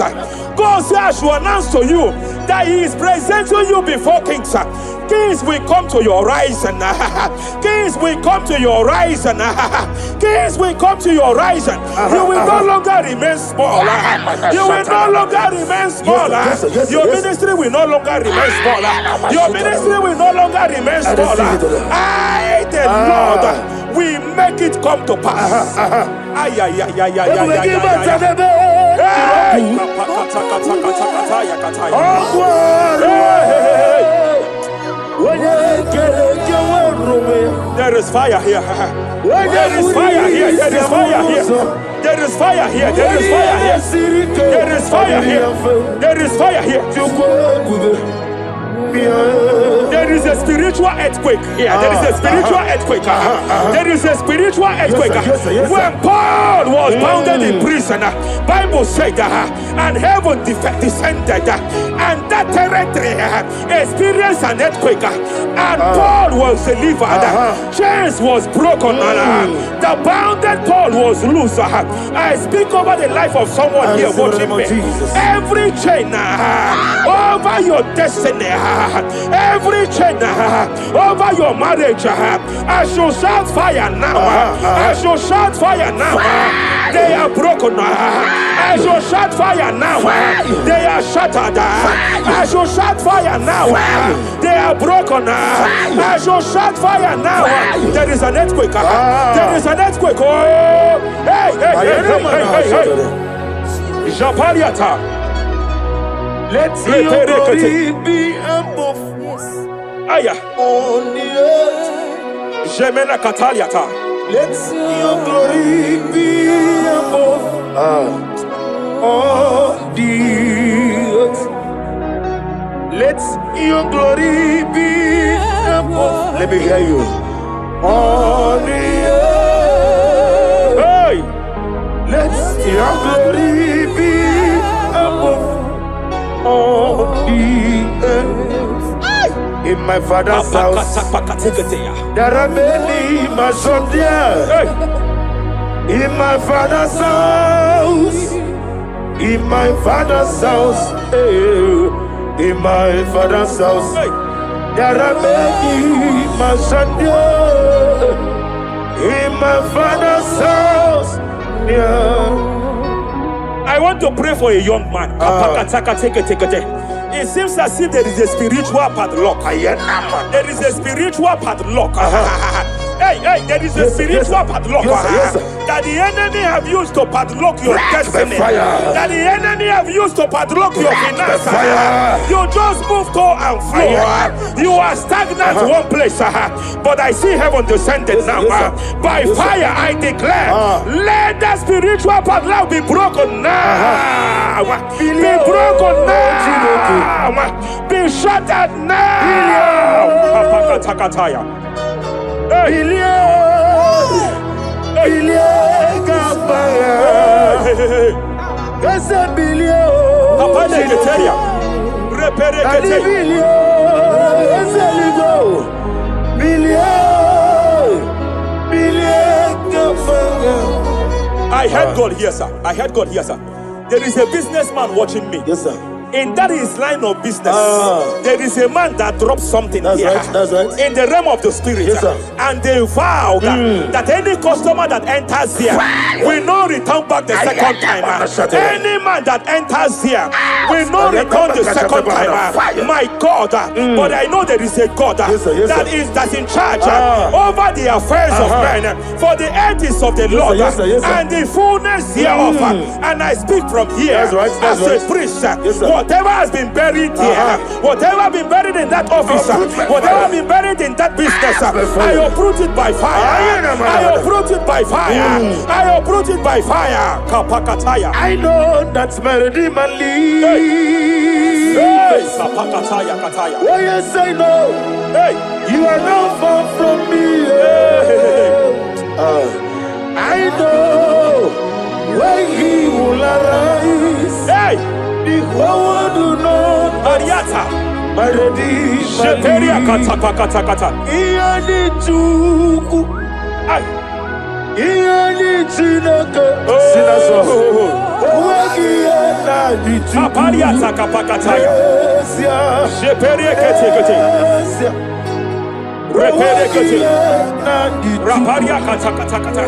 God says I should announce to you that He is presenting you before kings. Kings will come to your horizon. Kings will come to your horizon. Kings will come to your horizon. You will no longer remain small. You will no longer remain small. Your ministry will no longer remain small. Your ministry will no longer remain small. I, the Lord, will make it come to pass. There is fire here. There is fire here. There is fire here. There is fire here. There is fire here. There is fire here. There is fire here. There is a spiritual earthquake here. There is a spiritual earthquake. There is a spiritual earthquake. When Paul was bounded in prison, Bible said, and heaven descended, and that territory experienced an earthquake, and Paul was delivered. Chains was broken. The bounded Paul was loose. I speak over the life of someone here watching me. Every chain over your destiny every chain over your marriage, I shall shout fire now. I shall shout fire now. They are broken. I shall shout fire now. They are shattered. I shall shout fire now. They are broken. I shall shout fire now. There is an earthquake. There is an earthquake. Oh, hey, hey, hey, hey, hey, hey. Japariata. Let your glory be above Aya. on the earth. Jemena Kataliata. Let your glory be above on the earth. Let your glory be above. Let me hear you. On the earth. Hey. Let your glory be above on the earth. In my father's house, there are many mansions there. In my father's house, in my father's house, in my father's house, there are many mansions there. In my father's house, yeah. I want to pray for a young man. It seems as if there is a spiritual padlock. There is a spiritual padlock. Hey, hey, there is a spiritual padlock that the enemy have used to padlock your destiny. That the enemy have used to padlock your finances. You just move to and fro. You are stagnant one place, but I see heaven descended now. By fire, I declare, let the spiritual padlock be broken now. Be broken now. Be shattered now. I heard God here, sir. I heard God here, sir. There is a businessman watching me. Yes, sir. In that his line of business, there is a man that drops something here. That's right. In the realm of the spirit, yes, sir. And they vow that any customer that enters here will not return back the second time. Any man that enters here will not return the second time. My God, but I know there is a God that's in charge over the affairs of men, for the earth is of the Lord and the fullness hereof. And I speak from here as a priest. Whatever has been buried here, whatever has been buried in that office, whatever has been buried in that business, I uproot it by fire. I uproot it by fire. I uproot it by fire. Kapakataya. I know that's my Redeemer lives. Kapakataya, Kataya. Oh yes, I know. Hey, you are not far from me. I know when He will arise. Hey. The whole world do not Ariata. My Redeemer Sheperia kata. Iyani chuku. Iyani chinaka. Sinaso. Owagi ena di chuku. Apariata kapakataya. Sheperia kete. Repere kete. Raparia kata.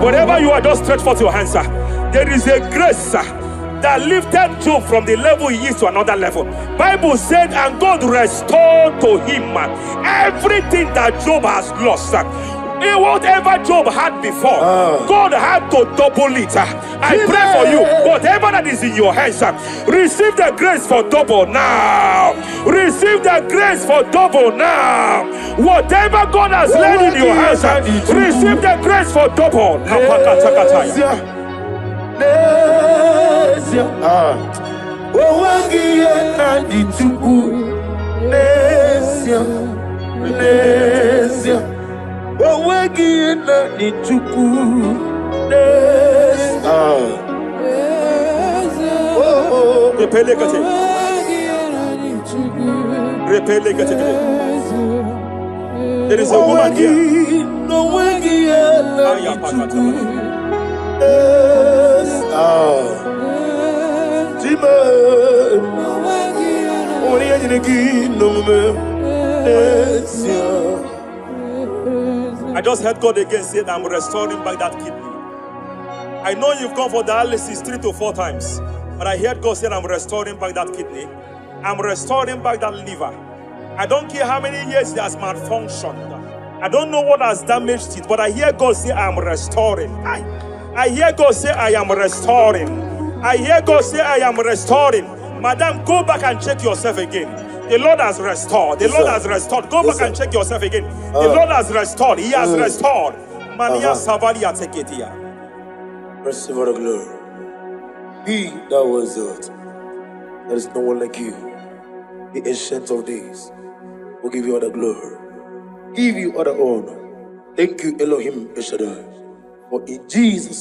Whatever you are, just stretch forth your hands, sir. There is a grace that lifted Job from the level he is to another level. Bible said, and God restored to him everything that Job has lost. Whatever Job had before, God had to double it. I pray for you, whatever that is in your hands, receive the grace for double now. Receive the grace for double now. Whatever God has laid in your hands, receive the grace for double. There is a woman here. just heard God again say that I'm restoring back that kidney. I know you've gone for dialysis 3 to 4 times, but I heard God say I'm restoring back that kidney. I'm restoring back that liver. I don't care how many years it has malfunctioned. I don't know what has damaged it, but I hear God say I'm restoring. I hear God say I am restoring. I hear God say I am restoring. Madam, go back and check yourself again. The Lord has restored. The Lord has restored. Go back and check yourself again. The Lord has restored. He has restored. Mania Savalia Teketia. Receive all the glory. He that was it. There is no one like you. The ancient of days will give you all the glory. Give you all the honor. Thank you, Elohim El Shaddai. For in Jesus'